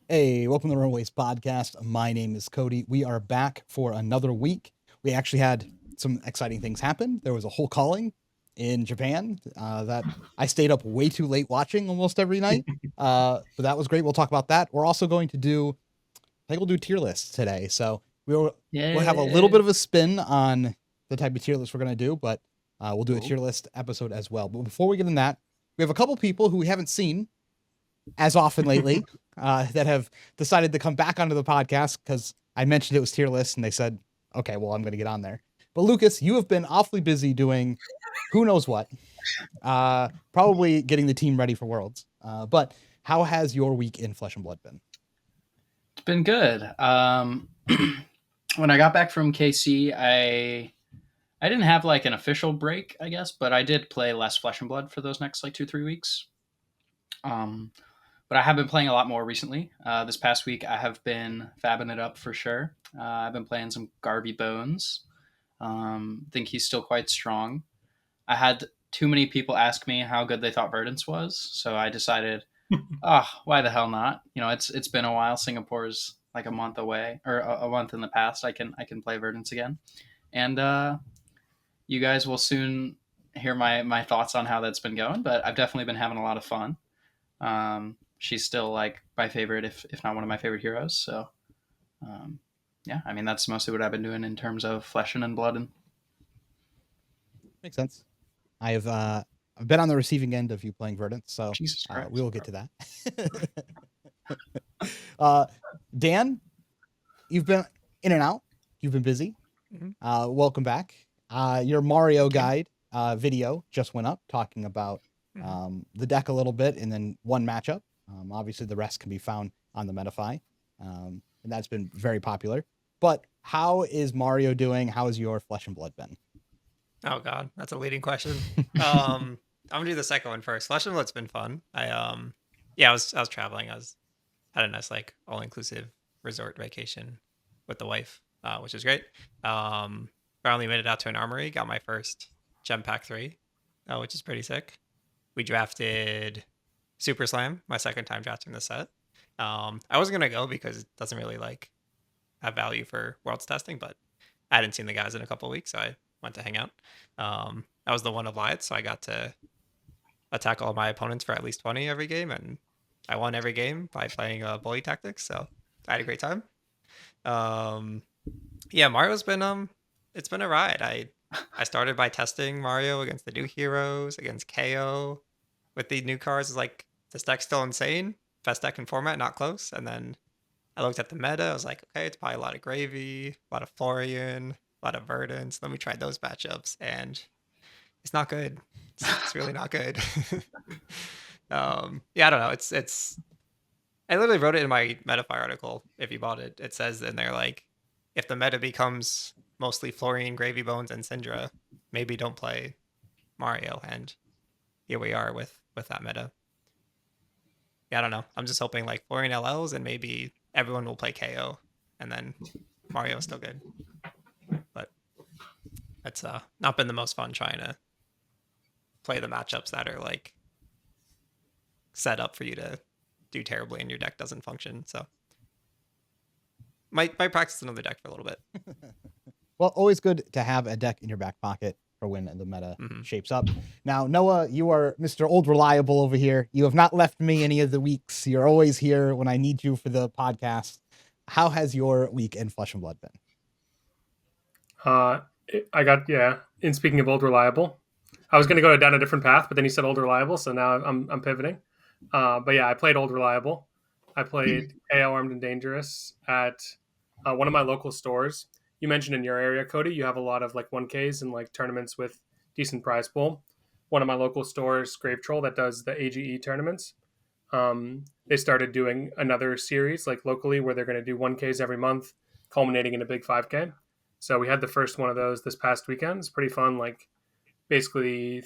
Hey, welcome to the Runaways podcast. My name is Cody. We are back for another week. We actually had some exciting things happen. There was a whole calling in Japan that I stayed up way too late watching almost every night. But that was great. We'll talk about that. We're also going to do, I think we'll do tier lists today. So we'll have a little bit of a spin on the type of tier list we're going to do, but we'll do a tier list episode as well. But before we get in that, we have a couple people who we haven't seen as often lately that have decided to come back onto the podcast because I mentioned it was tier list and they said, okay, well, I'm going to get on there. But Lucas, you have been awfully busy doing who knows what, probably getting the team ready for Worlds. But how has your week in Flesh and Blood been? It's been good. When I got back from KC, I didn't have like an official break, I guess, but I did play less Flesh and Blood for those next like 2-3 weeks. But I have been playing a lot more recently. This past week, I have been fabbing it up for sure. I've been playing some Garvey Bones. Think he's still quite strong. I had too many people ask me how good they thought Verdance was, so I decided, why the hell not? You know, it's been a while. Singapore's like a month away, or a month in the past. I can play Verdance again, and you guys will soon hear my thoughts on how that's been going. But I've definitely been having a lot of fun. She's still like my favorite, if not one of my favorite heroes. So, yeah, I mean, that's mostly what I've been doing in terms of Fleshing and Blooding. Makes sense. I've been on the receiving end of you playing Verdance, so we will get to that. Dan, you've been in and out. You've been busy. Mm-hmm. Welcome back. Your Mario guide video just went up talking about the deck a little bit and then one matchup. Obviously, the rest can be found on the Metafy, and that's been very popular. But how is Mario doing? How has your Flesh and Blood been? Oh God, that's a leading question. I'm gonna do the second one first. Flesh and Blood's been fun. I was traveling. Had a nice like all inclusive resort vacation with the wife, which is great. Finally made it out to an armory. Got my first Gem Pack 3, which is pretty sick. We drafted Super Slam, my second time drafting the set. I wasn't gonna go because it doesn't really like have value for Worlds testing, but I hadn't seen the guys in a couple of weeks, so I went to hang out. I was the one of Light, so I got to attack all my opponents for at least 20 every game, and I won every game by playing bully tactics, so I had a great time. Yeah, Mario's been it's been a ride. I started by testing Mario against the new heroes, against KO. With the new cards, it's like, this deck's still insane. Best deck in format, not close. And then I looked at the meta. I was like, okay, it's probably a lot of Gravy, a lot of Florian, a lot of Verdance. Then we tried those matchups, and it's not good. It's really not good. Yeah, I don't know. It's. I literally wrote it in my Metafy article. If you bought it, it says in there like, if the meta becomes mostly Florian, Gravy Bones, and Syndra, maybe don't play Mario. And here we are with that meta. Yeah, I don't know. I'm just hoping like Florian LLs and maybe everyone will play KO, and then Mario is still good. But it's not been the most fun trying to play the matchups that are like set up for you to do terribly and your deck doesn't function. So might practice another deck for a little bit. Well, always good to have a deck in your back pocket for when the meta shapes up. Now, Noah, you are Mr. Old Reliable over here. You have not left me any of the weeks. You're always here when I need you for the podcast. How has your week in Flesh and Blood been? In speaking of Old Reliable, I was going to go down a different path, but then you said Old Reliable, so now I'm pivoting. But yeah, I played Old Reliable. I played KO Armed and Dangerous at one of my local stores. You mentioned in your area, Cody, you have a lot of like 1Ks and like tournaments with decent prize pool. One of my local stores, Grave Troll, that does the AGE tournaments. They started doing another series like locally where they're going to do 1Ks every month, culminating in a big 5K. So we had the first one of those this past weekend. It's pretty fun. Like basically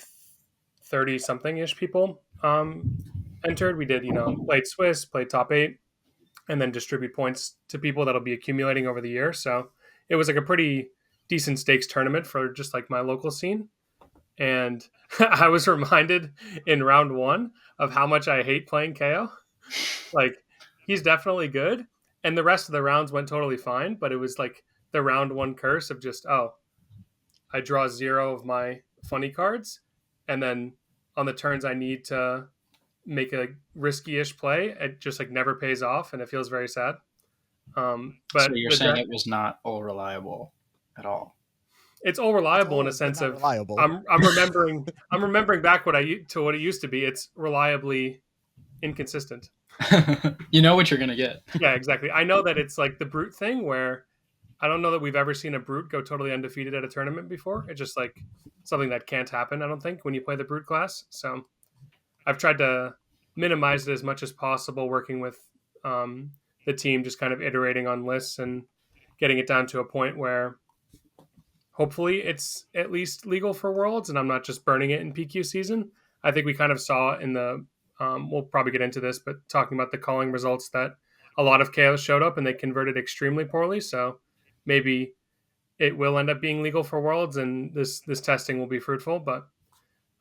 30 something ish people entered. We did, played Swiss, played top 8, and then distribute points to people that'll be accumulating over the year. So it was like a pretty decent stakes tournament for just like my local scene. And I was reminded in round 1 of how much I hate playing KO. Like he's definitely good. And the rest of the rounds went totally fine, but it was like the round one curse of just, oh, I draw 0 of my funny cards, and then on the turns I need to make a risky-ish play, it just like never pays off, and it feels very sad. So But you're saying it was not all reliable at all. it's all reliable in a It's all, but sense not of reliable. I'm remembering back what it used to be. It's reliably inconsistent. You know what you're gonna get. Yeah, exactly. I know that it's like the brute thing where I don't know that we've ever seen a brute go totally undefeated at a tournament before. It's just like something that can't happen, I don't think, when you play the brute class. So I've tried to minimize it as much as possible, working with the team, just kind of iterating on lists and getting it down to a point where hopefully it's at least legal for Worlds and I'm not just burning it in PQ season. I think we kind of saw in the, we'll probably get into this, but talking about the calling results that a lot of KOs showed up and they converted extremely poorly. So maybe it will end up being legal for Worlds and this testing will be fruitful. But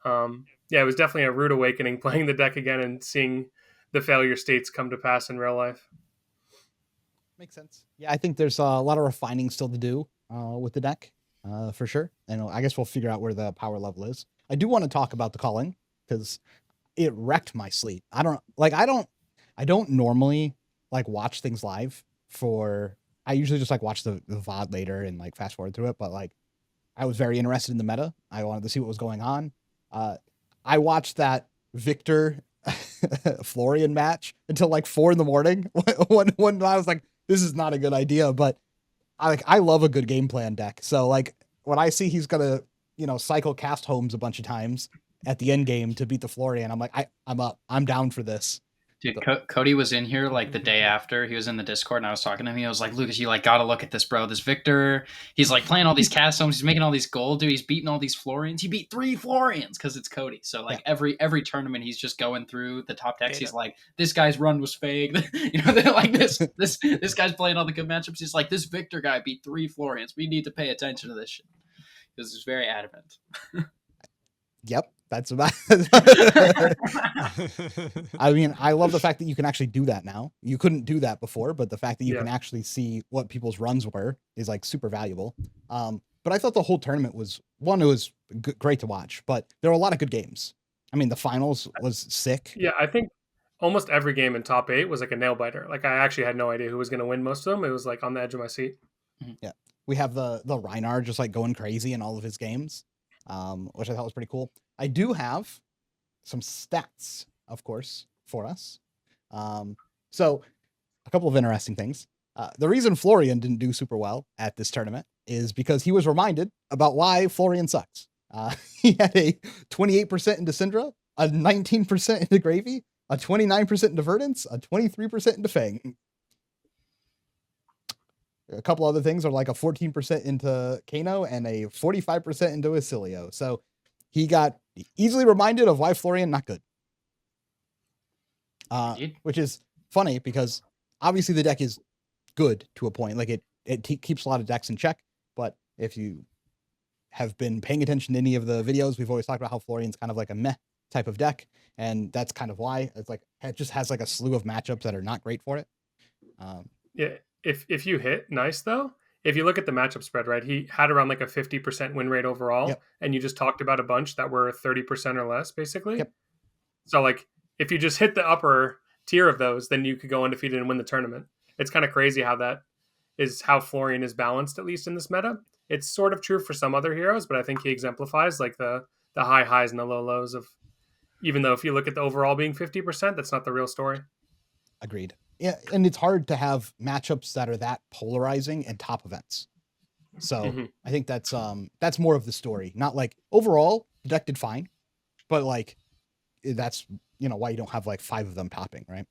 yeah, it was definitely a rude awakening playing the deck again and seeing the failure states come to pass in real life. Makes sense. Yeah, I think there's a lot of refining still to do with the deck, for sure. And I guess we'll figure out where the power level is. I do want to talk about the calling because it wrecked my sleep. I don't normally like watch things live I usually just like watch the VOD later and like fast forward through it. But like, I was very interested in the meta. I wanted to see what was going on. I watched that Victor Florian match until like 4 a.m. when I was like, this is not a good idea, but I love a good game plan deck. So like when I see he's gonna, cycle cast homes a bunch of times at the end game to beat the Florian, I'm like, I'm up. I'm down for this. Dude, Cody was in here like the day after. He was in the Discord and I was talking to him. He was like, Lucas, you like gotta look at this, bro. This Victor, he's like playing all these cast homes. He's making all these gold, dude. He's beating all these Florians. He beat 3 Florians because it's Cody. So like every tournament, he's just going through the top decks. He's like, this guy's run was fake. They're like this guy's playing all the good matchups. He's like, this Victor guy beat 3 Florians. We need to pay attention to this shit. Because he's very adamant. Yep. That's about I mean, I love the fact that you can actually do that now. You couldn't do that before, but the fact that you can actually see what people's runs were is like super valuable. But I thought the whole tournament was great to watch, but there were a lot of good games. I mean, the finals was sick. Yeah, I think almost every game in top 8 was like a nail biter. Like I actually had no idea who was going to win most of them. It was like on the edge of my seat. Yeah. We have the Rhinar just like going crazy in all of his games, which I thought was pretty cool. I do have some stats, of course, for us. So a couple of interesting things. The reason Florian didn't do super well at this tournament is because he was reminded about why Florian sucks. He had a 28% into Syndra, a 19% into Gravy, a 29% into Verdance, a 23% into Fang. A couple other things are like a 14% into Kano and a 45% into Acilio. So he got easily reminded of why Florian not good. Which is funny because obviously the deck is good to a point. Like it keeps a lot of decks in check. But if you have been paying attention to any of the videos, we've always talked about how Florian's kind of like a meh type of deck. And that's kind of why it's like, it just has like a slew of matchups that are not great for it. Yeah. If you hit nice though, if you look at the matchup spread, right, he had around like a 50% win rate overall. Yep. And you just talked about a bunch that were 30% or less, basically. Yep. So like if you just hit the upper tier of those, then you could go undefeated and win the tournament. It's kind of crazy how that is how Florian is balanced, at least in this meta. It's sort of true for some other heroes, but I think he exemplifies like the high highs and the low lows of, even though if you look at the overall being 50%, that's not the real story. Agreed. Yeah, and it's hard to have matchups that are that polarizing in top events. So I think that's more of the story. Not like overall the deck did fine, but like that's why you don't have like 5 of them popping, right?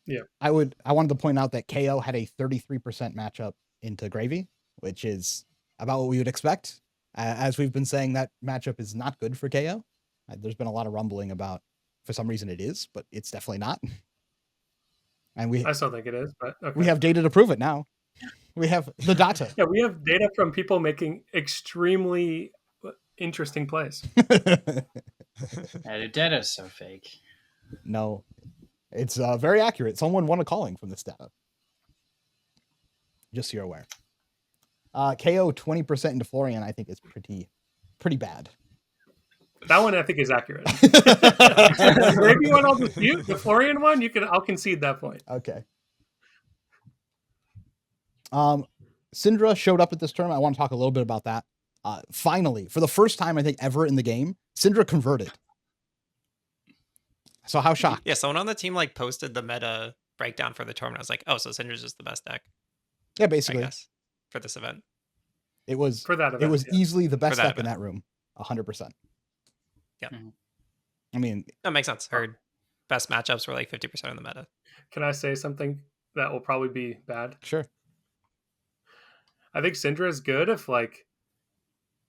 Yeah. I wanted to point out that KO had a 33% matchup into Gravy, which is about what we would expect. As we've been saying, that matchup is not good for KO. There's been a lot of rumbling about for some reason it is, but it's definitely not. And I still think it is, but okay. We have data to prove it now. We have the data. Yeah, we have data from people making extremely interesting plays. The data is so fake. No, It's very accurate. Someone won a calling from this data. Just so you're aware. KO 20% into Florian, I think is pretty bad. That one I think is accurate. Maybe one I'll dispute. The Florian one, I'll concede that point. Okay. Syndra showed up at this tournament. I want to talk a little bit about that. Finally, for the first time I think ever in the game, Syndra converted. So how shocked? Yeah, someone on the team like posted the meta breakdown for the tournament. I was like, oh, so Syndra's just the best deck, Yeah, I basically. guess, for this event. It was For that event, it was yeah. easily the best For that deck in that room. 100%. Yeah. I mean, That makes sense. Heard best matchups were like 50% of the meta. Can I say something that will probably be bad? sure. I think Syndra is good if like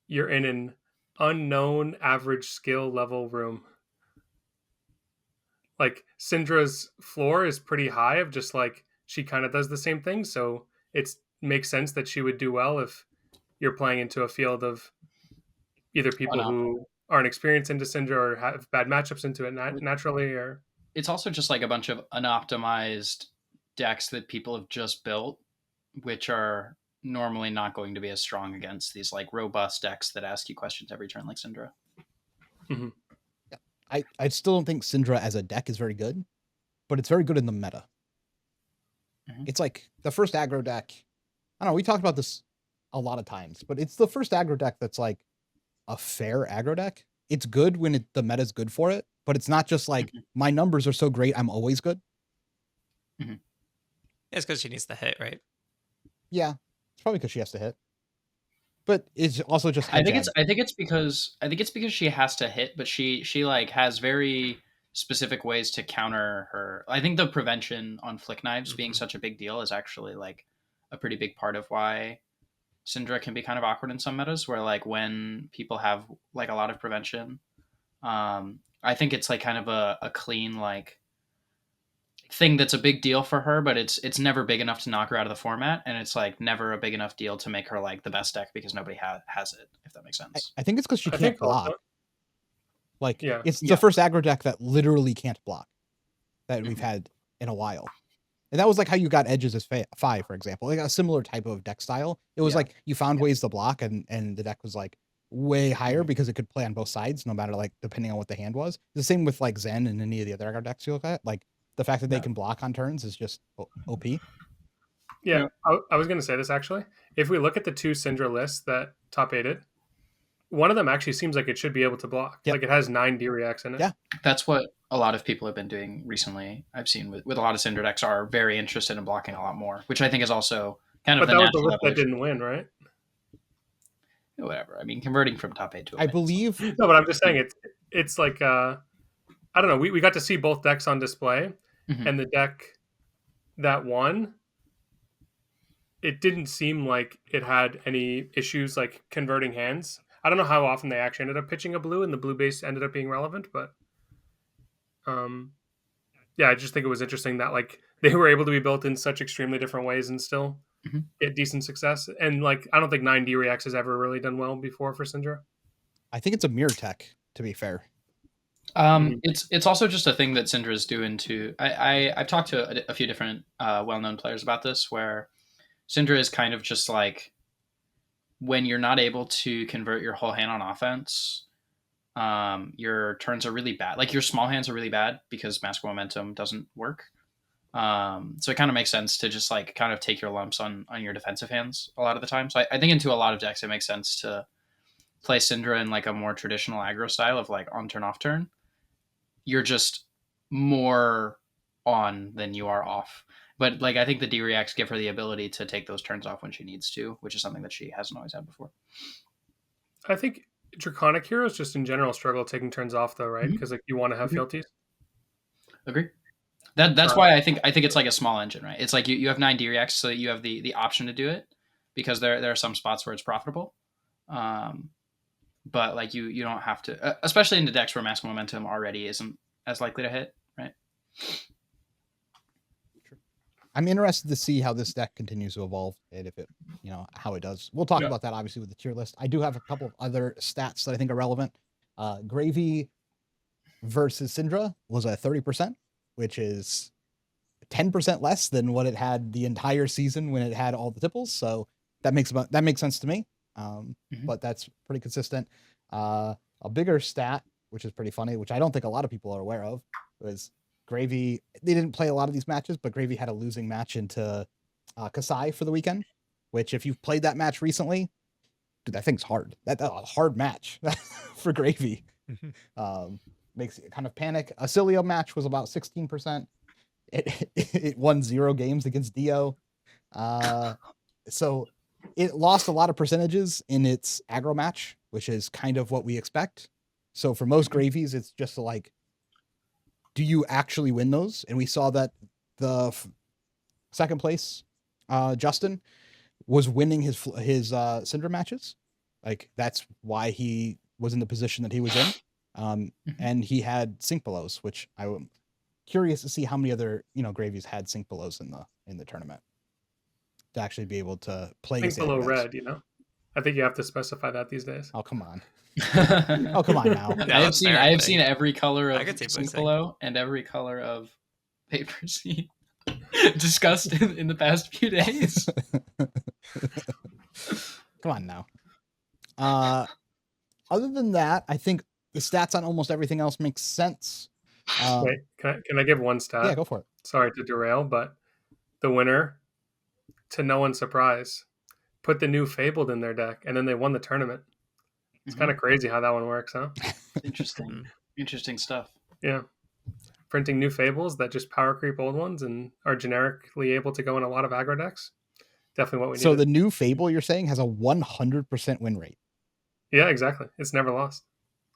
you're in an unknown average skill level room. Like Syndra's floor is pretty high of just like she kind of does the same thing, so it makes sense that she would do well if you're playing into a field of either people who aren't experienced into Syndra or have bad matchups into it naturally, or It's also just like a bunch of unoptimized decks that people have just built, which are normally not going to be as strong against these like robust decks that ask you questions every turn, like Syndra. I still don't think Syndra as a deck is very good, but it's very good in the meta. It's like the first aggro deck. I don't know, we talked about this a lot of times, but it's the first aggro deck that's like a fair aggro deck. It's good when the meta's good for it, but it's not just like my numbers are so great, I'm always good. It's because she needs to hit, right? Yeah, it's probably because she has to hit. But it's also just I think it's because she has to hit, but she like has very specific ways to counter her. I think the prevention on flick knives being such a big deal is actually like a pretty big part of why Syndra can be kind of awkward in some metas, where like when people have like a lot of prevention, I think it's like kind of a clean like thing that's a big deal for her, but it's never big enough to knock her out of the format, and it's like never a big enough deal to make her like the best deck because nobody has it, if that makes sense. I think it's because she I can't think block. also- Like Yeah. it's Yeah. the first aggro deck that literally can't block that we've had in a while. And that was like how you got edges as 5, for example, like a similar type of deck style. It was like you found ways to block, and the deck was like way higher because it could play on both sides, no matter like depending on what the hand was. The same with like Zen and any of the other aggro decks you look at. Like the fact that they can block on turns is just OP. Yeah, I was going to say this actually. If we look at the 2 Syndra lists that top 8'd, one of them actually seems like it should be able to block. Yep. Like it has 9 D-Reacts in it. Yeah. That's what a lot of people have been doing recently. I've seen with a lot of Syndra decks are very interested in blocking a lot more, which I think is also kind of But that was the natural list that evolution. didn't win, right? Whatever. I mean, converting from top 8 to a I win. believe No, but I'm just saying it's like I don't know. We got to see both decks on display, and the deck that won, it didn't seem like it had any issues like converting hands. I don't know how often they actually ended up pitching a blue, and the blue base ended up being relevant, but yeah, I just think it was interesting that like they were able to be built in such extremely different ways and still get decent success. And like I don't think 9 D-Reacts has ever really done well before for Syndra. I think it's a mirror tech, to be fair. It's also just a thing that Syndra's doing too. I've talked to a few different well-known players about this, where Syndra is kind of just like when you're not able to convert your whole hand on offense, your turns are really bad. Like your small hands are really bad because Mask of Momentum doesn't work. So it kind of makes sense to just like kind of take your lumps on your defensive hands a lot of the time. So I think into a lot of decks, it makes sense to play Syndra in like a more traditional aggro style of like on turn, off turn. You're just more on than you are off. But like I think the D-Reacts give her the ability to take those turns off when she needs to, which is something that she hasn't always had before. I think Draconic heroes just in general struggle taking turns off though, right? Because like you want to have fealties. Agree. That's why I think it's like a small engine, right? It's like you have 9 D-Reacts, so you have the option to do it because there are some spots where it's profitable. But like you don't have to, especially in the decks where Mask of Momentum already isn't as likely to hit, right? I'm interested to see how this deck continues to evolve and if it, how it does. We'll talk about that obviously with the tier list. I do have a couple of other stats that I think are relevant. Gravy versus Syndra was a 30%, which is 10% less than what it had the entire season when it had all the tipples. So that makes sense to me. But that's pretty consistent. A bigger stat, which is pretty funny, which I don't think a lot of people are aware of, was Gravy. They didn't play a lot of these matches, but Gravy had a losing match into Kasai for the weekend, which if you've played that match recently, dude, that thing's hard. That's a hard match for Gravy. Makes it kind of panic. A Cilio match was about 16%. It won 0 games against Dio. So it lost a lot of percentages in its aggro match, which is kind of what we expect. So for most Gravies, it's just like, do you actually win those? And we saw that the second place, Justin, was winning his Syndra matches. Like, that's why he was in the position that he was in. And he had sync belows, which I'm curious to see how many other, Gravies had sync belows in the tournament to actually be able to play. Sync below red, I think you have to specify that these days. Oh, come on. Oh, come on now. I have seen every color of sync below and every color of paper seed discussed in the past few days. Come on now. Other than that, I think the stats on almost everything else makes sense. Wait, can I give one stat? Yeah, go for it. Sorry to derail, but the winner, to no one's surprise, put the new Fabled in their deck, and then they won the tournament. It's kind of crazy how that one works, huh? Interesting stuff. Yeah. Printing new Fables that just power creep old ones and are generically able to go in a lot of aggro decks. Definitely what we need. So the new Fable, you're saying, has a 100% win rate. Yeah, exactly. It's never lost.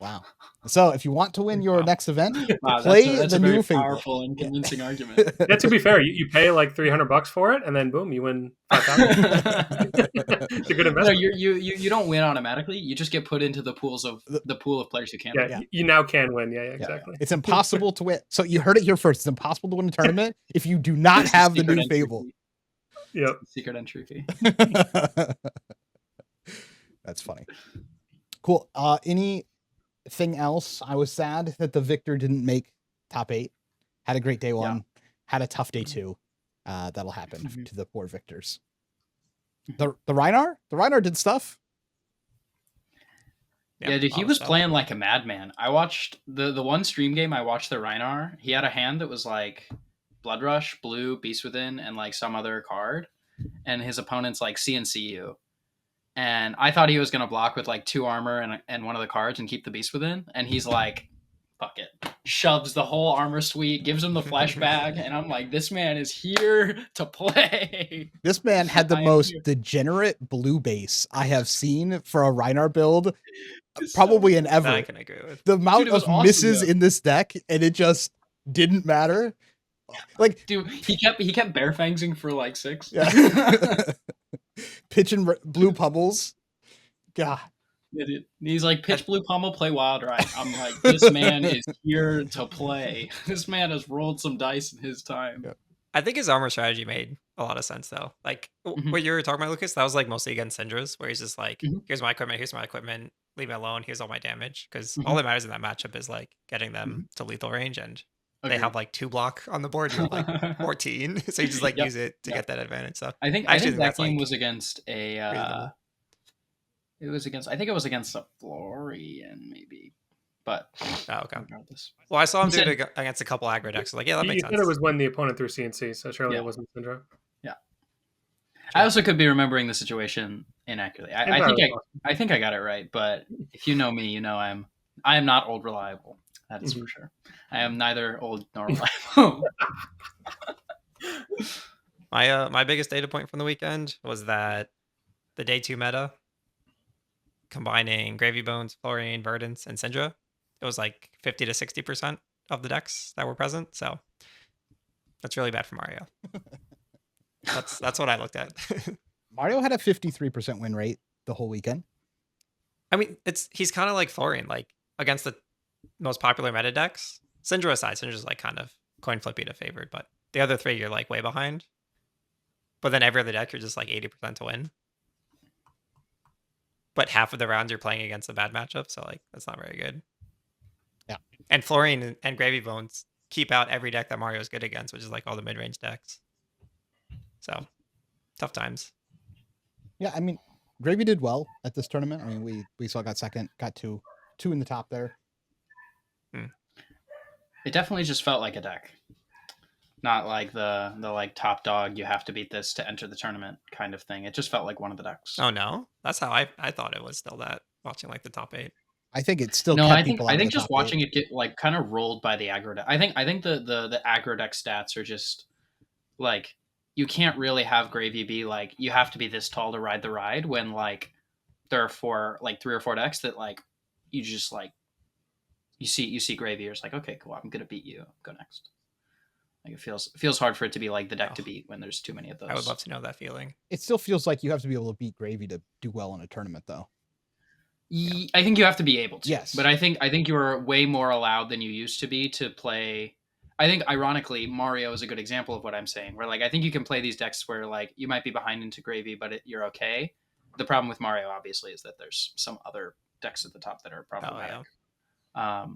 Wow. So if you want to win your next event, play that's the a very new Fable. powerful and convincing argument. Yeah, to be fair, you pay like $300 for it, and then boom, you win $5,000. It's a good investment. No, you don't win automatically. You just get put into the pool of players who can win. Yeah, you now can win. Yeah, exactly. It's impossible to win. So you heard it here first. It's impossible to win a tournament if you do not have the new Fable. Yep. Secret entry fee. That's funny. Cool. Anything else? I was sad that the Victor didn't make top 8. Had a great day 1. Had a tough day 2. That'll happen to the poor Victors. The Rhinar did stuff. Yeah, dude, he was playing like a madman. I watched the one stream game. I watched the Rhinar. He had a hand that was like Blood Rush, Blue, Beast Within, and like some other card. And his opponent's like CNCU. And I thought he was going to block with like 2 armor and one of the cards and keep the Beast Within. And he's like, fuck it. Shoves the whole armor suite, gives him the flesh bag. And I'm like, this man is here to play. This man had the most degenerate blue base I have seen for a Rhinar build, probably in ever. I can agree with. The amount of misses in this deck, and it just didn't matter. Like, dude, he kept bear fangsing for like 6. Yeah. Pitching blue pummels. God. Yeah, dude. He's like, pitch blue pummel, play wild right. I'm like, this man is here to play. This man has rolled some dice in his time. Yeah. I think his armor strategy made a lot of sense though. Like what you were talking about, Lucas, that was like mostly against Syndra's, where he's just like, here's my equipment, leave me alone, here's all my damage. Because all that matters in that matchup is like getting them to lethal range, and they have like 2 block on the board, you have like 14. So you just like use it to get that advantage. So I think that game was against a it was against a Florian maybe. But okay. Well, I saw him do it against a couple aggro decks. So like, yeah, that makes sense. You said it was when the opponent threw CNC, so surely it wasn't Syndra. Yeah. I also could be remembering the situation inaccurately. I think I got it right, but if you know me, you know I am not old reliable. That is for sure. I am neither old nor reliable. My biggest data point from the weekend was that the day 2 meta, combining Gravy Bones, Florian, Verdance, and Syndra, it was like 50 to 60% of the decks that were present. So that's really bad for Mario. That's what I looked at. Mario had a 53% win rate the whole weekend. I mean, he's kind of like Florian, like against the most popular meta decks. Syndra aside, Syndra's like kind of coin flippy to favored, but the other 3 you're like way behind. But then every other deck you're just like 80% to win. But half of the rounds you're playing against a bad matchup, so like that's not very good. Yeah. And Florian and Gravy Bones keep out every deck that Mario's good against, which is like all the mid-range decks. So tough times. Yeah, I mean, Gravy did well at this tournament. I mean, we still got second, got two in the top there. It definitely just felt like a deck, not like the like top dog. You have to beat this to enter the tournament kind of thing. It just felt like one of the decks. Oh no, that's how I thought it was still that watching like the top 8. I think it still No, kept I think people out of the just top watching 8. it get like kind of rolled by the aggro deck. I think the aggro deck stats are just like you can't really have Gravy be like you have to be this tall to ride the ride when like there are 3 or 4 decks that like you just like you see Gravy, you're just like okay cool I'm gonna beat you, go next. Like it feels hard for it to be like the deck to beat when there's too many of those. I would love to know that feeling. It still feels like you have to be able to beat Gravy to do well in a tournament, though. I think you have to be able to. Yes. But I think you're way more allowed than you used to be to play. I think ironically Mario is a good example of what I'm saying. Where like I think you can play these decks where like you might be behind into Gravy, but you're okay. The problem with Mario obviously is that there's some other decks at the top that are problematic. Oh, yeah.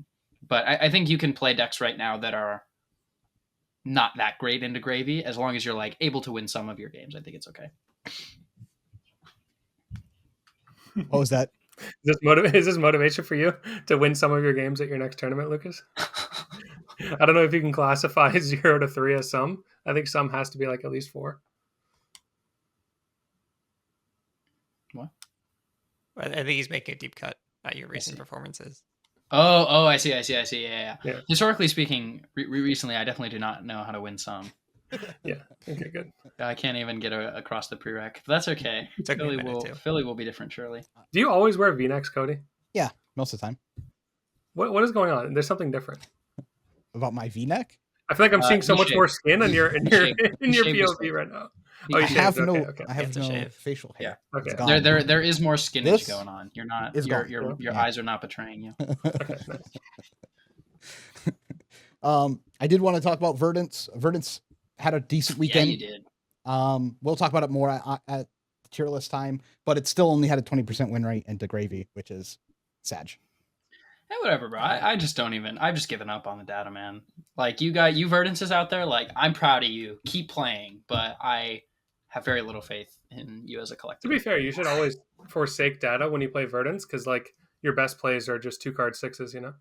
But I think you can play decks right now that are not that great into Gravy as long as you're like able to win some of your games. I think it's okay. What was that? Is this motivation for you to win some of your games at your next tournament, Lucas? I don't know if you can classify 0 to 3 as some. I think some has to be like at least 4. What? I think he's making a deep cut at your recent performances. Oh, I see. Yeah. Historically speaking, recently, I definitely do not know how to win some. Yeah. Okay, good. I can't even get across the prereq, but that's okay. Philly will be different, surely. Do you always wear V-necks, Cody? Yeah, most of the time. What is going on? There's something different About my V-neck? I feel like I'm seeing so much more skin on your in your shaved POV right now. I have no It's a shave. facial hair. Yeah. It's Okay. gone. There is more skinnage This going on. You're not. is gone. Your eyes are not betraying you. Okay, nice. I did want to talk about Verdance. Verdance had a decent weekend. Yeah, you did. We'll talk about it more at tier list time, but it still only had a 20% win rate into Gravy, which is sad. Hey, whatever, bro. I've just given up on the data, man. Like you Verdances out there, like I'm proud of you. Keep playing, but I have very little faith in you as a collector. To be fair, you should always forsake data when you play Verdance because like your best plays are just 2-card 6s, you know?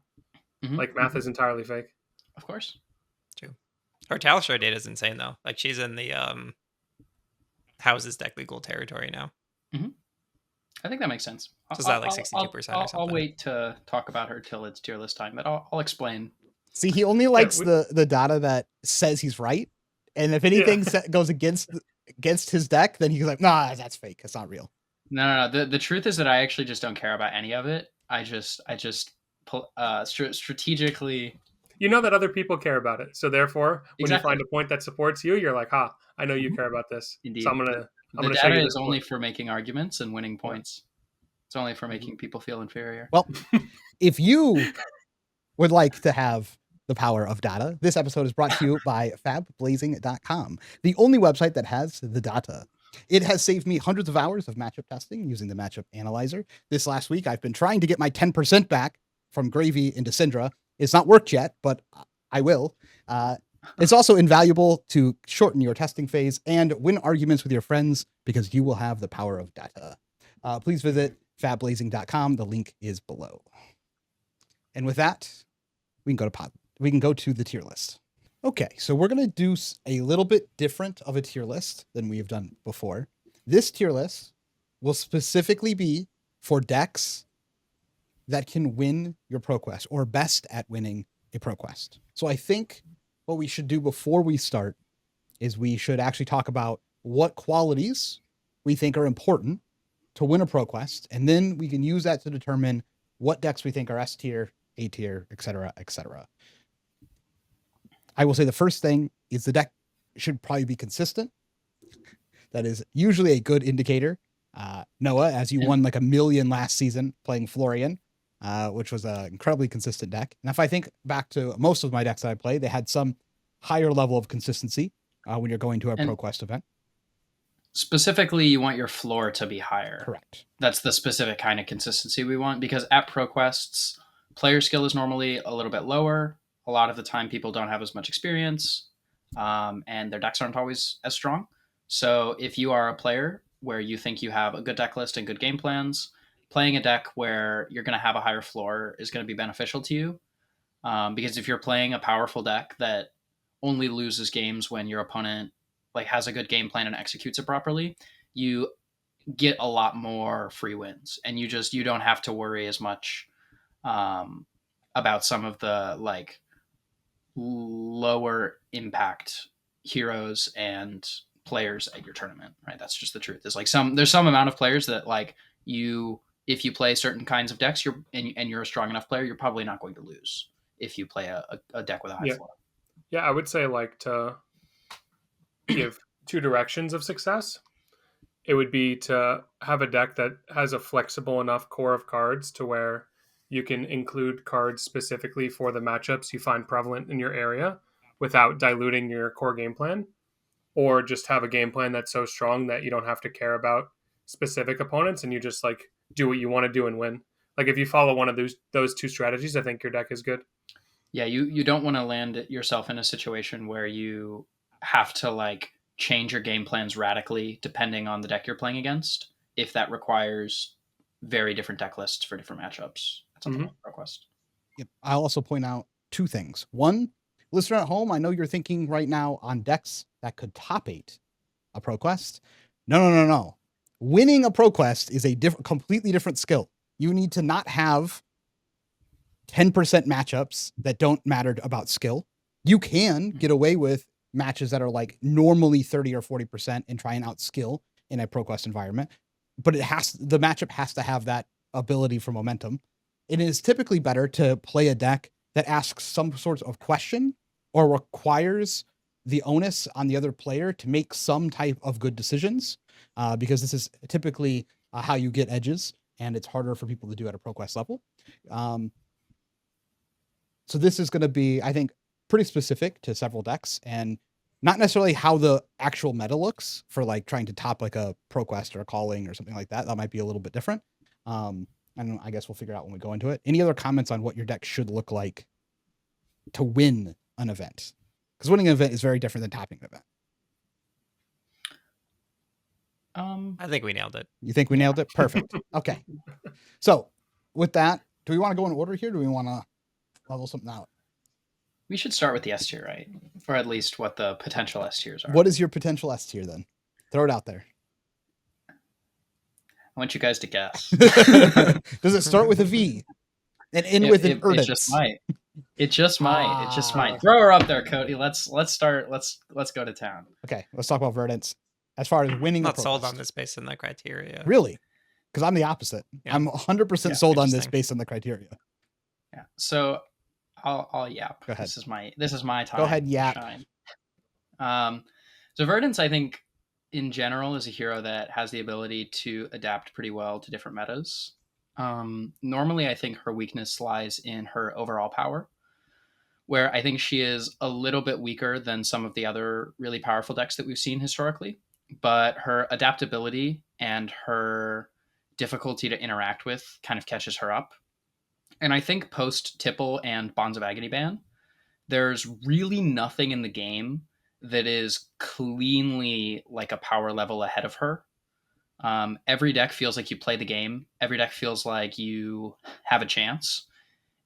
Mm-hmm. Like math is entirely fake. Of course. True. Her Talishar data is insane though. Like she's in the houses deck legal territory now. Mm-hmm. I think that makes sense. So is that like 62% or something? I'll wait to talk about her till it's tier list time, but I'll explain. See, he only likes the data that says he's right, and if anything goes against his deck, then he's like, nah, that's fake. It's not real. No. The truth is that I actually just don't care about any of it. I just strategically. You know that other people care about it, so therefore, when you find a point that supports you, you're like, "Ha, I know you care about this." Indeed. So I'm gonna the show data you is this only point. for making arguments and winning points. It's only for making people feel inferior. Well, if you would like to have the power of data, this episode is brought to you by FabBlazing.com, the only website that has the data. It has saved me hundreds of hours of matchup testing using the matchup analyzer. This last week, I've been trying to get my 10% back from Gravy into Syndra. It's not worked yet, but I will. It's also invaluable to shorten your testing phase and win arguments with your friends because you will have the power of data. Please visit FabBlazing.com. The link is below. And with that, we can go to the tier list. Okay, so we're going to do a little bit different of a tier list than we've done before. This tier list will specifically be for decks that can win your ProQuest or best at winning a ProQuest. So I think what we should do before we start is we should actually talk about what qualities we think are important to win a ProQuest, and then we can use that to determine what decks we think are S tier, A tier, etc., etc. I will say the first thing is the deck should probably be consistent. That is usually a good indicator. Noah, as you won like 1 million last season playing Florian, which was an incredibly consistent deck. And if I think back to most of my decks that I played, they had some higher level of consistency when you're going to a ProQuest event. Specifically, you want your floor to be higher. Correct. That's the specific kind of consistency we want, because at ProQuests, player skill is normally a little bit lower. a lot of the time people don't have as much experience, and their decks aren't always as strong. So if you are a player where you think you have a good deck list and good game plans, playing a deck where you're going to have a higher floor is going to be beneficial to you. Because if you're playing a powerful deck that only loses games when your opponent like has a good game plan and executes it properly, you get a lot more free wins, and you don't have to worry as much about some of the like lower impact heroes and players at your tournament, right? That's just the truth. There's some amount of players that like you, if you play certain kinds of decks, you're a strong enough player, you're probably not going to lose if you play a deck with a high floor. Yeah, I would say like to give two directions of success. It would be to have a deck that has a flexible enough core of cards to where you can include cards specifically for the matchups you find prevalent in your area without diluting your core game plan, or just have a game plan that's so strong that you don't have to care about specific opponents and you just like do what you want to do and win. Like if you follow one of those two strategies, I think your deck is good. Yeah, you don't want to land yourself in a situation where you have to like change your game plans radically depending on the deck you're playing against, if that requires very different deck lists for different matchups. That's something like ProQuest. Yep. I'll also point out two things. One, listener at home, I know you're thinking right now on decks that could top 8 a ProQuest. No. Winning a ProQuest is a completely different skill. You need to not have 10% matchups that don't matter about skill. You can get away with matches that are like normally 30 or 40% and try and outskill in a ProQuest environment, but the matchup has to have that ability for momentum. It is typically better to play a deck that asks some sort of question or requires the onus on the other player to make some type of good decisions, because this is typically how you get edges, and it's harder for people to do at a ProQuest level. So this is going to be, I think, pretty specific to several decks, and not necessarily how the actual meta looks for like trying to top like a ProQuest or a Calling or something like that. That might be a little bit different. And I guess we'll figure out when we go into it. Any other comments on what your deck should look like to win an event? Because winning an event is very different than topping an event. I think we nailed it. You think we nailed it? Perfect. Okay. So with that, do we want to go in order here? Do we want to level something out? We should start with the S tier, right? Or at least what the potential S tiers are. What is your potential S tier then? Throw it out there. I want you guys to guess. Does it start with a V and end with an Verdance? It just might. It just might. Throw her up there, Cody. Let's start. Let's go to town. Okay, let's talk about Verdance. As far as winning, I'm not sold on this based on the criteria. Really? Because I'm the opposite. Yeah. I'm 100% sold on this based on the criteria. Yeah. So I'll yap. Go ahead. This is my time. Go ahead, yap. Shine. So Verdance, I think, in general, is a hero that has the ability to adapt pretty well to different metas. Normally, I think her weakness lies in her overall power, where I think she is a little bit weaker than some of the other really powerful decks that we've seen historically. But her adaptability and her difficulty to interact with kind of catches her up. And I think post Tipple and Bonds of Agony ban, there's really nothing in the game that is cleanly like a power level ahead of her. Every deck feels like you play the game. Every deck feels like you have a chance.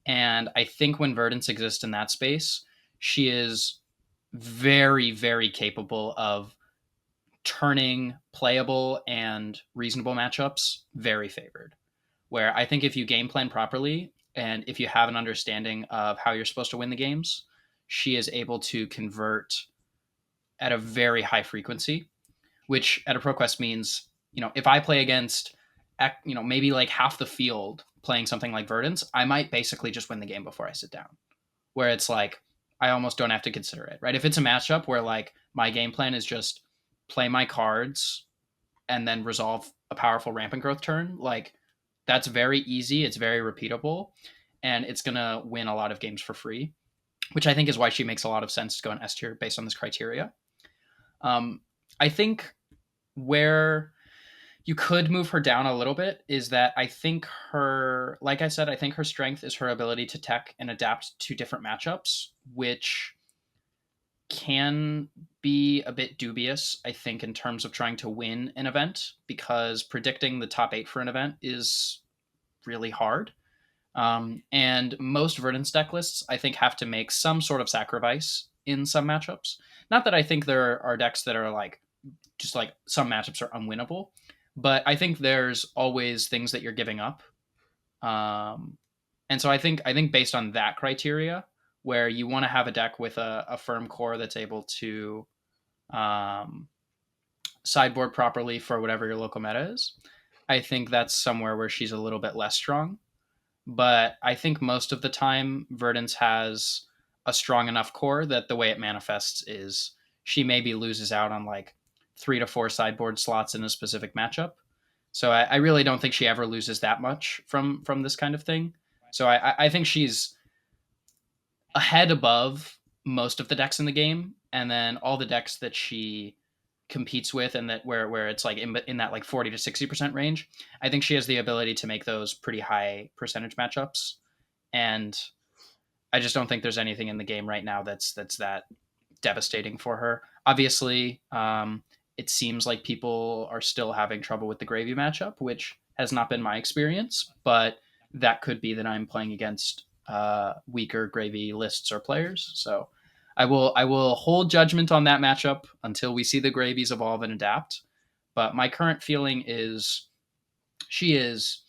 And I think when Verdance exists in that space, she is very, very capable of turning playable and reasonable matchups very favored. Where I think if you game plan properly and if you have an understanding of how you're supposed to win the games, she is able to convert at a very high frequency, which at a ProQuest means, if I play against, maybe like half the field playing something like Verdance, I might basically just win the game before I sit down. Where it's like, I almost don't have to consider it, right? If it's a matchup where like my game plan is just play my cards and then resolve a powerful rampant growth turn, like that's very easy. It's very repeatable, and it's going to win a lot of games for free, which I think is why she makes a lot of sense to go in S tier based on this criteria. I think where, you could move her down a little bit is that I think like I said, I think her strength is her ability to tech and adapt to different matchups, which can be a bit dubious, I think, in terms of trying to win an event, because predicting the top 8 for an event is really hard. And most Verdance deck lists, I think, have to make some sort of sacrifice in some matchups. Not that I think there are decks that are like, just like some matchups are unwinnable, but I think there's always things that you're giving up. And so I think based on that criteria, where you want to have a deck with a firm core that's able to sideboard properly for whatever your local meta is, I think that's somewhere where she's a little bit less strong. But I think most of the time, Verdance has a strong enough core that the way it manifests is she maybe loses out on like 3 to 4 sideboard slots in a specific matchup. So I really don't think she ever loses that much from this kind of thing. So I think she's a head above most of the decks in the game, and then all the decks that she competes with, and that where it's like in that like 40 to 60% range, I think she has the ability to make those pretty high percentage matchups. And I just don't think there's anything in the game right now that's that devastating for her. Obviously, it seems like people are still having trouble with the Gravy matchup, which has not been my experience, but that could be that I'm playing against weaker Gravy lists or players. So I will hold judgment on that matchup until we see the Gravies evolve and adapt. But my current feeling is she is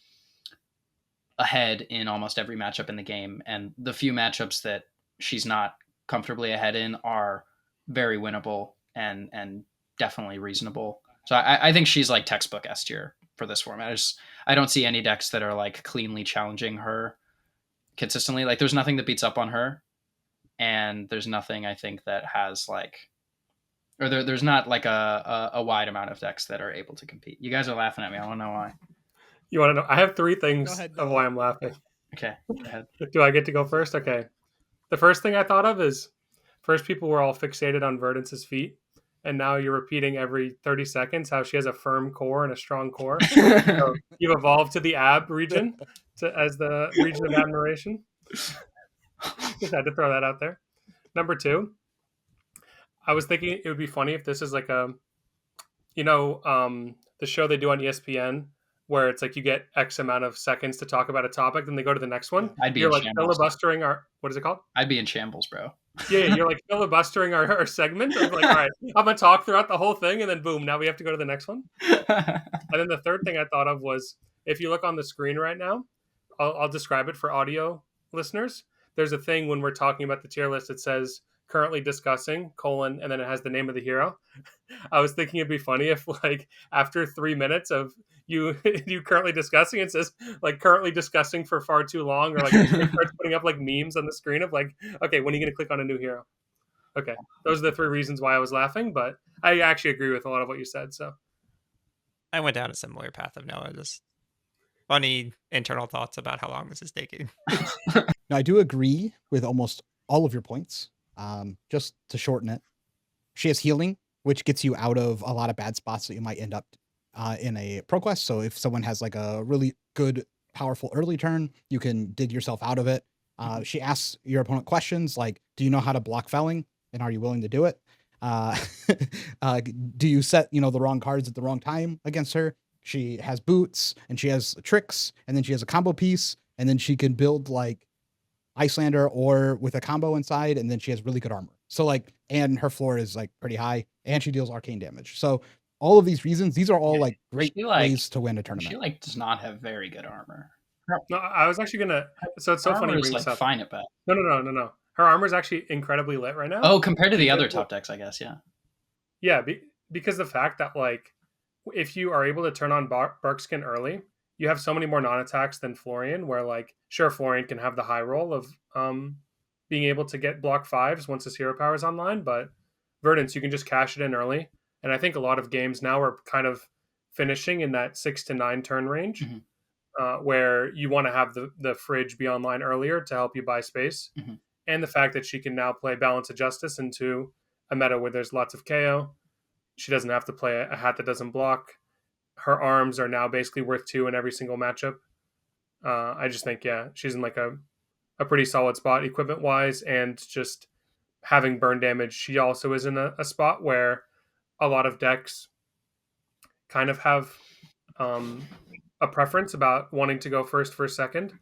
ahead in almost every matchup in the game, and the few matchups that she's not comfortably ahead in are very winnable and definitely reasonable. So I think she's like textbook S tier for this format. I don't see any decks that are like cleanly challenging her consistently. Like there's nothing that beats up on her, and there's nothing I think that has like, or there's not like a wide amount of decks that are able to compete. You guys are laughing at me. I don't know why. You want to know? I have 3 things of why I'm laughing. Okay, go ahead. Do I get to go first? Okay. The first thing I thought of is, first people were all fixated on Verdance's feet, and now you're repeating every 30 seconds how she has a firm core and a strong core. So you've evolved to the ab region as the region of admiration. Just had to throw that out there. Number 2, I was thinking it would be funny if this is like a, the show they do on ESPN where it's like you get X amount of seconds to talk about a topic, then they go to the next one. You're like shambles. Filibustering our, what is it called? I'd be in shambles, bro. Yeah, you're like filibustering our segment. Of like, all right, I'm going to talk throughout the whole thing, and then boom, now we have to go to the next one. And then the third thing I thought of was, if you look on the screen right now, I'll describe it for audio listeners. There's a thing when we're talking about the tier list, it says currently discussing, : and then it has the name of the hero. I was thinking it'd be funny if like after 3 minutes of you currently discussing, it says like currently discussing for far too long, or like it starts putting up like memes on the screen of like, okay, when are you going to click on a new hero? Okay. Those are the 3 reasons why I was laughing, but I actually agree with a lot of what you said. So I went down a similar path of Noah, just funny internal thoughts about how long this is taking. Now, I do agree with almost all of your points. Just to shorten it, she has healing, which gets you out of a lot of bad spots that you might end up in a ProQuest. So if someone has like a really good, powerful early turn, you can dig yourself out of it. She asks your opponent questions like, do you know how to block felling? And are you willing to do it? Do you set, the wrong cards at the wrong time against her? She has boots, and she has tricks, and then she has a combo piece, and then she can build like Icelander or with a combo inside, and then she has really good armor. So like, and her floor is like pretty high, and she deals arcane damage. So all of these reasons, these are all like great ways to win a tournament. She like does not have very good armor. No, I was actually gonna. So it's so funny you bring this up. Fine at best. No. Her armor is actually incredibly lit right now. Oh, compared to the other top decks, I guess. Yeah. Yeah, because the fact that like, if you are able to turn on Barkskin early, you have so many more non-attacks than Florian, where like, sure, Florian can have the high roll of being able to get block 5s once his hero power is online, but Verdance, you can just cash it in early. And I think a lot of games now are kind of finishing in that 6 to 9 turn range, where you want to have the fridge be online earlier to help you buy space. Mm-hmm. And the fact that she can now play Balance of Justice into a meta where there's lots of KO. She doesn't have to play a hat that doesn't block. her arms are now basically worth 2 in every single matchup. I just think, she's in like a pretty solid spot equipment wise, and just having burn damage. She also is in a spot where a lot of decks kind of have a preference about wanting to go first, second.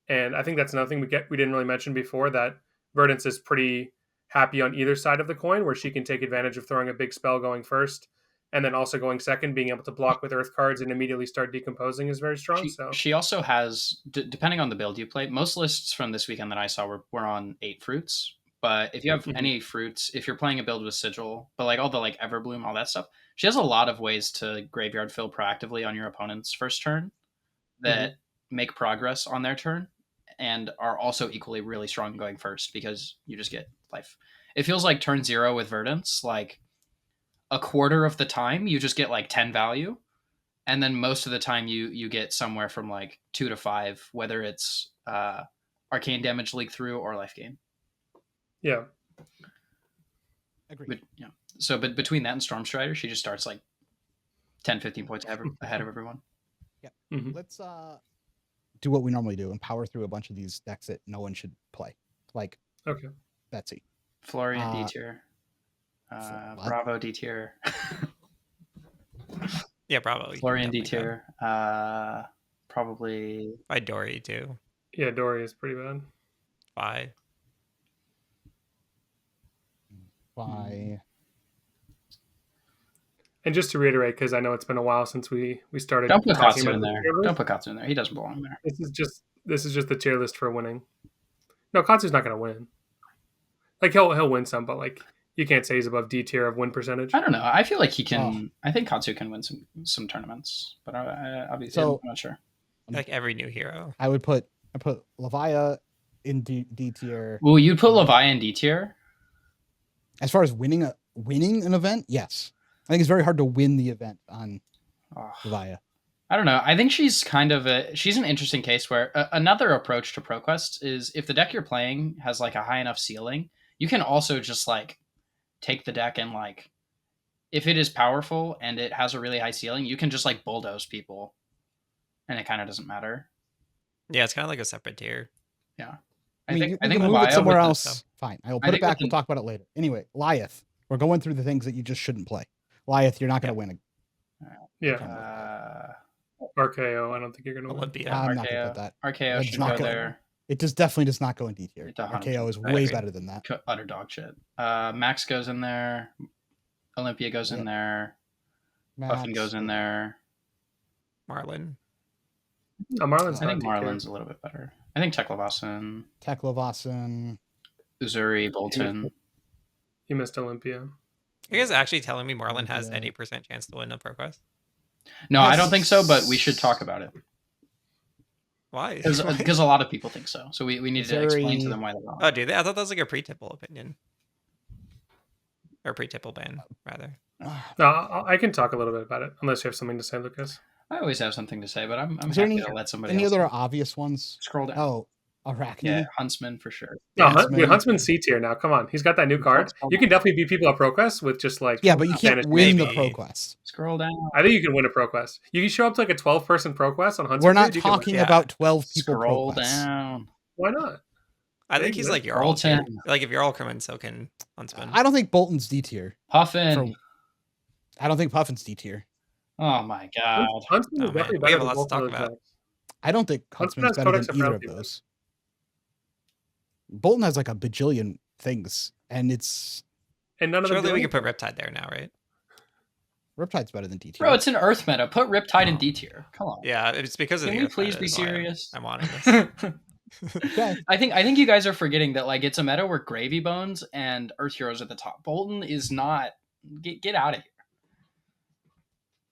And I think that's another thing we didn't really mention before, that Verdance is pretty happy on either side of the coin, where she can take advantage of throwing a big spell going first, and then also going second, being able to block with earth cards and immediately start decomposing is very strong. She also has, depending on the build you play, most lists from this weekend that I saw were on 8 fruits. But if you have any fruits, if you're playing a build with Sigil, but like all the like Everbloom, all that stuff, she has a lot of ways to graveyard fill proactively on your opponent's first turn that make progress on their turn and are also equally really strong going first, because you just get life. It feels like turn 0 with Verdance, like a quarter of the time you just get like 10 value, and then most of the time you get somewhere from like 2 to 5, whether it's arcane damage leak through or life gain. Yeah. Agreed. But between that and Stormstrider, she just starts like 10-15 points ahead of everyone. Yeah. Let's do what we normally do and power through a bunch of these decks that no one should play. Like Betsy. Florian D tier. Bravo D tier. Yeah, Bravo. Florian D tier. Probably by Dory too. Yeah, Dory is pretty bad. By And just to reiterate, because I know it's been a while since we started. Don't put Katsu in there. Don't put Katsu in there. He doesn't belong there. This is just the tier list for winning. No, Katsu's not going to win. Like he'll win some, but like you can't say he's above D tier of win percentage. I don't know. I feel like he can. I think Katsu can win some tournaments, but obviously I'm not sure. Like every new hero, I put Levia in D tier. Well, you'd put Levia in D tier. As far as winning an event, yes. I think it's very hard to win the event on Levia. I don't know. I think she's she's an interesting case where another approach to ProQuest is if the deck you're playing has like a high enough ceiling, you can also just like take the deck and like, if it is powerful and it has a really high ceiling, you can just like bulldoze people and it kind of doesn't matter. Yeah, it's kind of like a separate tier. Yeah. I think move it somewhere else. Fine. I will put it back. We'll talk about it later. Anyway, Lyeth. We're going through the things that you just shouldn't play. Lyeth, you're not going to win. RKO, I don't think you're going to win. Olympia. I'm not going to put that. RKO should go there. It definitely does not go in D tier. RKO is way better than that. Utter dog shit. Max goes in there. Olympia goes in there. Puffin goes in there. Marlin. No, Marlin's I think Marlin's a little bit better. I think Teklevasan. Uzuri, Bolton. You missed Olympia. Are you guys actually telling me Marlin has any % chance to win a ProQuest? No, I don't think so, but we should talk about it. Why? Because a lot of people think so. So we need to explain to them why they're wrong. Oh, do they? I thought that was like a pre-tipple opinion. Or pre-tipple ban, rather. No, I can talk a little bit about it, unless you have something to say, Lucas. I always have something to say, but I'm happy to let somebody else. Any other obvious ones? Scroll down. Oh, Arachne. Yeah, Huntsman for sure. No, Huntsman's C tier now. Come on. He's got that new card. You can definitely beat people at ProQuest with just like... Yeah, but you can't win the ProQuest. Scroll down. I think you can win a ProQuest. You can show up to like a 12-person ProQuest on Huntsman. We're not talking about 12 people Scroll ProQuest. Down. Why not? I think he's like Jarl. Like if Jarl come in, so can Huntsman. I don't think Bolton's D tier. Puffin. I don't think Puffin's D tier. Oh my god. Huntsman is definitely better than both of those guys. I don't think Huntsman's better than either of those. Bolton has like a bajillion things, and none of them. Surely we could put Riptide there now, right? Riptide's better than D tier. Bro, it's an Earth meta. Put Riptide in D tier. Come on. Yeah, it's because of Can the we Earth please meta be is why serious? I'm wanting this. Okay. I think you guys are forgetting that like it's a meta where Gravy Bones and Earth Heroes at the top. Bolton is not. Get out of here.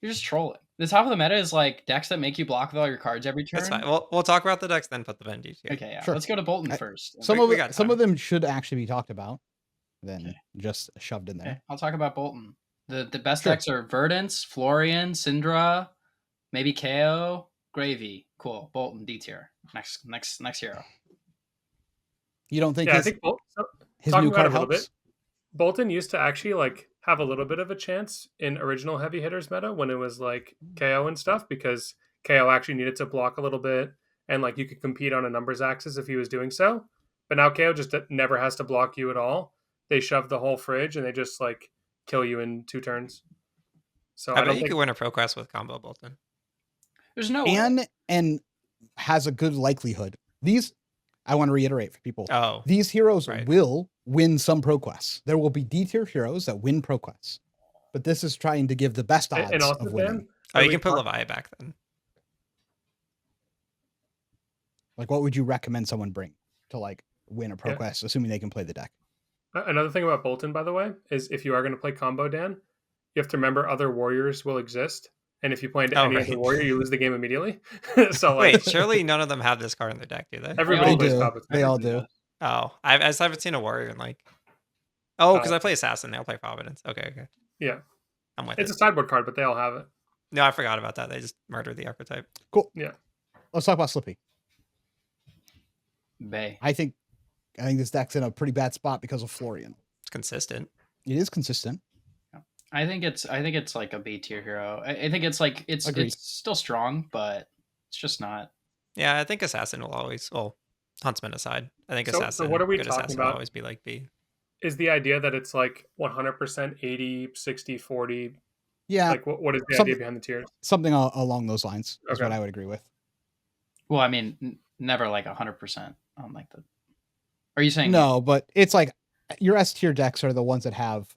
You're just trolling. The top of the meta is like decks that make you block with all your cards every turn. That's fine. We'll talk about the decks, then put them in D tier. Okay, yeah. Sure. Let's go to Bolton first. Some of them should actually be talked about, then just shoved in there. Okay, I'll talk about Bolton. The best decks are Verdance, Florian, Syndra, maybe KO, Gravy. Cool. Bolton D tier. Next hero. You don't think I think his new card helps? Bolton used to actually like have a little bit of a chance in original heavy hitters meta when it was like KO and stuff, because KO actually needed to block a little bit, and like you could compete on a numbers axis if he was doing so. But now KO just never has to block you at all. They shove the whole fridge and they just like kill you in 2 turns. So I I bet don't you think could win a ProQuest with combo Bolton. There's no way. And has a good likelihood. These, I want to reiterate for people. Oh, These heroes right. will win some ProQuests. There will be D tier heroes that win ProQuests, but this is trying to give the best odds and also of winning. Dan, Oh, you we can put talk- Levi back then. Like, what would you recommend someone bring to like win a Yeah. ProQuest, assuming they can play the deck? Another thing about Bolton, by the way, is if you are going to play combo, Dan, you have to remember other warriors will exist. And if you play into Oh, any right. other warrior, you lose the game immediately. So like, Wait, surely none of them have this card in their deck, do they? everybody They plays do. combo. They all do. Oh, I just haven't seen a warrior in like. Oh, because Uh, I play assassin. I'll play Providence. Okay. Yeah, I'm with it's it. a sideboard card, but they all have it. No, I forgot about that. They just murdered the archetype. Cool. Yeah. Let's talk about Slippy. Bay. I think this deck's in a pretty bad spot because of Florian. It's consistent. It is consistent. I think it's like a B tier hero. I think it's like Agreed. it's still strong, but it's just not. Yeah, I think assassin will always. Well, huntsman aside, I think So assassin. what are we good talking assassin will about? always be like B. Is the idea that it's like 100% 80, 60, 40? Yeah, Like what is the Some- idea behind the tiers? something along those lines is Okay. what I would agree with. Well, I mean, never like 100% on like the. Are you saying No, but it's like your S tier decks are the ones that have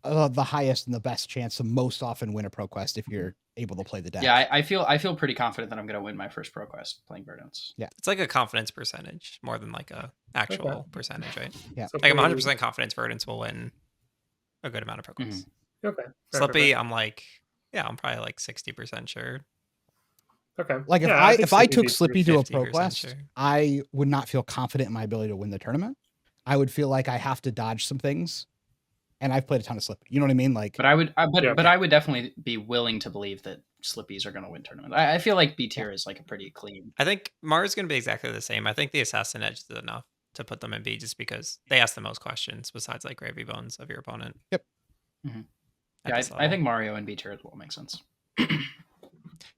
the highest and the best chance to most often win a ProQuest if you're able to play the deck. Yeah, I feel pretty confident that I'm gonna win my first ProQuest playing Verdance. It's like a confidence percentage more than like a actual percentage, right? Yeah. So Like I'm for- 100% confidence Verdance will win a good amount of ProQuests. Okay. Slippy, I'm like, yeah, I'm probably like 60% sure. Okay. Like if Yeah, I think if I Slippy took beats Slippy to a 50% ProQuest, sure. I would not feel confident in my ability to win the tournament. I would feel like I have to dodge some things. And I've played a ton of Slippy. You know what I mean? Like, But I would, Yeah. but I would definitely be willing to believe that Slippies are gonna win tournament. I feel like B tier is like a pretty clean. I think Mars is going to be exactly the same. I think the assassin edge is enough to put them in B just because they ask the most questions besides like gravy bones of your opponent. Yep. At Yeah, this I level. think Mario and B tier as well makes sense.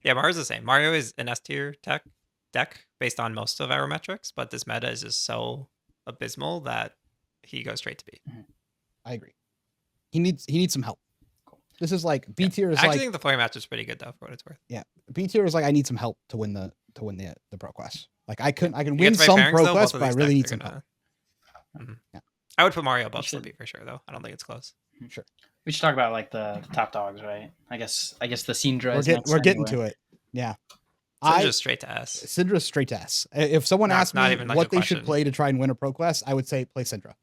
Yeah, Mario is the same. Mario is an S tier deck based on most of our metrics, but this meta is just so abysmal that he goes straight to B. I agree. He needs some help. Cool. This is like B tier I is actually like think the Florian match is pretty good though, for what it's worth. B tier is like I need some help to win the ProQuest. Like I can You win get the right some pairings, though, both ProQuest, of but I these really need decks some are help. gonna- Mhm. Yeah. I would put Mario above should- Slippy for sure though. I don't think it's close. We should talk about like the top dogs, right? I guess the Syndra. We're getting to it. Yeah. So just straight to S. Syndra's straight to S. If someone No, asked it's not me even like what a they should question. play to try and win a ProQuest, I would say play Syndra.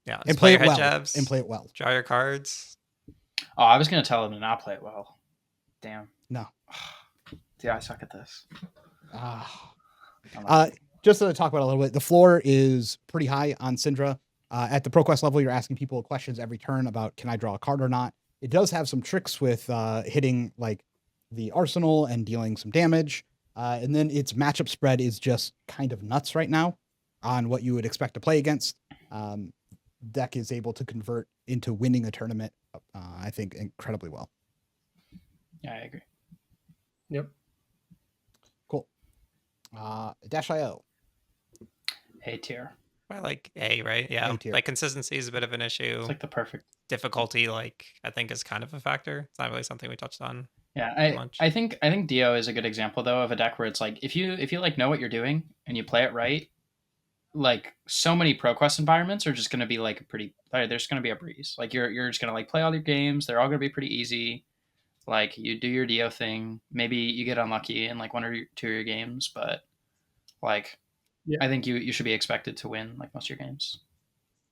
Yeah, And just play your it head well. jabs, And play it well. draw your cards. Oh, I was gonna tell him to not play it well. Damn. No. Dude, I suck at this. Ah. I'm not- Just to talk about it a little bit, the floor is pretty high on Syndra. At the ProQuest level, you're asking people questions every turn about can I draw a card or not. It does have some tricks with hitting like the arsenal and dealing some damage. And then its matchup spread is just kind of nuts right now on what you would expect to play against. Deck is able to convert into winning a tournament, I think, incredibly well. yeah, I agree. Yep. Cool. Dash.io. A tier. I like A, right? Yeah. A tier. Like consistency is a bit of an issue. It's like the perfect. Difficulty, like I think, is kind of a factor. It's not really something we touched on. Yeah, much. I think Dio is a good example though of a deck where it's like if you like know what you're doing and you play it right, like so many ProQuest environments are just going to be like there's going to be a breeze. Like you're just going to like play all your games. They're all going to be pretty easy. Like you do your Dio thing. Maybe you get unlucky in like one or two of your games, but like Yeah. I think you should be expected to win like most of your games.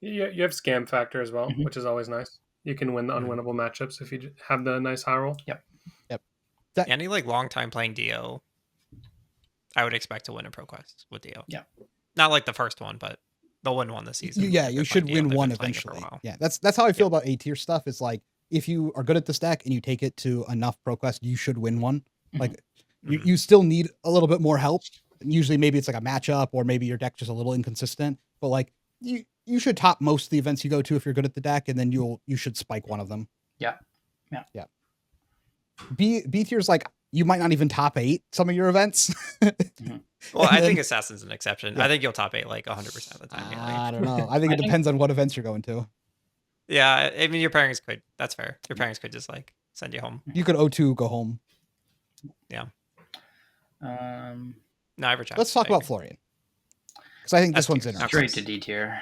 Yeah, you have scam factor as well, Mhm. which is always nice. You can win the unwinnable matchups if you have the nice high roll. Any like long time playing Dio, I would expect to win a ProQuest with Dio. Yeah. Not like the first one, but they'll win one this season. Yeah, If you they're should playing Dio, win they've one been playing it for a eventually. while. Yeah, that's how I feel about A tier stuff. Is like if you are good at this deck and you take it to enough ProQuest, you should win one. Mhm. Like Mhm. you still need a little bit more help. Usually, maybe it's like a matchup or maybe your deck just a little inconsistent. But like you should top most of the events you go to if you're good at the deck, and then you should spike one of them. Yeah. B tier is like you might not even top 8 some of your events. Well, And I think then- Assassin's an exception. Yeah. I think you'll top 8 like 100% of the time. I don't know. I think it I think- depends on what events you're going to. Yeah, I mean, your parents could. That's fair. Your parents could just like send you home. You could O2 go home. No, I ever tried. Let's talk about Florian, because I think this S one's tier. interesting. straight to D tier.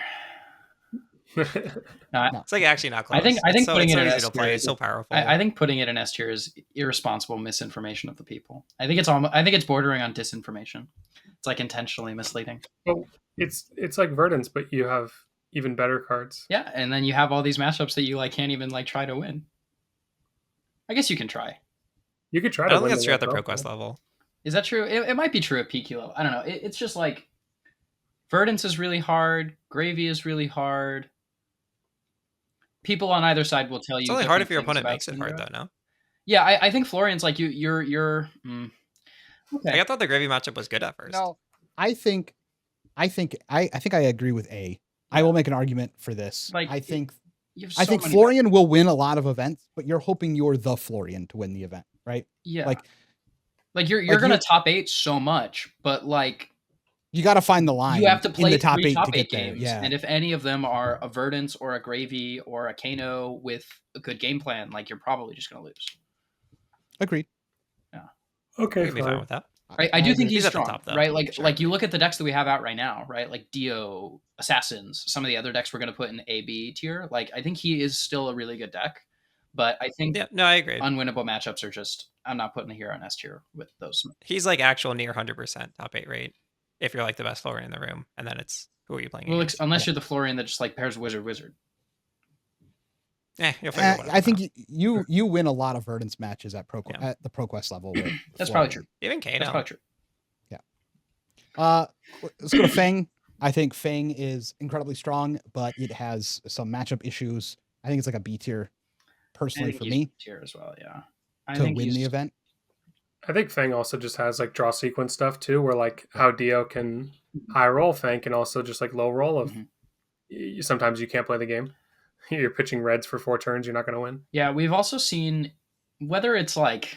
No, It's like actually not close. I think It's so, putting it's it so in easy S to tier play. is- It's so powerful. I think putting it in S tier is irresponsible misinformation of the people. I think it's bordering on disinformation. It's like intentionally misleading. Well, it's like Verdance, but you have even better cards. Yeah, and then you have all these matchups that you like can't even like try to win. I guess you can try. You could try I to don't win think that's true at the world ProQuest cup. level. Is that true? It might be true at PQ level. I don't know. It's just like Verdance is really hard. Gravy is really hard. People on either side will tell you. It's only hard different if your things opponent about makes it hard, Syndra. though. No, Yeah, I think Florian's like you're. Okay. like, I thought the gravy matchup was good at first. No, I think I agree with A. I will make an argument for this. Like, I think You have I so think many- Florian will win a lot of events, but you're hoping you're the Florian to win the event, right? Yeah. Like You're like gonna you- top 8 so much, but like you got to find the line. you have to in play the top 3 8 top to get 8 there. games, Yeah, and if any of them are a Verdance or a Gravy or a Kano with a good game plan, like you're probably just gonna lose. agreed. Okay, I can be fine fine. with that. I do agree. think he's He's at the strong, top, though. right? Like Sure. like you look at the decks that we have out right now, right? Like Dio, Assassins, some of the other decks we're gonna put in A B tier. Like I think he is still a really good deck, but I think Yeah, no, I agree. unwinnable matchups are just. I'm not putting a hero on S tier with those. He's like actual near 100% top 8 rate if you're like the best Florian in the room, and then it's who are you playing Well, against? unless you're the Florian that just like pairs Wizard. You'll figure it out. I think you win a lot of Verdance matches at Yeah. at the ProQuest level. With That's Florian. probably true. Even That's Kano. probably true. Let's go to Fang. I think Fang is incredibly strong, but it has some matchup issues. I think it's like a B tier, personally for me, tier as well. Yeah, I to think win he's- the event. I think Fang also just has like draw sequence stuff too, where like how Dio can high roll, Fang can also just like low roll. Of sometimes you can't play the game. You're pitching reds for 4 turns, you're not going to win. Yeah, we've also seen whether it's like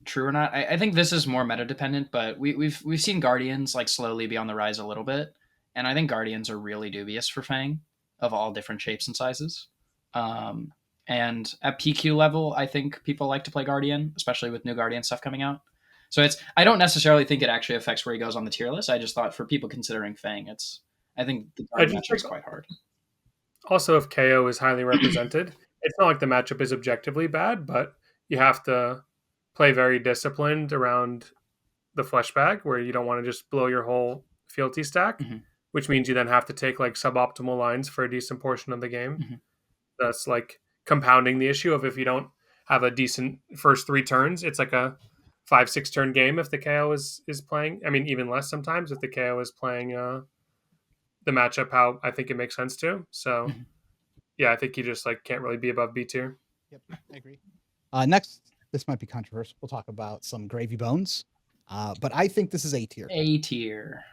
true or not. I think this is more meta dependent, but we've seen Guardians like slowly be on the rise a little bit, and I think Guardians are really dubious for Fang of all different shapes and sizes. And at PQ level, I think people like to play Guardian, especially with new Guardian stuff coming out. So I don't necessarily think it actually affects where he goes on the tier list. I just thought for people considering Fang, I think the Guardian just matchup is think- quite hard. Also, if KO is highly represented, it's not like the matchup is objectively bad, but you have to play very disciplined around the flesh bag where you don't want to just blow your whole fealty stack, Mhm. which means you then have to take like suboptimal lines for a decent portion of the game. Mhm. That's like compounding the issue of if you don't have a decent first 3 turns, it's like a 5-6 turn game if the KO is playing. I mean, even less sometimes if the KO is playing the matchup how I think it makes sense to. So Mhm. yeah, I think you just like can't really be above B tier. Yep, I agree. Next, this might be controversial. We'll talk about some gravy bones, but I think this is A tier A tier.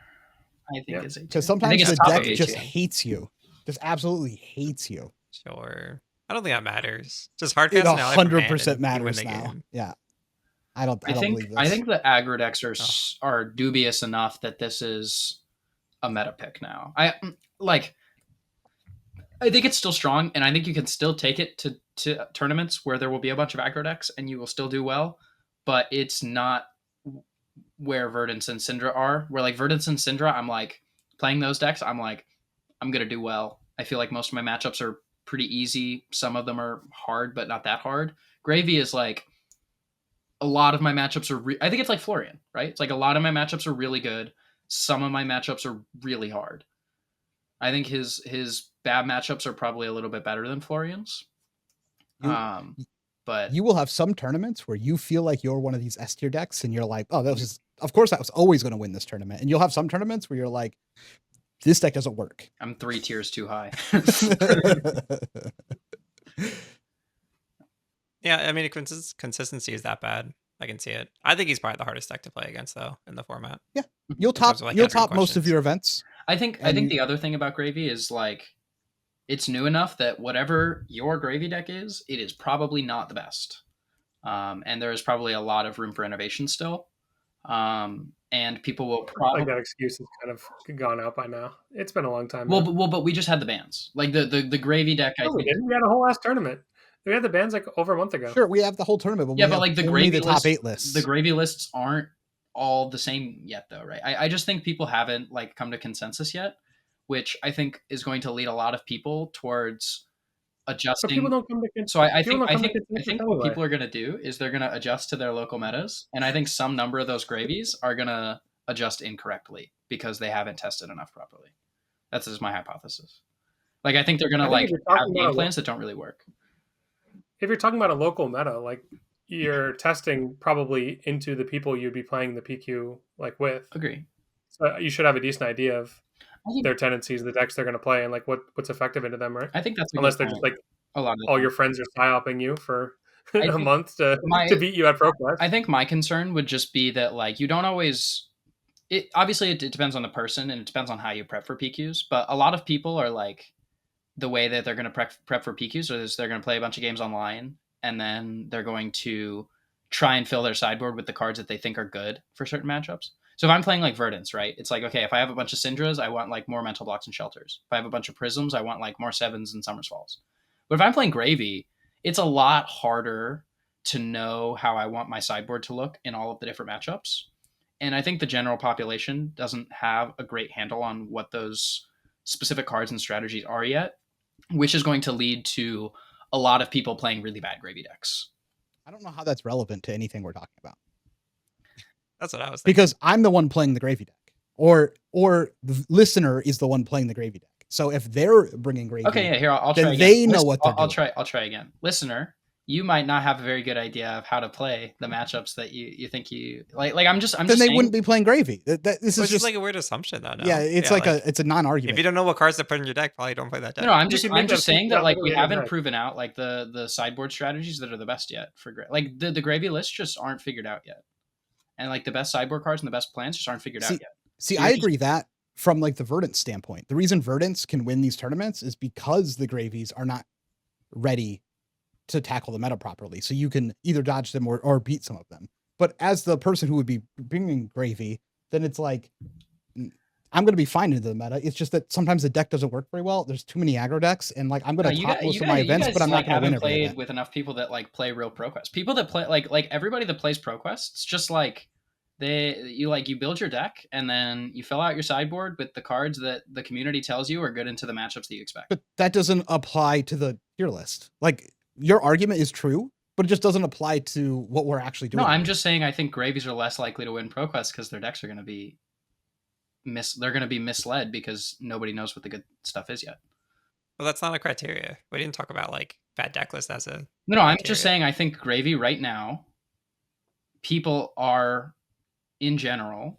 I think Yeah. it's A tier. because I sometimes think the it's top deck of A just tier. hates you, just absolutely hates you. Sure. I don't think that matters. Just hard It cast now. 100% matters now. Yeah, I don't I believe think this. I think the aggro decks Oh. are dubious enough that this is a meta pick now. I think it's still strong, and I think you can still take it to tournaments where there will be a bunch of aggro decks, and you will still do well. But it's not where Verdance and Syndra are. Where like Verdance and Syndra, I'm like playing those decks. I'm like I'm gonna do well. I feel like most of my matchups are pretty easy. Some of them are hard, but not that hard. Gravy is like a lot of my matchups are. I think it's like Florian, right? It's like a lot of my matchups are really good. Some of my matchups are really hard. I think his bad matchups are probably a little bit better than Florian's. But You will have some tournaments where you feel like you're one of these S tier decks, and you're like, "Oh, that was of course I was always going to win this tournament." And you'll have some tournaments where you're like, "This deck doesn't work." I'm 3 tiers too high. Yeah, I mean, consistency is that bad. I can see it. I think he's probably the hardest deck to play against, though, in the format. You'll terms top of, like, you'll answering top most of questions. your events. I think And the other thing about Gravy is like it's new enough that whatever your gravy deck is, it is probably not the best. And there is probably a lot of room for innovation still. And people will probably like that excuse has kind of gone out by now. It's been a long time. But we just had the bans. Like the gravy deck. No, we didn't. We had a whole last tournament. We had the bans like over a month ago. Sure, we have the whole tournament, but yeah, we but have like the only gravy the top list, 8 lists. The gravy lists aren't all the same yet, though, right? I just think people haven't like come to consensus yet, which I think is going to lead a lot of people towards adjusting. But people don't come to consensus. So I think what people are going to do is they're going to adjust to their local metas, and I think some number of those gravies are going to adjust incorrectly because they haven't tested enough properly. That's just my hypothesis. Like I think they're going to like have game plans that don't really work. If you're talking about a local meta, like you're testing probably into the people you'd be playing the PQ like with. Agree. So you should have a decent idea of their tendencies, the decks they're going to play, and like what's effective into them, right? I think that's unless they're just like a lot of all your friends are psyoping you for a month to beat you at ProQuest. I think my concern would just be that like you don't always. It obviously it depends on the person and it depends on how you prep for PQs, but a lot of people are like the way that they're going to prep for PQs is they're going to play a bunch of games online and then they're going to try and fill their sideboard with the cards that they think are good for certain matchups. So if I'm playing like Verdance, right, it's like, okay, if I have a bunch of Syndras, I want like more mental blocks and shelters. If I have a bunch of Prisms, I want like more Sevens and Summersfalls. But if I'm playing Gravy, it's a lot harder to know how I want my sideboard to look in all of the different matchups. And I think the general population doesn't have a great handle on what those specific cards and strategies are yet, which is going to lead to a lot of people playing really bad Gravy decks. I don't know how that's relevant to anything we're talking about. That's what I was thinking. Because I'm the one playing the Gravy deck, or the listener is the one playing the Gravy deck. So if they're bringing Gravy, okay, yeah, here I'll try. Then again. they know what they're doing. I'll try again. Listener, you might not have a very good idea of how to play the matchups that you think you like. Like I'm then just they saying, wouldn't be playing Gravy. This is just like a weird assumption, though. No? Yeah, it's like a non-argument. If you don't know what cards to put in your deck, probably don't play that deck. No, I'm just saying that like we haven't deck. proven out like the sideboard strategies that are the best yet for like the Gravy lists just aren't figured out yet, and like the best sideboard cards and the best plans just aren't figured out yet. See, I agree that from like the Verdance standpoint, the reason Verdance can win these tournaments is because the Gravies are not ready to tackle the meta properly. So you can either dodge them or beat some of them. But as the person who would be bringing Gravy, then it's like, I'm going to be fine into the meta. It's just that sometimes the deck doesn't work very well. There's too many aggro decks, and like I'm going to top most of my events, but I'm not going to win every event. With enough people that like play real ProQuest. People that play like everybody that plays ProQuest, it's just like you build your deck and then you fill out your sideboard with the cards that the community tells you are good into the matchups that you expect. But that doesn't apply to the tier list. Like your argument is true, but it just doesn't apply to what we're actually doing. No, I'm just saying I think Gravies are less likely to win ProQuest because their decks are going to be they're going to be misled because nobody knows what the good stuff is yet. Well, that's not a criteria. We didn't talk about like bad deck list as a No, I'm just saying I think Gravy right now, people are in general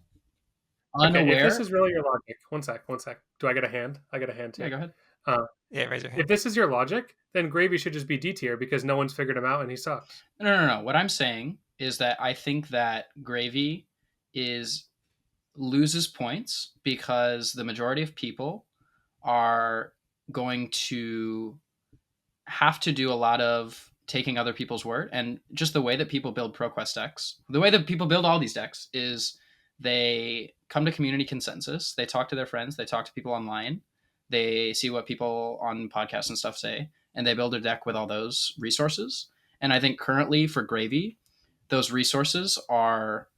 unaware. Okay, if this is really your logic, one sec. Do I get a hand? I get a hand too. Yeah, go ahead. Yeah, raise your hand. If this is your logic, then Gravy should just be D tier because no one's figured him out and he sucks. No. What I'm saying is that I think that Gravy loses points because the majority of people are going to have to do a lot of taking other people's word, and just the way that people build ProQuest decks, the way that people build all these decks is they come to community consensus, they talk to their friends, they talk to people online, they see what people on podcasts and stuff say, and they build a deck with all those resources. And I think currently for Gravy, those resources are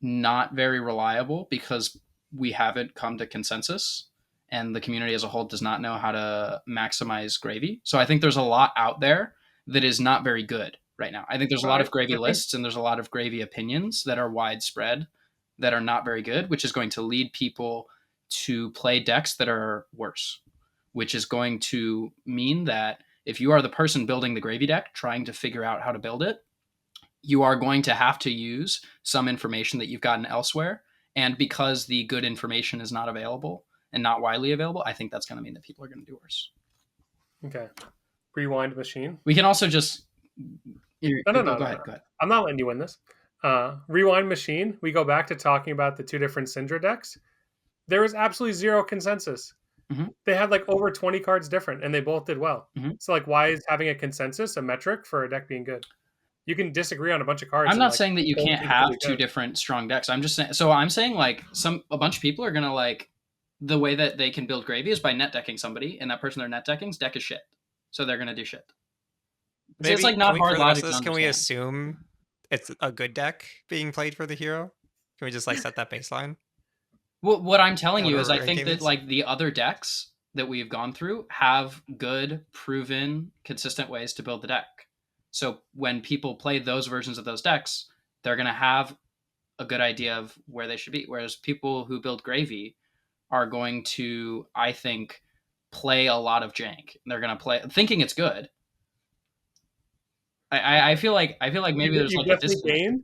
not very reliable because we haven't come to consensus and the community as a whole does not know how to maximize Gravy. So I think there's a lot out there that is not very good right now. I think there's a lot of Gravy lists and there's a lot of Gravy opinions that are widespread that are not very good, which is going to lead people to play decks that are worse, which is going to mean that if you are the person building the Gravy deck, trying to figure out how to build it, you are going to have to use some information that you've gotten elsewhere. And because the good information is not available and not widely available, I think that's going to mean that people are going to do worse. Okay. Rewind machine. We can also just... No. Go ahead. I'm not letting you win this. Rewind machine. We go back to talking about the two different Syndra decks. There is absolutely zero consensus. they had like over 20 cards different, and they both did well. Mhm. So like, why is having a consensus a metric for a deck being good? You can disagree on a bunch of cards. I'm and, not like, saying that you both can't be have really two good. different strong decks. I'm just saying. So I'm saying like a bunch of people are gonna like the way that they can build gravy is by net decking somebody, and that person they're net decking's deck is shit. So they're gonna do shit. It's like Maybe not can we, hard for the rest logic of to this, can we understand. assume it's a good deck being played for the hero? Can we just like set that baseline? Well, what I'm telling you is, Whatever I think ranking that is. like the other decks that we've gone through have good, proven, consistent ways to build the deck. So when people play those versions of those decks, they're gonna have a good idea of where they should be. Whereas people who build gravy are going to, I think, play a lot of jank. They're gonna play thinking it's good. I feel like maybe there's like a disconnect.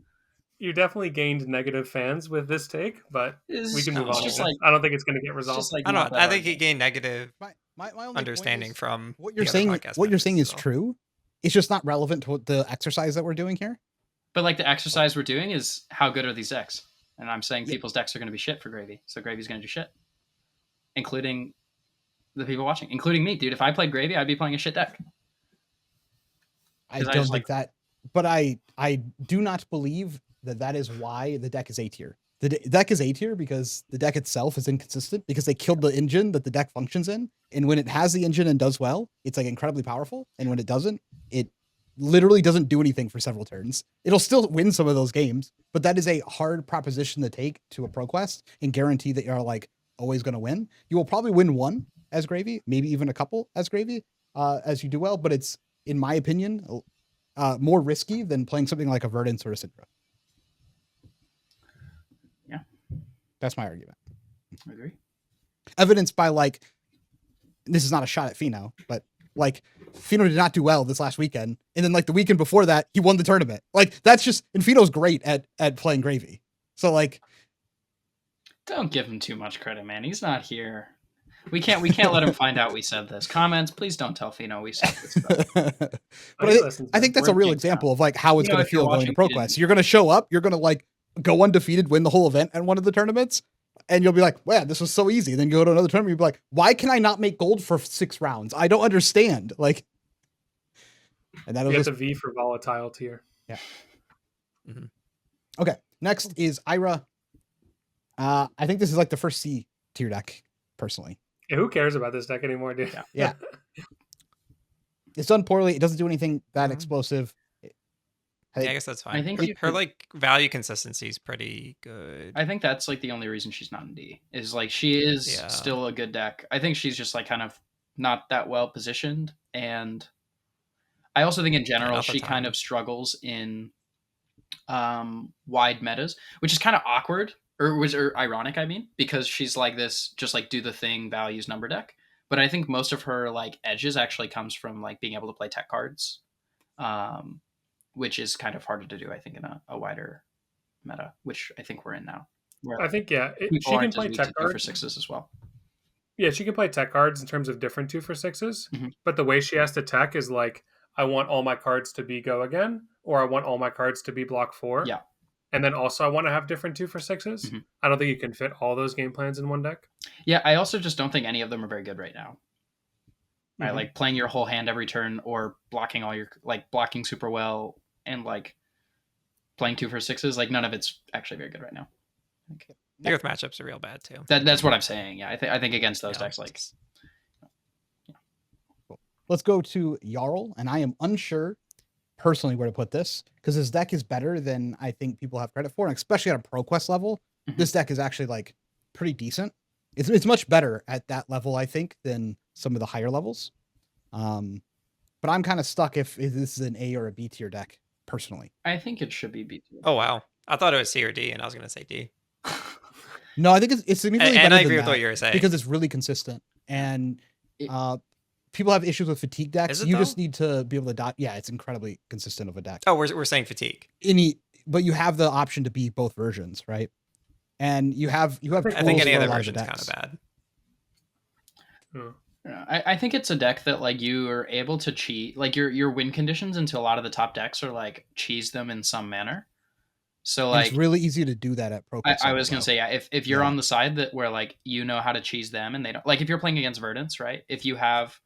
You definitely gained negative fans with this take, but we can move It's on. just I like I don't think it's going to get it's just resolved. like I don't not know. that I think hard. he gained negative My only understanding point is, from what the you're other saying. podcast What you're members saying as is well. true. It's just not relevant to the exercise that we're doing here. But like the exercise we're doing is how good are these decks? And I'm saying Yeah. people's decks are going to be shit for gravy. So gravy's going to do shit, including the people watching, including me, dude. If I played gravy, I'd be playing a shit deck. I 'Cause I don't just think that, but I do not believe that is why the deck is A tier. The deck is A tier because the deck itself is inconsistent because they killed the engine that the deck functions in. And when it has the engine and does well, it's like incredibly powerful. And when it doesn't, it literally doesn't do anything for several turns. It'll still win some of those games, but that is a hard proposition to take to a ProQuest and guarantee that you're like always going to win. You will probably win one as gravy, maybe even a couple as gravy, as you do well, but it's, in my opinion, more risky than playing something like a Verdance or a Syndra. Yeah. That's my argument. I agree. Evidenced by like, this is not a shot at Fino, but like Fino did not do well this last weekend. And then like the weekend before that, he won the tournament. Like that's just, and Fino's great at playing gravy. So like, don't give him too much credit, man. He's not here. We can't let him find out we said this. Comments, please don't tell Fino we said this. but listens, I think that's a real example of like how it's going to feel going to ProQuest. You're going to show up, you're going to like go undefeated, win the whole event at one of the tournaments, and you'll be like, wow, this was so easy. Then you go to another tournament, you'll be like, why can I not make gold for 6 rounds? I don't understand. Like, and that was a V for volatile tier. Yeah. Mm-hmm. Okay. Next is Ira. I think this is like the first C tier deck, personally. Yeah, who cares about this deck anymore, dude? Yeah. It's done poorly. It doesn't do anything that explosive. I guess that's fine. I think her like value consistency is pretty good. I think that's like the only reason she's not in D is like she is still a good deck. I think she's just like kind of not that well positioned, and I also think in general she kind of struggles in wide metas, which is kind of awkward or ironic. I mean, because she's like this, just like do the thing values number deck. But I think most of her like edges actually comes from like being able to play tech cards. Which is kind of harder to do, I think, in a wider meta, which I think we're in now. I think, she can play tech cards for 6s as well. Yeah, she can play tech cards in terms of different 2 for 6s, but the way she has to tech is like, I want all my cards to be go again, or I want all my cards to be block 4. Yeah. And then also I want to have different 2 for 6s. I don't think you can fit all those game plans in one deck. Yeah, I also just don't think any of them are very good right now. Right, like playing your whole hand every turn or blocking all your blocking super well and like playing 2 for 6s, like none of it's actually very good right now. The Earth matchups are real bad too. That's what I'm saying. Yeah, I think against those decks, like. Cool. Let's go to Jarl, and I am unsure personally where to put this because this deck is better than I think people have credit for, and especially at a ProQuest level. This deck is actually like pretty decent. It's much better at that level, I think, than some of the higher levels. But I'm kind of stuck if this is an A or a B tier deck, personally. I think it should be B tier. Oh, wow. I thought it was C or D, and I was going to say D. No, I think it's significantly better and I agree than with that what you were saying. because it's really consistent. And people have issues with fatigue decks. You just need to be able to dot. Yeah, it's incredibly consistent of a deck. Oh, we're saying fatigue. But you have the option to be both versions, right? And you have. I think any other version is kind of bad. I think it's a deck that like you are able to cheat, like your win conditions into a lot of the top decks are like cheese them in some manner. So And like it's really easy to do that at ProQuest. I was gonna say, yeah, if you're Yeah. on the side that where like you know how to cheese them and they don't, like if you're playing against Verdance, right? If you have,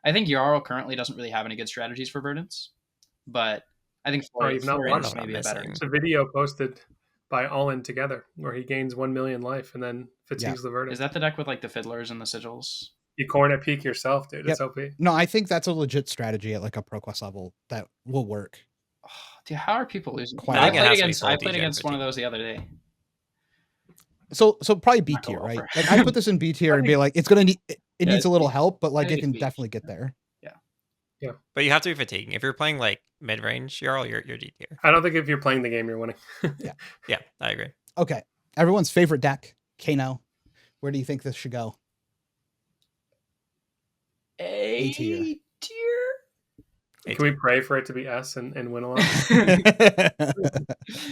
I think Jarl currently doesn't really have any good strategies for Verdance, but I think you've not Florian watched is it. maybe a better. Missing. It's a video posted by All In Together where he gains 1 million life and then fatigues the Verdance. Is that the deck with like the fiddlers and the sigils? You corn at peak yourself, dude. It's OP. No, I think that's a legit strategy at like a ProQuest level that will work. Oh, dude, how are people losing? Quite I a lot. played It has to be against full I played DJ against one of fatigue. those the other day. So probably B Not gonna tier, roll right? for- Like I put this in B tier and be like, it's gonna need it Yeah, needs it's a little B. help, but like I it think can it's B. definitely get there. But you have to be fatiguing. If you're playing like mid range, you're D tier. I don't think if you're playing the game, you're winning. Yeah, I agree. Okay. Everyone's favorite deck, Kano. Where do you think this should go? A tier. Can we pray for it to be S and win a lot?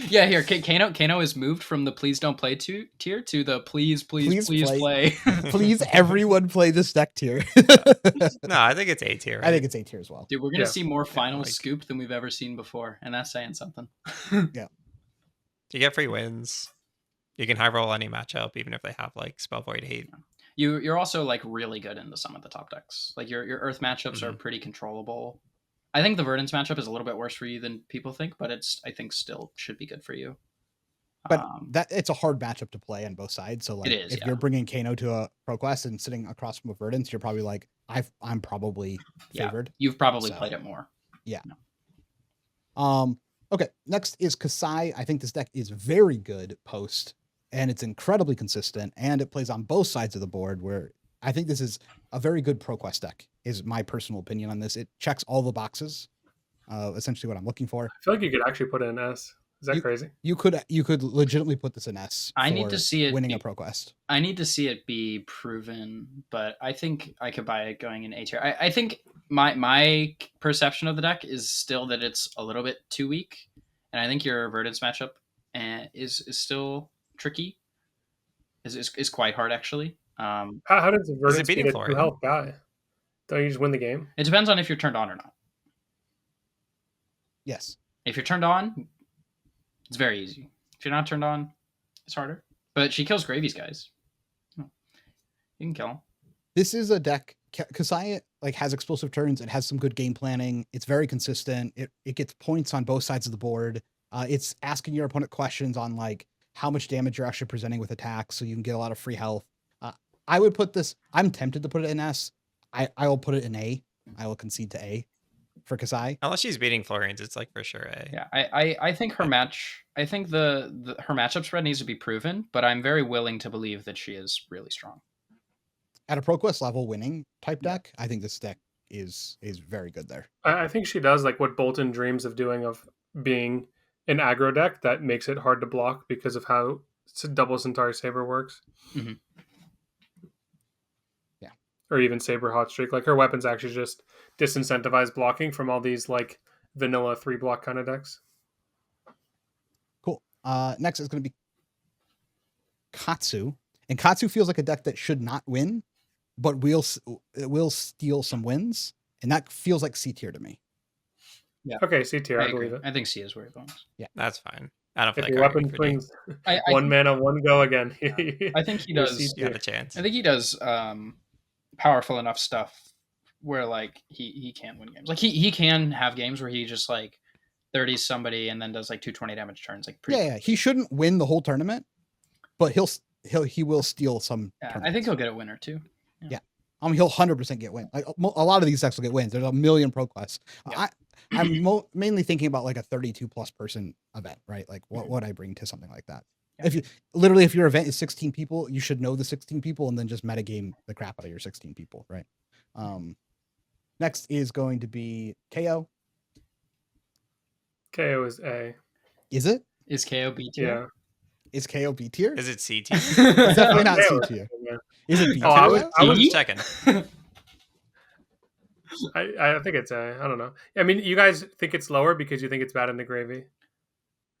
Yeah, here Kano is moved from the please don't play tier to the please Please play. Please, everyone play this deck tier. No, I think it's A tier. Right? I think it's A tier as well. Dude, we're gonna Yeah. see more finals like- scooped than we've ever seen before, and that's saying something. You get free wins. You can high roll any matchup, even if they have like Spell Void hate. You're also like really good into some of the top decks. Like your Earth matchups are pretty controllable. I think the Verdance matchup is a little bit worse for you than people think, but it's I think still should be good for you. But that it's a hard matchup to play on both sides. So like, It is, if yeah. you're bringing Kano to a ProQuest and sitting across from a Verdance, you're probably like, I'm probably Yeah. favored. You've probably So- played it more. Okay. Next is Kasai. I think this deck is very good post, and it's incredibly consistent, and it plays on both sides of the board. Where I think this is a very good ProQuest deck. Is my personal opinion on this. It checks all the boxes. Essentially, what I'm looking for. I feel like you could actually put it in S. Is that crazy? You could legitimately put this in S. I need for to see it winning be- a ProQuest. I need to see it be proven, but I think I could buy it going in A tier. I think my perception of the deck is still that it's a little bit too weak, and I think your Verdance matchup is still tricky. Is quite hard actually. How does the Verdance beating beat a Florian? 2-health guy? Don't you just win the game? It depends on if you're turned on or not. Yes. If you're turned on, it's very easy. If you're not turned on, it's harder. But she kills Gravy's guys. You can kill them. This is a deck. Kasai like has explosive turns. It has some good game planning. It's very consistent. It gets points on both sides of the board. It's asking your opponent questions on like how much damage you're actually presenting with attacks, so you can get a lot of free health. I would put this. I'm tempted to put it in S. I will put it in A. I will concede to A for Kasai. Unless she's beating Florian's, it's like for sure A. Yeah, I think her match. I think her matchup spread needs to be proven, but I'm very willing to believe that she is really strong. At a ProQuest level winning type deck, I think this deck is very good there. I think she does like what Bolton dreams of doing, of being an aggro deck that makes it hard to block because of how double Centauri Saber works. Mhm. Yeah. Or even Saber Hot Streak. Like her weapons actually just disincentivize blocking from all these like vanilla 3-block kind of decks. Cool. Next is going to be Katsu. And Katsu feels like a deck that should not win, but it will steal some wins. And that feels like C tier to me. Okay, C tier, I agree. believe it. I think C is where it belongs. That's fine. I don't feel If like your arguing weapon for D. swings I one mana, one go again. I think he You're does. C You have tier. a chance. I think he does powerful enough stuff where like he can win games. Like he can have games where he just like 30s somebody and then does like 220 damage turns. Like pretty Yeah. He shouldn't win the whole tournament, but he will steal some. Yeah, I tournaments. think he'll get a winner too. He'll 100% get win. Like a lot of these decks will get wins. There's a million ProQuests. Yeah. I'm mainly thinking about like a 32 plus person event, right? Like what would I bring to something like that? Yeah. If your event is 16 people, you should know the 16 people and then just metagame the crap out of your 16 people, right? Next is going to be KO. KO is A. Is it? Is KO B Yeah. tier? Is KO B tier? Is it C tier? It's definitely not C KO is tier. A, yeah. Is it B tier? Oh, I was- though? I was- I'm just checking. I think it's A. I don't know. I mean, you guys think it's lower because you think it's bad in the gravy.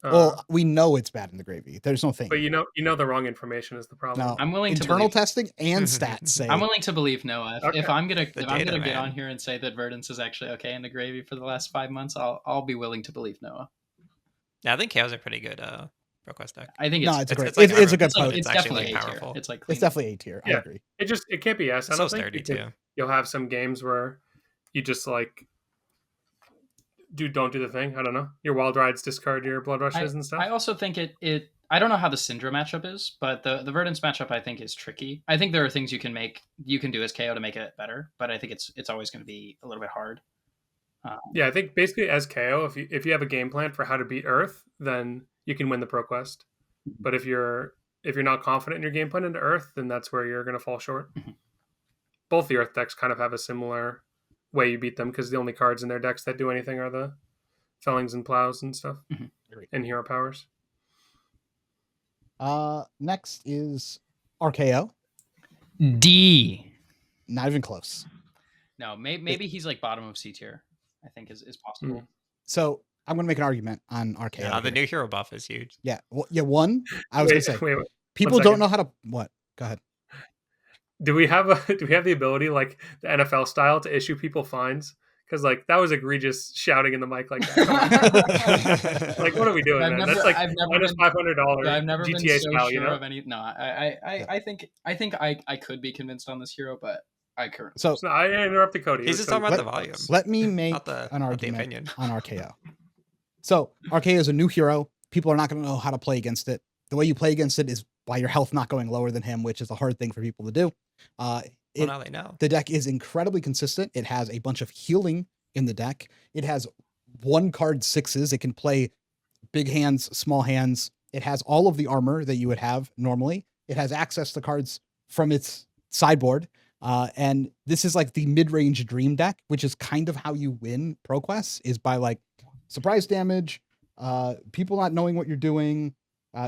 Well, we know it's bad in the gravy. There's no thing. but you know the wrong information is the problem. No. I'm willing to Internal believe. testing and stats say I'm willing to believe Noah. Okay. If I'm gonna data, get man. on here and say that Verdance is actually okay in the gravy for the last 5 months, I'll be willing to believe Noah. Yeah, I think KO's a pretty good ProQuest deck. I think No, it's it's great. like It's a good it's like- potent. it's actually, definitely like, A tier. powerful. It's like It's clean. definitely A tier. I Yeah. agree. It can't be S. I It's don't so think sturdy because too. you'll have some games where you just like don't do the thing. I don't know. Your wild rides discard your blood rushes and stuff. I also think it. I don't know how the Syndra matchup is, but the Verdance matchup I think is tricky. I think there are things you can do as KO to make it better, but I think it's always going to be a little bit hard. Yeah, I think basically as KO, if you have a game plan for how to beat Earth, then you can win the ProQuest. But if you're not confident in your game plan into Earth, then that's where you're going to fall short. Mhm. Both the Earth decks kind of have a similar way you beat them because the only cards in their decks that do anything are the Fellings and Plows and stuff, Mhm. and Hero Powers. Next is RKO. D. Not even close. No, maybe he's like bottom of C tier. I think is possible. So I'm going to make an argument on RKO. Yeah, the here. new hero buff is huge. Yeah. Well, yeah. One, I was going to say, wait, people one don't second. know how to. What? Go ahead. Do we have the ability like the NFL style to issue people fines? Because like that was egregious shouting in the mic like that. Like what are we doing, man? That's like minus $500 I've never GTA been so style, sure you know? of any. No, I think I could be convinced on this hero, but I currently. So So I interrupted Cody. He's just talking about the volume, let me make not the an not the argument opinion. on RKO. So RKO is a new hero. People are not going to know how to play against it. The way you play against it is by your health not going lower than him, which is a hard thing for people to do. Well, now they know. The deck is incredibly consistent. It has a bunch of healing in the deck. It has 1-card 6s. It can play big hands, small hands. It has all of the armor that you would have normally. It has access to cards from its sideboard. And this is like the mid-range dream deck, which is kind of how you win ProQuest, is by like surprise damage, people not knowing what you're doing,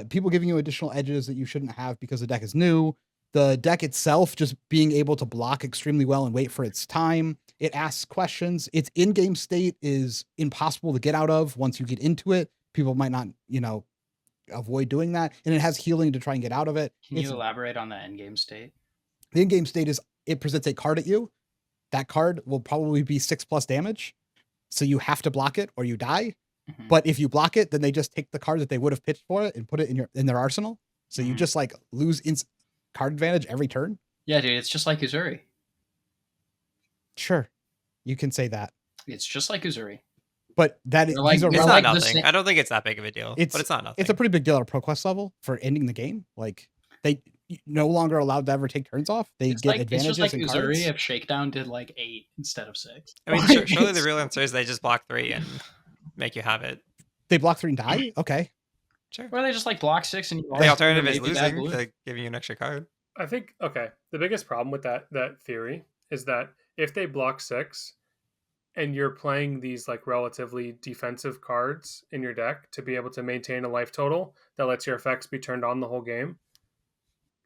people giving you additional edges that you shouldn't have because the deck is new. The deck itself just being able to block extremely well and wait for its time. It asks questions. Its in-game state is impossible to get out of once you get into it. People might not, avoid doing that. And it has healing to try and get out of it. Can you elaborate on the endgame state? The in-game state is it presents a card at you. That card will probably be 6+ damage. So you have to block it or you die. Mhm. But if you block it, then they just take the card that they would have pitched for it and put it in their arsenal. So you Mhm. just like lose card advantage every turn. Yeah, dude, it's just like Uzuri. Sure, you can say that, It's just like Uzuri. but that They're like- these are It's They're not like the nothing. same- I don't think it's that big of a deal. It's- But it's not nothing. it's a pretty big deal at ProQuest level for ending the game. Like they no longer allowed to ever take turns off. They It's get like it's advantages just like and Uzuri cards. if Shakedown did like 8 instead of 6. I mean, Why? surely the real answer is they just block 3 and make you have it. They block 3 and die. Okay, Sure. Or they just like block 6 and you The alternative is maybe bad losing, blue. to giving you an extra card. I think the biggest problem with that theory is that if they block 6 and you're playing these like relatively defensive cards in your deck to be able to maintain a life total that lets your effects be turned on the whole game,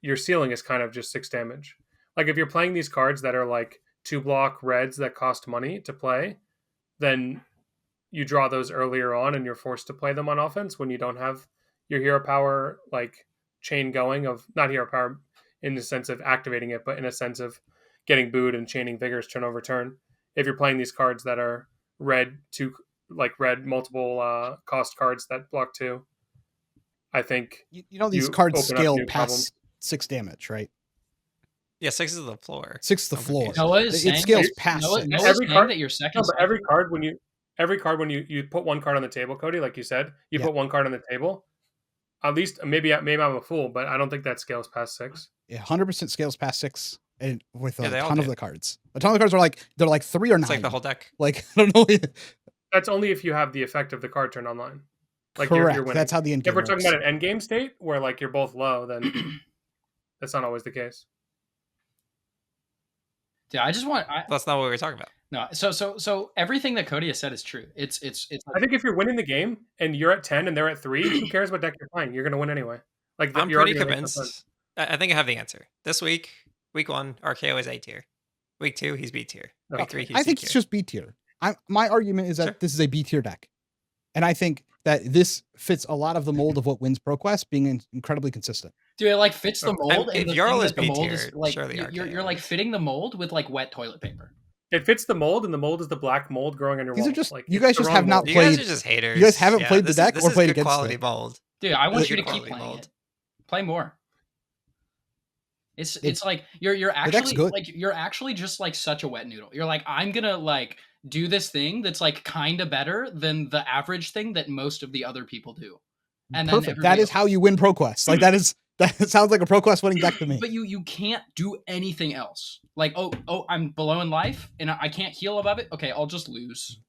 your ceiling is kind of just 6 damage. Like if you're playing these cards that are like 2-block reds that cost money to play, then you draw those earlier on and you're forced to play them on offense when you don't have your hero power like chain going of not hero power in the sense of activating it, but in a sense of getting booed and chaining vigors turn over turn. If you're playing these cards that are red multiple cost cards that block 2, I think you know these you cards open up scale new past problems. 6 damage, right? Yeah, 6 is the floor. 6 the I'm floor. confused. Noah is It saying scales that- past Noah, 6. Noah's Every saying card- that your second No, but every card when you put one card on the table, Cody, like you said, you Yeah. put one card on the table. At least maybe I'm a fool, but I don't think that scales past 6. It 100% scales past 6, and with Yeah, a they all ton of do. the cards. A ton of the cards are they're like 3 or 9. It's like the whole deck. Like I don't know. That's only if you have the effect of the card turned online. Like Correct. You're winning. That's how the end game If we're talking works. about an end game state where like you're both low, then that's not always the case. Yeah, I just want That's not what we were talking about. no. So everything that Cody has said is true. It's I like, think if you're winning the game and you're at 10 and they're at 3, who cares what deck you're playing? You're going to win anyway. Like I'm your pretty argument makes no sense. convinced. I think I have the answer. This week 1, RKO is A tier. Week 2, he's B tier. Week Okay. 3, he's I think C it's tier. just B tier. My argument is that Sure. this is a B tier deck, and I think that this fits a lot of the mold of what wins ProQuest, being incredibly consistent. dude, it like fits the Okay. mold. If And the Jarl thing is that the mold B is tier, like surely you're RKO like is. fitting the mold with like wet toilet paper. It fits the mold, and the mold is the black mold growing on your These wall. are just- like you it's guys the just wrong have not mold. You guys played- are just haters. you guys haven't played the this deck this or is played good against quality it. mold. Dude, I want you to Poorly keep playing mulled. it. Play more. It's like you're deck's actually good. like you're actually just like such a wet noodle. You're like, I'm gonna like do this thing that's like kind of better than the average thing that most of the other people do. And then Perfect. That is how you win ProQuest. Like that sounds like a ProQuest winning deck to me. But you can't do anything else. Like, oh, I'm below in life and I can't heal above it. Okay, I'll just lose.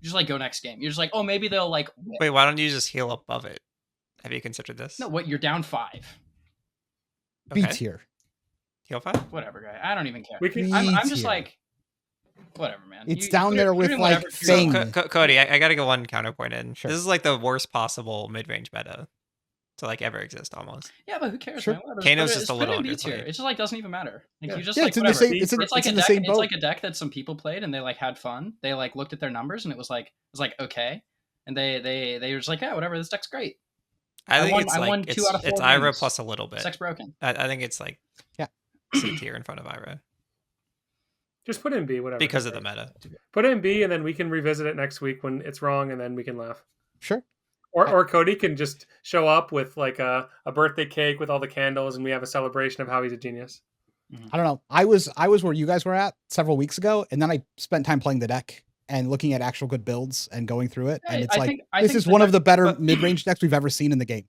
Just like go next game. You're just like, oh, maybe they'll like win. Wait, why don't you just heal above it? Have you considered this? No, what? You're down 5. B Okay. tier. Heal 5? Whatever, guy. I don't even care. We can. I'm just tier. like, whatever, man. It's You- down you're there with doing like whatever you're doing. Thing. Cody, I gotta go one counterpoint in. Sure. This is like the worst possible mid-range meta to like ever exist almost. Yeah, but who cares, Sure. man? Whatever. Kano's Just just a put it little in B tier. underplayed. It just like doesn't even matter. Like Yeah. you just Yeah, like it's in the whatever. same. It's It's like in a the deck. same It's boat. like a deck that some people played and they like had fun. They like looked at their numbers and it was like okay, and they were just like, yeah, whatever. This deck's great. I think won- it's I like won 2 out of 4 it's Ira games. plus a little bit. This deck's broken. I think it's like Yeah. C tier in front of Ira Just put in B, whatever. because of the meta. Put it in B, and then we can revisit it next week when it's wrong, and then we can laugh. Sure. Or Cody can just show up with like a birthday cake with all the candles, and we have a celebration of how he's a genius. I don't know. I was where you guys were at several weeks ago, and then I spent time playing the deck and looking at actual good builds and going through it. And Hey, it's I like think- I this think is the one of deck- the better but- mid-range decks we've ever seen in the game.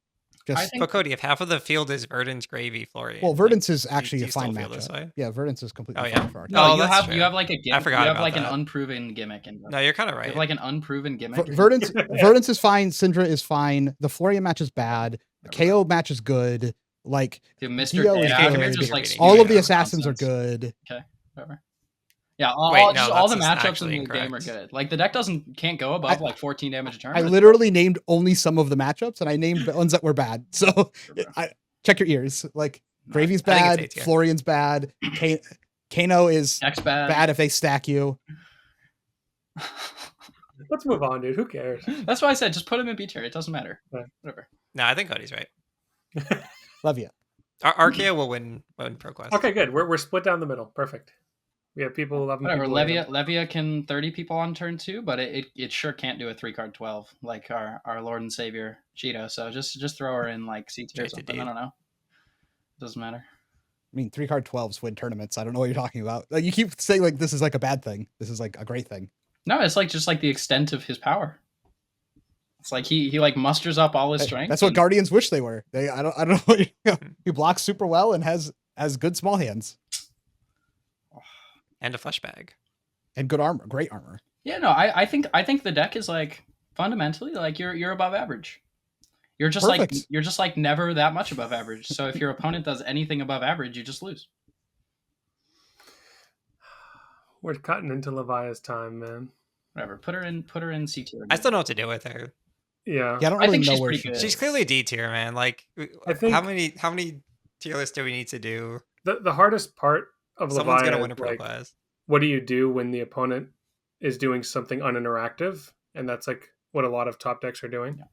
I Just think But Cody, if half of the field is Verdance, Gravy, Florian. well, like, Verdance is do actually you a still fine feel this matchup. way? Yeah, Verdance is completely Oh, fine yeah? for our No, Oh, you that's have true. you have like a gimmick. forgot You have about like that. an unproven gimmick in No, you're kind of You right. have like an unproven gimmick. Verdance is fine. Syndra is fine. The Florian match is bad. The KO match is good. Like Dude, Mr. Dio is Dad, good. just, like, All all of the spewing assassins are nonsense. good. Whatever. Yeah, all, Wait, all, no, just all the that's just matchups actually in the game are incorrect. good. Like the deck can't go above like 14 damage a turn. I literally named only some of the matchups, and I named the ones that were bad. So check your ears. Like Gravy's I think it's bad. A tier. Florian's bad. Kano is Deck's bad. bad if they stack you. Let's move on, dude. Who cares? That's why I said just put him in B tier. It doesn't matter. Right. Whatever. No, I think Cody's right. Love you. Archaea will win ProQuest. Okay, good. We're split down the middle. Perfect. We have people who love him. Whatever. people who hate him. Levia can 30 people on turn 2, but it sure can't do a 3-card 12 like our Lord and Savior Cheeto. So just throw her in like C tier or Straight to something. D. I don't know. Doesn't matter. I mean, 3-card 12s win tournaments. I don't know what you're talking about. Like you keep saying like this is like a bad thing. This is like a great thing. No, it's like just like the extent of his power. It's like he like musters up all his Hey, strength. that's what and- Guardians wish they were. I don't know. What he blocks super well and has good small hands And a flesh bag. and good armor, great armor. Yeah, no, I think the deck is like fundamentally like you're above average. You're just Perfect. like never that much above average. So if your opponent does anything above average, you just lose. We're cutting into Levia's time, man. Whatever. Put her in C tier. I still know what to do with her. Yeah. Yeah, I don't I really think know she's where pretty she good. is. She's clearly D tier, man. Like, I think- how many tier lists do we need to do? The hardest part of Someone's Levia gonna win a is, pro like, class. what do you do when the opponent is doing something uninteractive? And that's like what a lot of top decks are doing.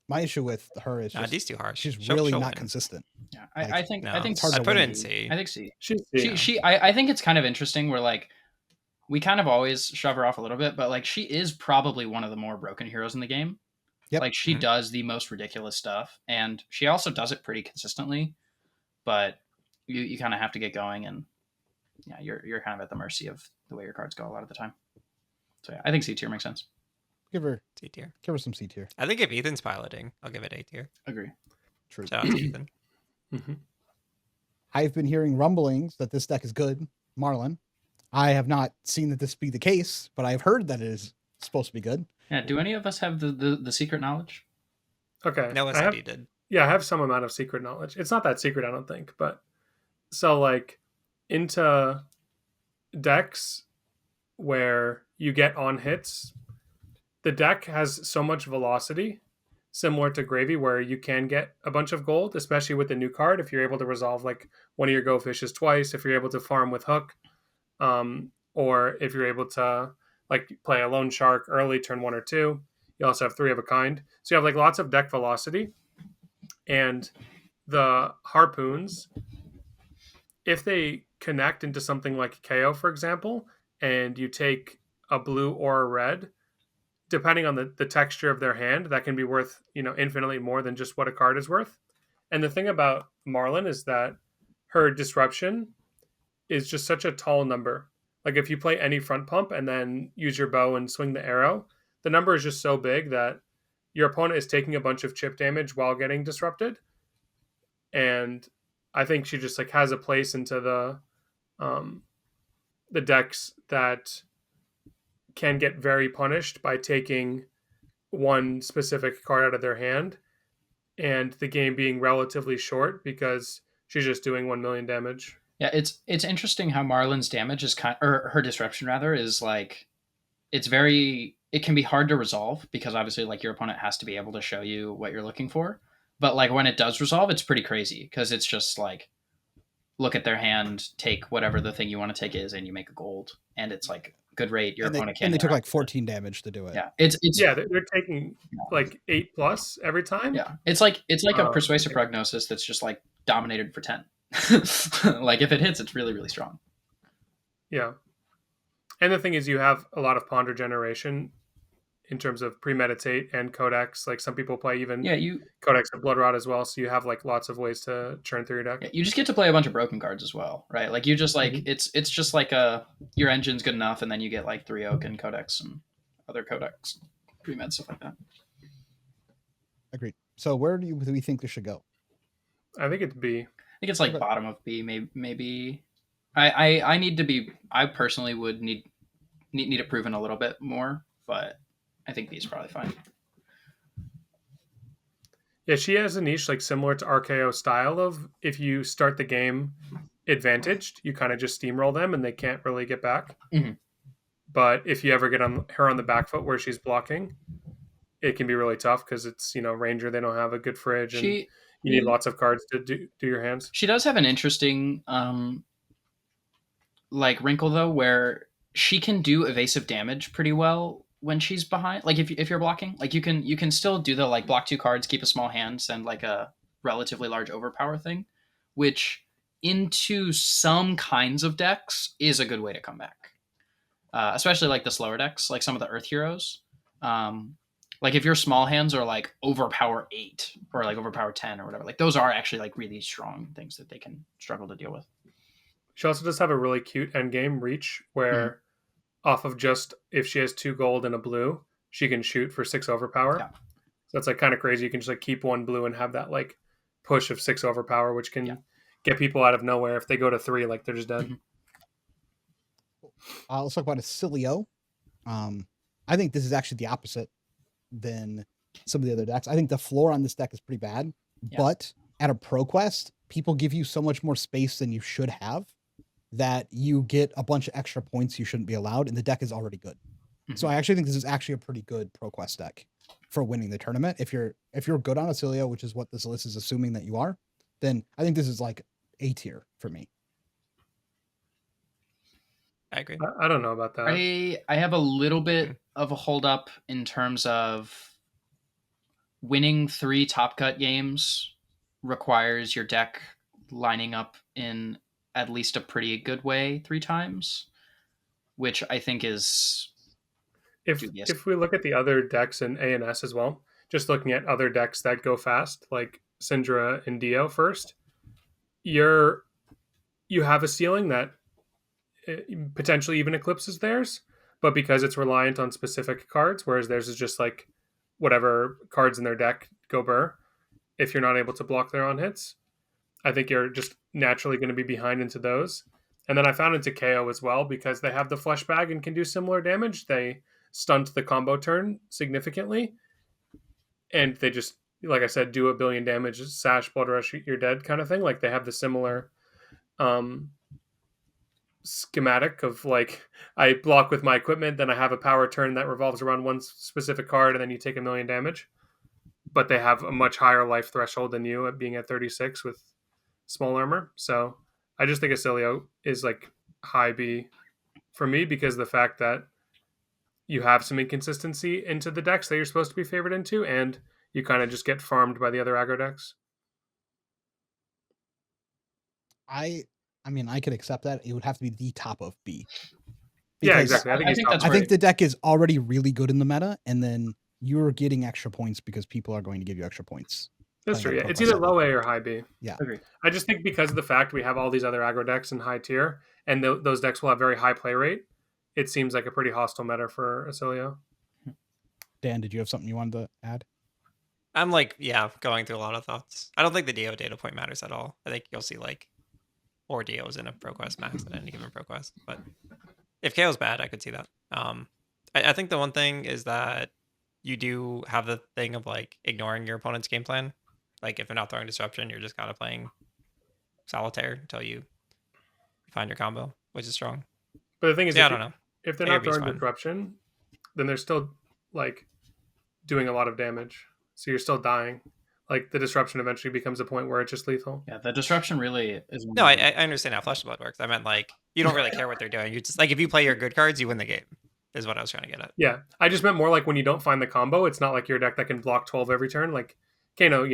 My issue with her is Nah, just D's too harsh. she's She'll really win. not consistent. Yeah, Like, I think No, I think it's hard I to put win. it in C. I think C. She's I think it's kind of interesting where like we kind of always shove her off a little bit, but like she is probably one of the more broken heroes in the game. Yep. Like she Mhm. does the most ridiculous stuff, and she also does it pretty consistently. But you kind of have to get going, and yeah, you're kind of at the mercy of the way your cards go a lot of the time. So yeah, I think C tier makes sense. Give her C tier. some C tier. I think if Ethan's piloting, I'll give it A tier. Agree. True. Shout out to Ethan. Mhm. I've been hearing rumblings that this deck is good. Marlon, I have not seen that this be the case, but I've heard that it is supposed to be good. Yeah. Do any of us have the secret knowledge? Okay. Noah I said have, he did. yeah, I have some amount of secret knowledge. It's not that secret, I don't think. But so like into decks where you get on hits, the deck has so much velocity, similar to Gravy, where you can get a bunch of gold, especially with the new card. If you're able to resolve like one of your Go Fishes twice, if you're able to farm with Hook, or if you're able to like play a Lone Shark early, turn 1 or 2. You also have 3 of a kind. So you have like lots of deck velocity. And the harpoons, if they connect into something like KO, for example, and you take a blue or a red, depending on the texture of their hand, that can be worth, infinitely more than just what a card is worth. And the thing about Marlin is that her disruption is just such a tall number. Like if you play any front pump and then use your bow and swing the arrow, the number is just so big that your opponent is taking a bunch of chip damage while getting disrupted. And I think she just like has a place into the decks that can get very punished by taking one specific card out of their hand and the game being relatively short because she's just doing 1 million damage. Yeah, it's interesting how Marlin's damage is or her disruption rather is like it can be hard to resolve because obviously like your opponent has to be able to show you what you're looking for. But like when it does resolve, it's pretty crazy because it's just like look at their hand, take whatever the thing you want to take is, and you make a gold, and it's like good rate. Your opponent can't. And they took like 14 damage to do it. Yeah, they're taking like 8+ every time. Yeah, it's like a persuasive prognosis that's just like dominated for 10. Like if it hits, it's really really strong. Yeah, and the thing is, you have a lot of ponder generation in terms of premeditate and codex. Like some people play even codex and blood rot as well, so you have like lots of ways to churn through your deck. Yeah, you just get to play a bunch of broken cards as well, right? Like you just like it's just like your engine's good enough, and then you get like 3 oak and codex and other codex premed stuff like that. Agreed. So where do we think this should go? I think it's B. I think it's like bottom of B, maybe. I personally would need it proven a little bit more, but I think B is probably fine. Yeah, she has a niche like similar to RKO style of if you start the game advantaged, you kind of just steamroll them and they can't really get back. Mm-hmm. But if you ever get her on the back foot where she's blocking, it can be really tough because it's Ranger. They don't have a good fridge, and you need lots of cards to do your hands. She does have an interesting like wrinkle though, where she can do evasive damage pretty well when she's behind. Like if you're blocking, like you can still do the like block 2 cards, keep a small hand, send like a relatively large overpower thing, which into some kinds of decks is a good way to come back. Especially like the slower decks, like some of the Earth heroes. Like if your small hands are like overpower 8 or like overpower 10 or whatever, like those are actually like really strong things that they can struggle to deal with. She also does have a really cute endgame reach where off of just if she has 2 gold and a blue, she can shoot for 6 overpower. Yeah. So that's like kind of crazy. You can just like keep 1 blue and have that like push of 6 overpower, which can get people out of nowhere. If they go to 3, like they're just dead. Mm-hmm. Let's talk about Acilio. I think this is actually the opposite than some of the other decks. I think the floor on this deck is pretty bad, but at a ProQuest, people give you so much more space than you should have that you get a bunch of extra points you shouldn't be allowed, and the deck is already good. Mm-hmm. So I actually think this is actually a pretty good ProQuest deck for winning the tournament. If you're good on Acilio, which is what this list is assuming that you are, then I think this is like A tier for me. I agree. I don't know about that. I have a little bit of a hold up in terms of winning 3 top cut games requires your deck lining up in at least a pretty good way 3 times, which I think is dubious. If we look at the other decks in ANS as well, just looking at other decks that go fast, like Syndra and Dio first, you have a ceiling that potentially even eclipses theirs, but because it's reliant on specific cards, whereas theirs is just like whatever cards in their deck go burr. If you're not able to block their on hits, I think you're just naturally going to be behind into those. And then I found into KO as well because they have the flesh bag and can do similar damage. They stunt the combo turn significantly, and they just, like I said, do 1 billion damage, sash, blood rush, you're dead kind of thing. Like they have the similar schematic of like I block with my equipment, then I have a power turn that revolves around one specific card, and then you take 1 million damage. But they have a much higher life threshold than you at being at 36 with small armor. So I just think Acilio is like high B for me because of the fact that you have some inconsistency into the decks that you're supposed to be favored into, and you kind of just get farmed by the other aggro decks. I mean, I could accept that. It would have to be the top of B. Yeah, Because exactly. I think, I he's think top that's I three. think the deck is already really good in the meta, and then you're getting extra points because people are going to give you extra points. That's true. playing Yeah. on It's ProQuest either heavy. low A or high B. Yeah. Agree. I just think because of the fact we have all these other aggro decks in high tier, and those decks will have very high play rate, it seems like a pretty hostile meta for Acilio. Dan, did you have something you wanted to add? I'm like, yeah, going through a lot of thoughts. I don't think the DO data point matters at all. I think you'll see like 4 DOs in a ProQuest max at any given ProQuest. But if KO's bad, I could see that. I think the one thing is that you do have the thing of like ignoring your opponent's game plan. Like if they're not throwing disruption, you're just kind of playing solitaire until you find your combo, which is strong. But the thing is, Yeah, I don't know. if they're A or not B's throwing fine. disruption, then they're still like doing a lot of damage. So you're still dying. Like the disruption eventually becomes a point where it's just lethal. Yeah, the disruption really is. No, I understand how Flesh of Blood works. I meant like you don't really care what they're doing. You just like if you play your good cards, you win the game. Is what I was trying to get at. Yeah, I just meant more like when you don't find the combo, it's not like your deck that can block 12 every turn. Like Kano,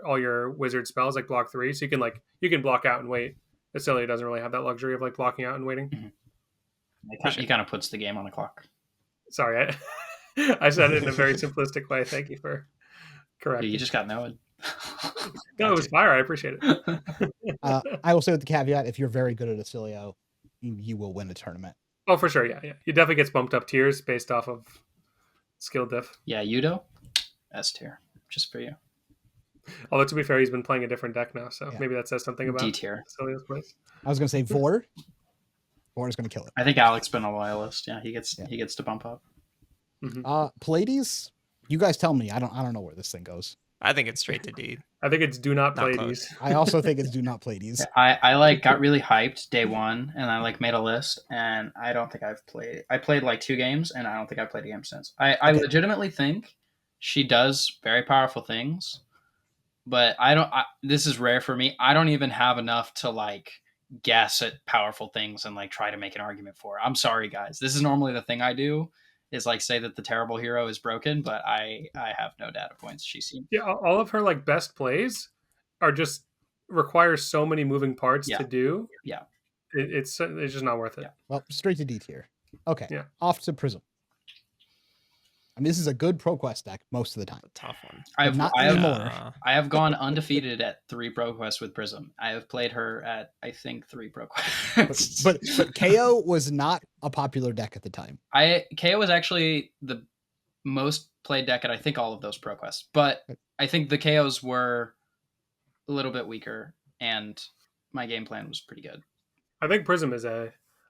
all your wizard spells like block 3, so you can block out and wait. Acilio doesn't really have that luxury of like blocking out and waiting. He kind of puts the game on the clock. Sorry, I said it in a very simplistic way. Thank you for correcting. Yeah, you just got Noah. No, it was fire. I appreciate it. I will say with the caveat, if you're very good at Acilio, you will win a tournament. Oh, for sure. Yeah. He definitely gets bumped up tiers based off of skill diff. Yeah, Yudo, S tier, just for you. Although to be fair, he's been playing a different deck now, so Yeah. maybe that says something about D tier. Acilio's place. I was going to say Vor. Vor is going to kill it. I think Alex been a loyalist. Yeah, he gets to bump up. Mm-hmm. Pallades, you guys tell me. I don't know where this thing goes. I think it's straight to D. I think it's do not play Not these. I also think it's do not play these. I like got really hyped day one, and I like made a list, and I don't think I've played. I played like 2 games, and I don't think I've played a game since. I legitimately think she does very powerful things, but this is rare for me. I don't even have enough to like guess at powerful things and like try to make an argument for. I'm sorry, guys. This is normally the thing I do. Is like say that the terrible hero is broken, but I have no data points. She seems all of her like best plays are just require so many moving parts to do. Yeah, it's just not worth it. Yeah. Well, straight to D tier. Okay. Yeah. Off to Prism. I mean, this is a good ProQuest deck most of the time. A tough one. I have gone undefeated at 3 ProQuests with Prism. I have played her at I think 3 ProQuests. But KO was not a popular deck at the time. KO was actually the most played deck at I think all of those ProQuests. But I think the KOs were a little bit weaker, and my game plan was pretty good. I think Prism is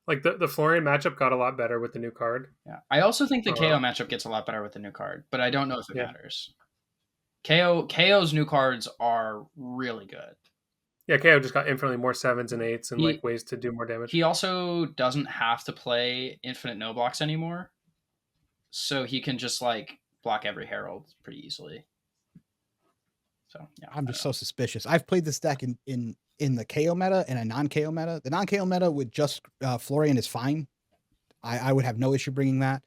like the Florian matchup got a lot better with the new card. Yeah, I also think the KO matchup gets a lot better with the new card, but I don't know if it matters. KO's new cards are really good. Yeah, KO just got infinitely more 7s and 8s and like ways to do more damage. He also doesn't have to play infinite no blocks anymore, so he can just like block every Herald pretty easily. So yeah, I'm just so suspicious. I've played this deck in the KO meta and a non-KO meta. The non-KO meta with just Florian is fine. I would have no issue bringing that.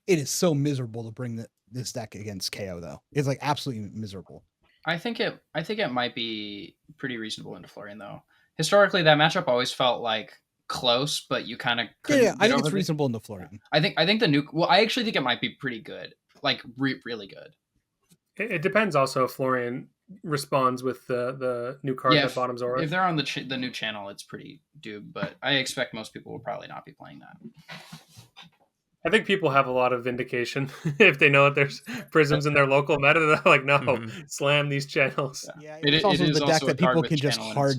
It is so miserable to bring this deck against KO though. It's like absolutely miserable. I think it might be pretty reasonable into Florian though. Historically, that matchup always felt like close, but you kind of I think it's reasonable into Florian. I think the new. Well, I actually think it might be pretty good, like really good. It depends also if Florian responds with the new card that bottoms aura. If they're on the new channel, it's pretty doob, but I expect most people will probably not be playing that. I think people have a lot of vindication if they know that there's prisms in their local meta. They're like, no, slam these channels. Yeah, it's also the deck that people can just hard.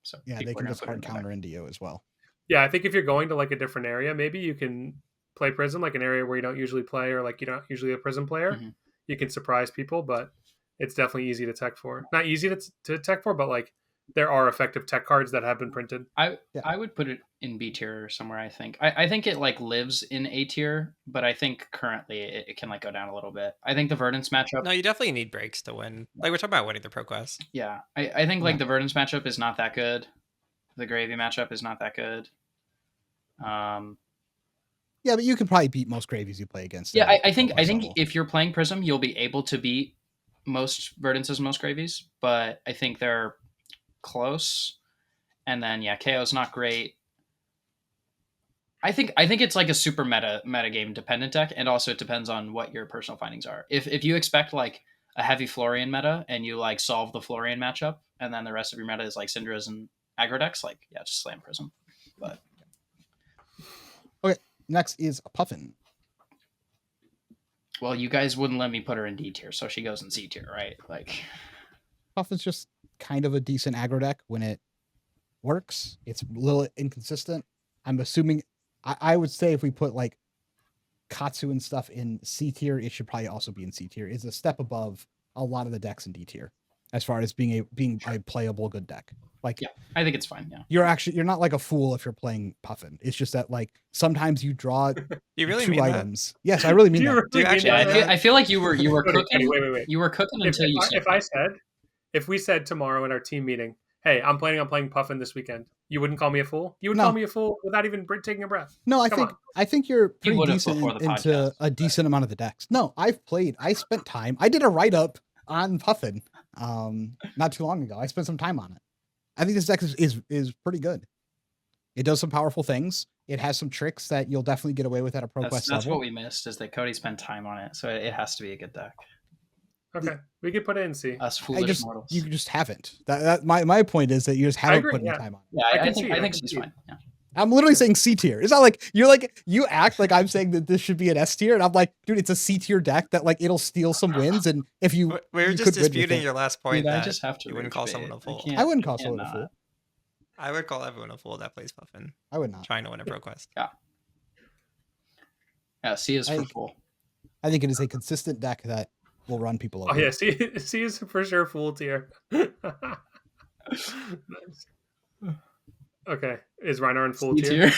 So yeah, they can just hard counter into you as well. Yeah, I think if you're going to like a different area, maybe you can play Prism, like an area where you don't usually play or like you're not usually a Prism player. Mm-hmm. You can surprise people, but it's definitely easy to tech for. Not easy to tech for, but like there are effective tech cards that have been printed. I would put it in B tier or somewhere. I think it like lives in A tier, but I think currently it can like go down a little bit. I think the Verdance matchup. No, you definitely need breaks to win. Like we're talking about winning the ProQuest. Yeah, I think like the Verdance matchup is not that good. The Gravy matchup is not that good. Yeah, but you can probably beat most Gravies you play against. Yeah, I think if you're playing Prism, you'll be able to beat most Verdances, most Gravies, but I think they're close. And then KO's not great. I think it's like a super meta game dependent deck, and also it depends on what your personal findings are. If you expect like a heavy Florian meta and you like solve the Florian matchup, and then the rest of your meta is like Syndras and aggro decks, like yeah, just slam Prism. But Okay, next is Puffin. well, you guys wouldn't let me put her in D tier, so she goes in C tier, right? Like Puffin's just kind of a decent aggro deck when it works. It's a little inconsistent. I'm assuming I would say if we put like Katsu and stuff in C tier, it should probably also be in C tier. It's a step above a lot of the decks in D tier as far as being a playable good deck. Like yeah, I think it's fine. Yeah, you're not like a fool if you're playing Puffin. It's just that like sometimes you draw You really 2 mean items. Yes, I really mean Do you that. really Do you mean actually- that? I feel like you were cooking. Wait. You were cooking until you said If we said tomorrow in our team meeting, hey, I'm planning on playing Puffin this weekend, you wouldn't call me a fool? You would No. call me a fool without even taking a breath. No, Come I think you're pretty would've decent before the into podcast, a decent amount of the decks. No, I spent time. I did a write-up on Puffin not too long ago. I spent some time on it. I think this deck is pretty good. It does some powerful things. It has some tricks that you'll definitely get away with at a ProQuest that's level. what we missed, is that Cody spent time on it, so it has to be a good deck. Okay, we could put it in C. Us foolish mortals. You just haven't. My point is that you just haven't agree, put any yeah. time on it. Yeah, I I can think see it, I I think can she's see it. fine. Yeah. I'm literally saying C tier. It's not like you act like I'm saying that this should be an S tier, and I'm like, dude, it's a C tier deck that like it'll steal some wins, and if you We're you just could win with disputing it. your last point. Dude, I that just have to. you wouldn't rage call bait. someone a fool. I wouldn't call can't someone a fool. not. I would call everyone a fool that plays Puffin, I would not. trying to win a ProQuest. Yeah, C is for full. I think it is a consistent deck that will run people over. Oh yeah, C is for sure full tier. Nice. Okay, is Rhinar in full C tier?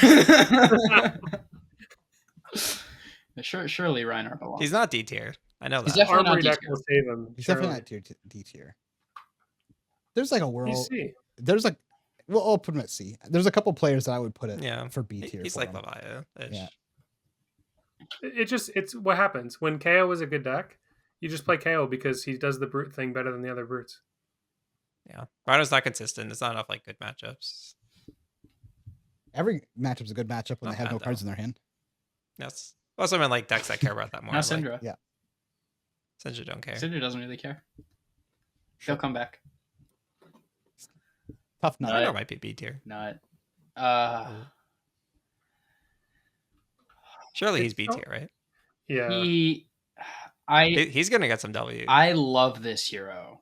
Surely Rhinar belongs. He's not D tier. I know He's that. definitely not Armory D deck tier. will save him. He's surely. definitely not D tier. There's like a world. He's C. There's like, well, I'll put him at C. There's a couple players that I would put it Yeah, for B tier. He's for like him. Leviah-ish. Yeah. It's what happens when KO is a good deck. You just play KO because he does the brute thing better than the other brutes. Yeah. Rhinor's not consistent. It's not enough like good matchups. Every matchup's a good matchup when Not they have bad, no cards though. in their hand. That's also meant like decks that care about that more. Now Like, Syndra. Yeah. Syndra don't care. Syndra doesn't really care. He'll come back. Tough nut. Rhino might be B tier. Not. Surely he's It's B not- tier, right? Yeah. He's gonna get some W. I love this hero.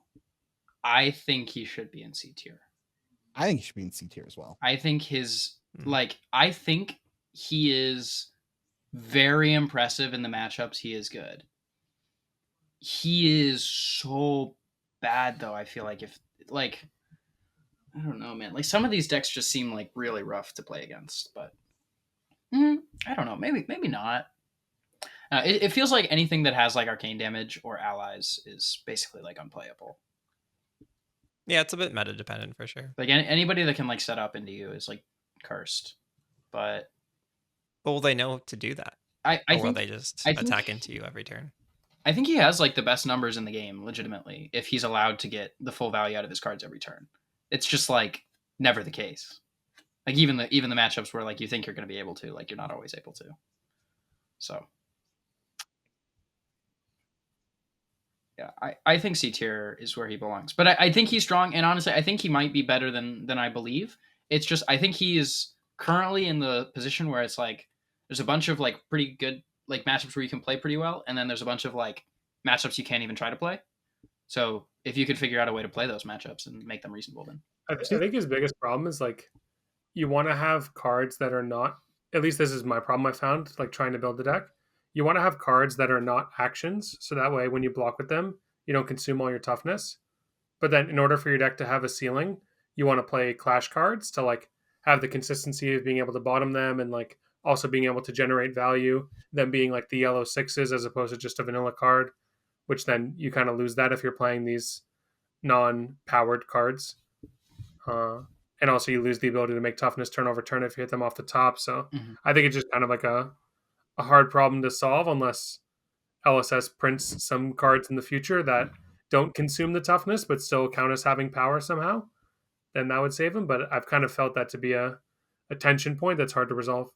I think he should be in C tier. I think he should be in C tier as well. I think his Mhm. I think he is very impressive in the matchups. He is good. He is so bad though. I feel like if like I don't know, man. Like some of these decks just seem like really rough to play against, but I don't know. Maybe not. It feels like anything that has like arcane damage or allies is basically like unplayable. Yeah, it's a bit meta dependent for sure. Like anybody that can like set up into you is like cursed. But But will they know to do that? I Or will think they just I think- attack into you every turn? I think he has like the best numbers in the game, legitimately, if he's allowed to get the full value out of his cards every turn. It's just like never the case. Like even the matchups where like you think you're going to be able to, like you're not always able to. So yeah, I think C tier is where he belongs. But I think he's strong, and honestly, I think he might be better than I believe. It's just I think he is currently in the position where it's like there's a bunch of like pretty good like matchups where you can play pretty well, and then there's a bunch of like matchups you can't even try to play. So if you could figure out a way to play those matchups and make them reasonable, then I think his biggest problem is like you want to have cards that are not. At least this is my problem. I found like trying to build the deck. You want to have cards that are not actions, so that way when you block with them, you don't consume all your toughness. But then in order for your deck to have a ceiling, you want to play clash cards to like have the consistency of being able to bottom them and like also being able to generate value, them being like the yellow sixes as opposed to just a vanilla card, which then you kind of lose that if you're playing these non-powered cards. And also you lose the ability to make toughness turn over turn if you hit them off the top. So I think it's just kind of like a hard problem to solve unless LSS prints some cards in the future that don't consume the toughness but still count as having power somehow. Then that would save him. But I've kind of felt that to be a tension point that's hard to resolve.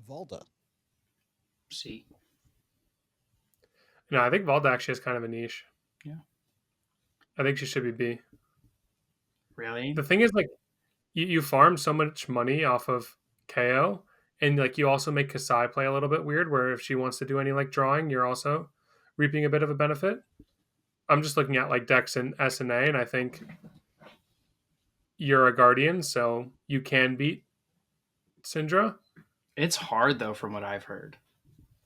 Valda. C. No, I think Valda actually has kind of a niche. Yeah. I think she should be B. Really? The thing is, like, you farm so much money off of KO, and like you also make Kasai play a little bit weird, where if she wants to do any like drawing, you're also reaping a bit of a benefit. I'm just looking at like decks in S and A, and I think you're a Guardian, so you can beat Syndra. It's hard though, from what I've heard.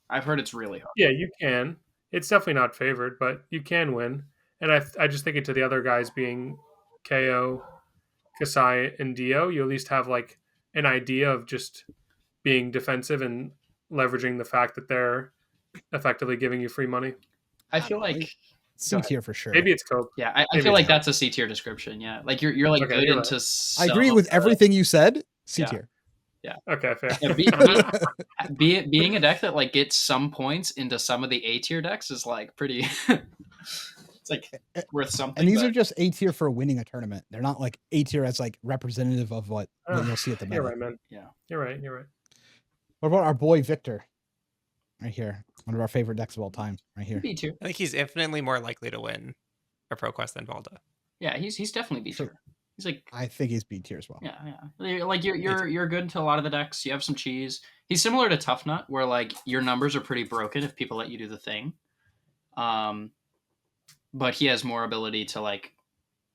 I've heard it's really hard. Yeah, you can. It's definitely not favored, but you can win. And I just think it to the other guys being KO, Kasai, and Dio, you at least have like an idea of just being defensive and leveraging the fact that they're effectively giving you free money. I feel like C tier for sure. Maybe it's Cope. yeah, I Maybe feel like it's that's a C tier description. Yeah, like you're like Okay, good you're into. I agree with everything you said. C Yeah. tier. Okay, fair. Yeah, being a deck that like gets some points into some of the A tier decks is like pretty. It's like worth something. And these but are just A tier for winning a tournament. They're not like A tier as like representative of what you'll see at the meta. You're right, man. Yeah. You're right. You're right. What about our boy Victor? Right here. One of our favorite decks of all time. Right here. B tier. I think he's infinitely more likely to win a ProQuest than Valda. Yeah, he's definitely B tier. Sure. He's like I think he's B tier as well. yeah. Like you're good to a lot of the decks. You have some cheese. He's similar to Tough Nut, where like your numbers are pretty broken if people let you do the thing. But he has more ability to like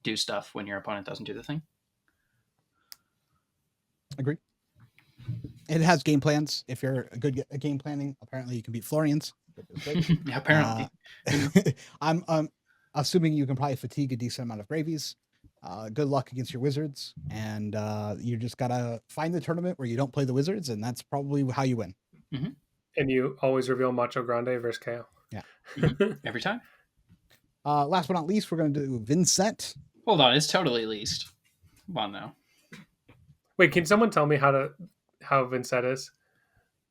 do stuff when your opponent doesn't do the thing. Agree. It has game plans. If you're good at game planning, apparently you can beat Florian's. Yeah, apparently. I'm assuming you can probably fatigue a decent amount of gravies. Good luck against your wizards, and you just gotta find the tournament where you don't play the wizards, and that's probably how you win. And you always reveal Macho Grande versus KO. Yeah. Every time. Last but not least, we're gonna do Vincent. Hold on, it's totally least. Come on now. Wait, can someone tell me how Vincent is?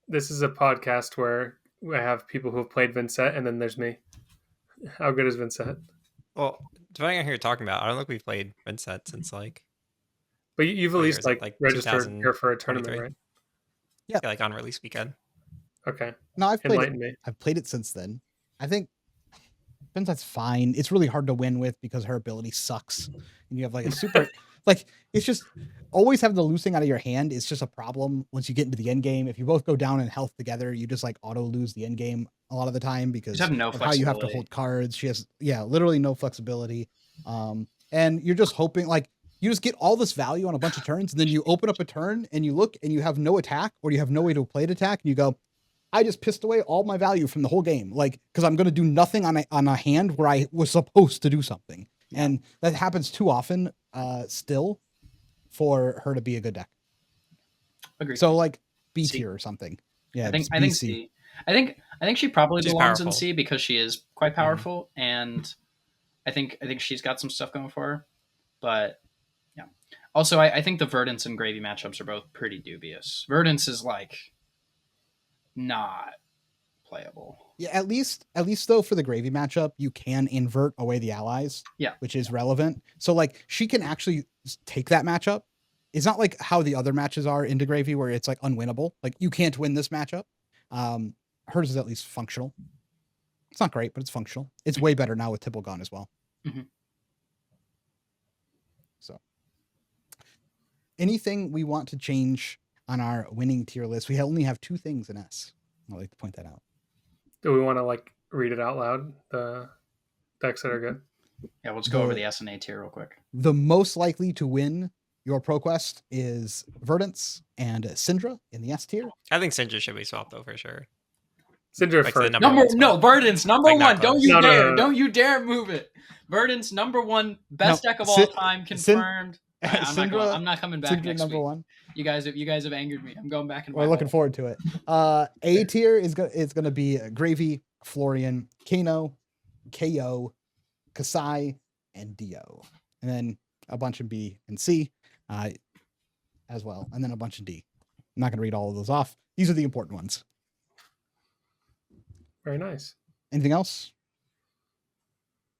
This is a podcast where I have people who have played Vincent, and then there's me. How good is Vincent? Well, depending on who you're talking about, I don't think we've played Vincent since like But you've at What year least is it? like registered here for a 2023? tournament, right? Yeah. like on release weekend. Okay, No, I've played it. enlighten me. I've played it since then. I think Vincent's fine. It's really hard to win with because her ability sucks, and you have like a super like it's just always having the losing out of your hand is just a problem once you get into the end game. If you both go down in health together, you just like auto lose the end game a lot of the time because have no of how you have to flexibility. hold cards. She has literally no flexibility. And you're just hoping like you just get all this value on a bunch of turns, and then you open up a turn and you look and you have no attack or you have no way to play an attack, and you go, I just pissed away all my value from the whole game. Like, cause I'm going to do nothing on a hand where I was supposed to do something. And that happens too often, still for her to be a good deck. Agreed. So like B C. tier or something. Yeah. I think BC. C. I think she probably She's belongs in powerful. C because she is quite powerful, and I think she's got some stuff going for her. But yeah. Also, I think the Verdance and Gravy matchups are both pretty dubious. Verdance is like not playable. Yeah, at least though for the Gravy matchup, you can invert away the allies. Yeah. Which is relevant. So like she can actually take that matchup. It's not like how the other matches are into Gravy where it's like unwinnable. Like you can't win this matchup. Hers is at least functional. It's not great, but it's functional. It's way better now with Tipple gone as well. Mhm. So anything we want to change on our winning tier list, we only have 2 things in S. I'd like to point that out. Do we want to like read it out loud? The decks that are good. Yeah, let's go over the S and A tier real quick. The most likely to win your ProQuest is Verdance and Syndra in the S tier. I think Syndra should be swapped though for sure. Syndra Like, first. the Number one spot. Verdance, number Like, not one. Don't close. you No, no, dare. no, no. Don't you dare move it. Verdance, number one, best No, deck of all time, confirmed. All right, Syndra- I'm not coming back Syndra next number week. 1. You guys have angered me. I'm going back in my We're looking hole. forward to it. A tier is gonna be Gravy, Florian, Kano, KO, Kasai, and Dio, and then a bunch in B and C, as well, and then a bunch in D. I'm not gonna read all of those off. These are the important ones. Very nice. Anything else?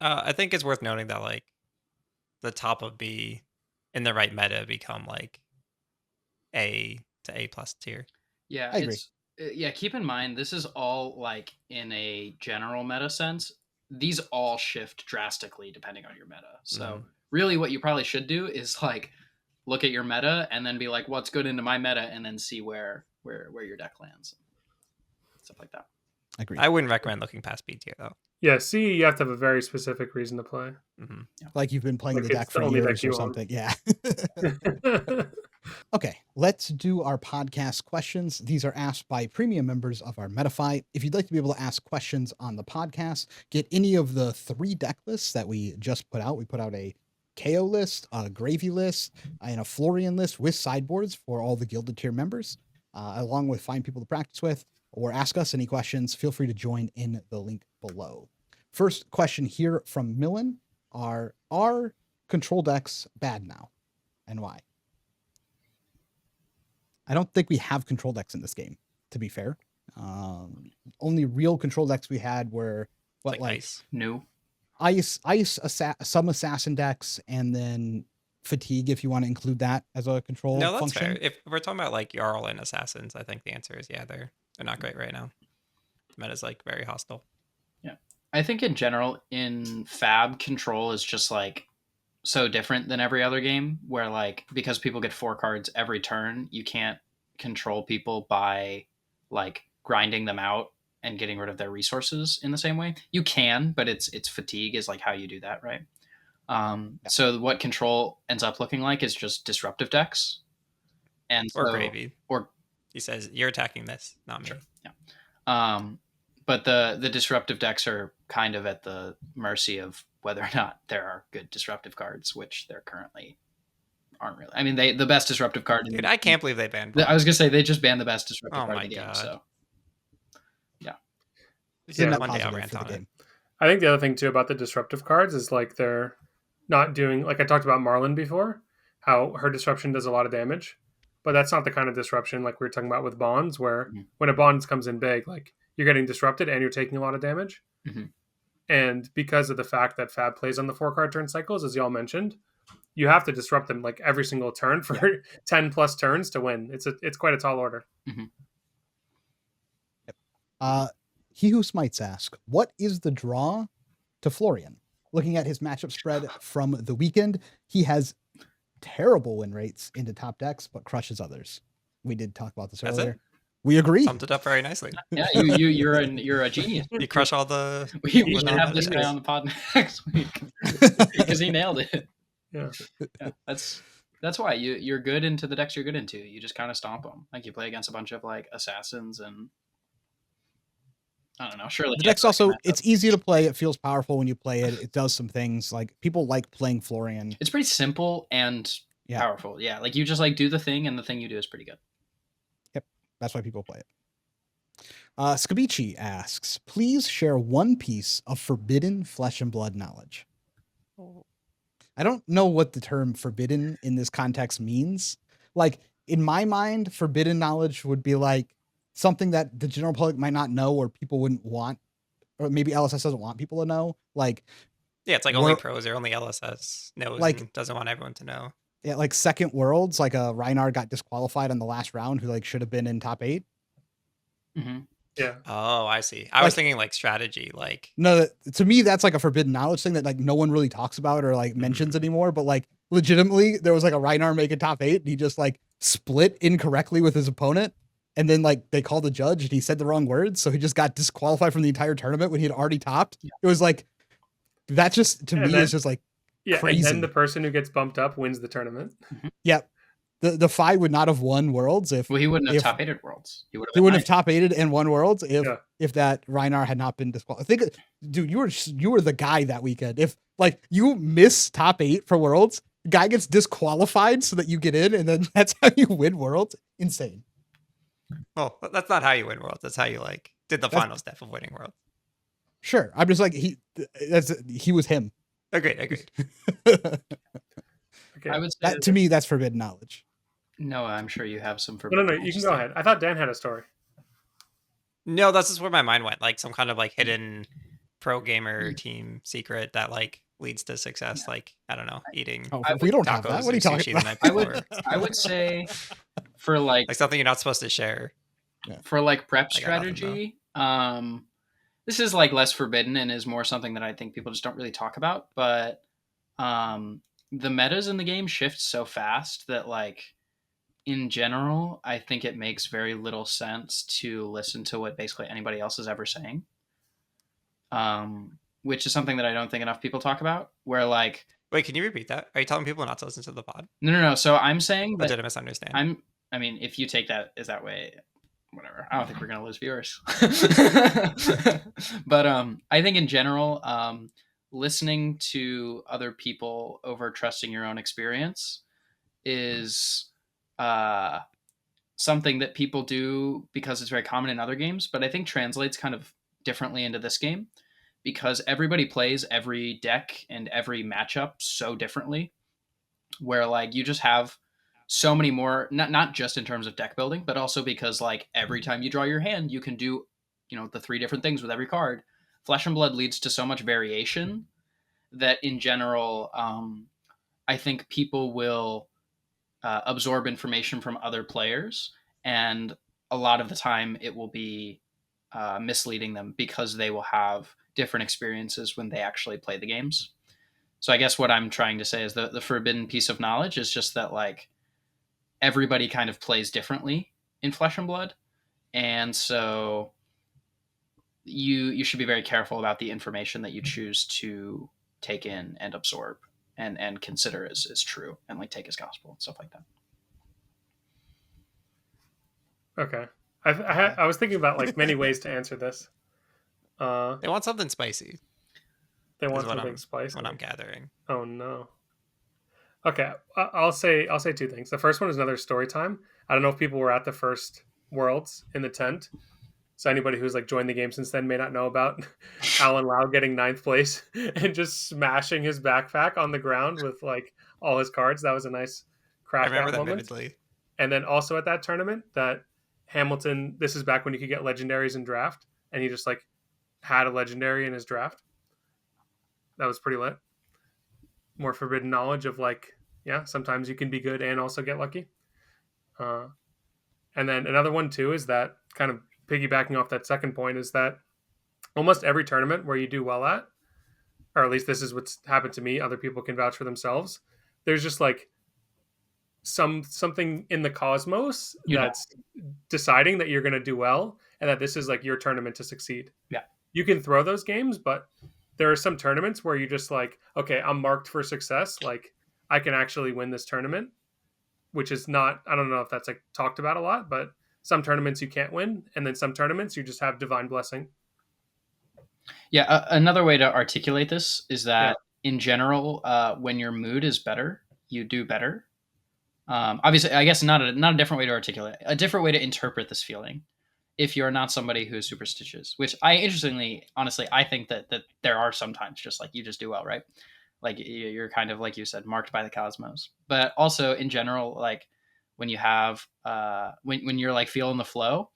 I think it's worth noting that like the top of B in the right meta become like A to A+ tier. Yeah, I agree. yeah, keep in mind this is all like in a general meta sense. These all shift drastically depending on your meta. So really what you probably should do is like look at your meta and then be like, what's good into my meta, and then see where your deck lands. Stuff like that. Agree. I wouldn't recommend looking past B tier though. Yeah, C, you have to have a very specific reason to play. Like you've been playing Like the it's deck the for only years deck you or own. something. Yeah. Okay, let's do our podcast questions. These are asked by premium members of our Metafy. If you'd like to be able to ask questions on the podcast, get any of the 3 deck lists that we just put out. We put out a KO list, a Gravy list, and a Florian list with sideboards for all the Gilded Tier members, along with find people to practice with, or ask us any questions. Feel free to join in the link below. First question here from Millen are control decks bad now, and why? I don't think we have control decks in this game, to be fair. Only real control decks we had were Like Ice. No. Ice, some assassin decks, and then Fatigue, if you want to include that as a control No, that's function. fair. If we're talking about like Jarl and Assassins, I think the answer is yeah, they're not great right now. Meta's like very hostile. Yeah. I think in general in Fab, control is just like so different than every other game, where like because people get 4 cards every turn, you can't control people by like grinding them out and getting rid of their resources in the same way. You can, but it's fatigue is like how you do that, right? So what control ends up looking like is just disruptive decks, and Or so, Gravy. or He says you're attacking this, not me. Sure. Yeah. But the disruptive decks are kind of at the mercy of whether or not there are good disruptive cards, which there currently aren't really. I mean, the best disruptive card. Dude, I can't believe they banned. I was gonna say they just banned the best disruptive Oh card my in the game. God. So Yeah, one day I'll positive rant for the on it. game. I think the other thing too about the disruptive cards is like they're not doing, like I talked about Marlin before, how her disruption does a lot of damage, but that's not the kind of disruption like we were talking about with bonds, where when a bond comes in big, like you're getting disrupted and you're taking a lot of damage. And because of the fact that Fab plays on the 4-card turn cycles, as y'all mentioned, you have to disrupt them like every single turn for 10 plus turns to win. It's quite a tall order. He Who Smites ask, what is the draw to Florian? Looking at his matchup spread from the weekend, he has terrible win rates into top decks, but crushes others. We did talk about this That's earlier. it? We agree. Summed it up very nicely. yeah, you're a genius. You crush all the. We should have this guy on the pod next week because he nailed it. Yeah. That's why you're good into the decks you're good into. You just kind of stomp them. Like you play against a bunch of like assassins and I don't know. Surely The deck's also, it's easy to play. It feels powerful when you play it. It does some things like people like playing Florian. It's pretty simple and powerful. Yeah, like you just like do the thing, and the thing you do is pretty good. Yep, that's why people play it. Skabichi asks, please share one piece of forbidden flesh and blood knowledge. I don't know what the term forbidden in this context means. Like in my mind, forbidden knowledge would be like something that the general public might not know or people wouldn't want, or maybe LSS doesn't want people to know. Like, yeah, it's like only pros or only LSS knows, like, and doesn't want everyone to know. Yeah, like second worlds, like a Rhinar got disqualified on the last round who like should have been in top 8. Yeah. Oh, I see. I was thinking like strategy, like no. To me, that's like a forbidden knowledge thing that like no one really talks about or like mentions anymore. But like legitimately, there was like a Rhinar making top 8, and he just like split incorrectly with his opponent, and then like they called the judge, and he said the wrong words, so he just got disqualified from the entire tournament when he had already topped. Yeah. It was like that just to me is just like crazy. And then the person who gets bumped up wins the tournament. Yeah. The Phi would not have won Worlds if he wouldn't have top 8'd Worlds. He wouldn't have top 8'd and won Worlds if that Rhinar had not been disqualified. I think, dude, you were the guy that weekend. If like you miss top 8 for Worlds, the guy gets disqualified so that you get in, and then that's how you win Worlds. Insane. Well, that's not how you win Worlds. That's how you like did the final step of winning Worlds. Sure, I'm just like he was him. Agreed. Okay. I would say that to me that's forbidden knowledge. No, I'm sure you have some forbidden. No, you can go ahead. I thought Dan had a story. No, that's just where my mind went. Like some kind of like hidden pro gamer team secret that like leads to success. Like I don't know, eating. We don't have that. What are you talking about? I would say for like something you're not supposed to share. For like prep I got nothing, strategy, this is like less forbidden and is more something that I think people just don't really talk about. But the metas in the game shift so fast that like in general, I think it makes very little sense to listen to what basically anybody else is ever saying. Which is something that I don't think enough people talk about. Where like, wait, can you repeat that? Are you telling people not to listen to the pod? No. So I'm saying Or that did I misunderstand? I mean, if you take that as that way, whatever. I don't think we're gonna lose viewers. But I think in general, listening to other people over trusting your own experience is something that people do because it's very common in other games, but I think translates kind of differently into this game because everybody plays every deck and every matchup so differently, where like you just have so many more, not just in terms of deck building, but also because like every time you draw your hand, you can do, the 3 different things with every card. Flesh and Blood leads to so much variation that in general, I think people will absorb information from other players, and a lot of the time it will be misleading them because they will have different experiences when they actually play the games. So I guess what I'm trying to say is the forbidden piece of knowledge is just that like everybody kind of plays differently in Flesh and Blood, and so you should be very careful about the information that you choose to take in and absorb and consider as true and like take as gospel and stuff like that. Okay. I was thinking about like many ways to answer this. They want something spicy. They want something spicy. What I'm gathering. Oh no. Okay, I'll say 2 things. The first one is another story time. I don't know if people were at the first Worlds in the tent, so anybody who's like joined the game since then may not know about Alan Lau getting 9th place and just smashing his backpack on the ground with like all his cards. That was a nice crack. I remember that moment. vividly. And then also at that tournament, that Hamilton. This is back when you could get legendaries in draft, and he just like had a legendary in his draft. That was pretty lit. More forbidden knowledge of like, yeah, sometimes you can be good and also get lucky. And then another one too is that kind of piggybacking off that second point is that almost every tournament where you do well at, or at least this is what's happened to me, other people can vouch for themselves, there's just like something in the cosmos that's deciding that you're going to do well and that this is like your tournament to succeed. Yeah. You can throw those games, but there are some tournaments where you just like, okay, I'm marked for success. Like I can actually win this tournament, which is not, I don't know if that's like talked about a lot, but some tournaments you can't win. And then some tournaments you just have divine blessing. Yeah. Another way to articulate this is that in general, when your mood is better, you do better. Obviously, I guess not a different way to articulate, a different way to interpret this feeling. If you're not somebody who's superstitious, which honestly, I think that there are sometimes just like you just do well, right? Like you're kind of, like you said, marked by the cosmos. But also in general, like when you have, when you're like feeling the flow,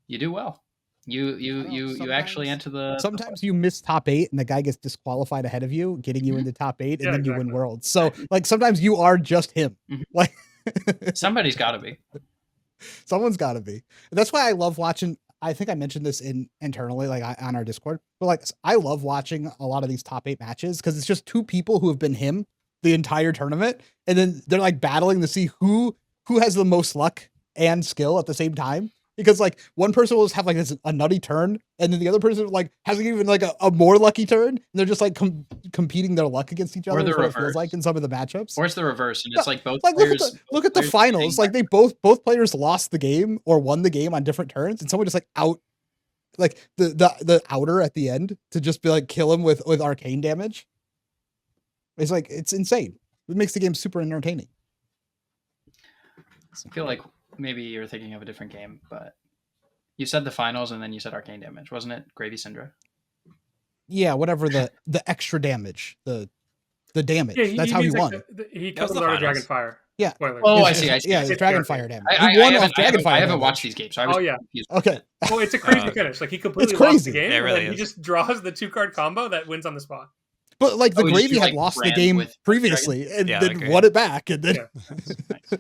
you do well. You actually enter the. Sometimes you miss top 8 and the guy gets disqualified ahead of you, getting you into top 8, and then exactly. You win Worlds. So like sometimes you are just him. Mm-hmm. Like somebody's got to be. Someone's got to be. That's why I love watching. I think I mentioned this internally, like on our Discord. But like I love watching a lot of these top 8 matches because it's just 2 people who have been him the entire tournament, and then they're like battling to see who has the most luck and skill at the same time. Because like one person will just have like a nutty turn, and then the other person like hasn't even like a more lucky turn. And they're just like competing their luck against each other. Or the reverse. It feels like in some of the matchups. Or it's the reverse, and it's like both. Like players, look at the finals. Like they both players lost the game or won the game on different turns, and someone just like out, like the outer at the end to just be like kill him with arcane damage. It's like it's insane. It makes the game super entertaining. I feel like maybe you're thinking of a different game, but you said the finals and then you said arcane damage, wasn't it? Gravy Syndra. Yeah, whatever the extra damage, the damage. Yeah, that's how he won. He killed the Dragonfire. Yeah. Spoiler. Oh, I see. Yeah, it's Dragonfire damage. I haven't watched these games, so I was confused. Okay. Oh, it's a crazy finish. Like he completely lost the game, and then he just draws the 2-card combo that wins on the spot. But like the Gravy had lost the game previously and then won it back, and then. Nice.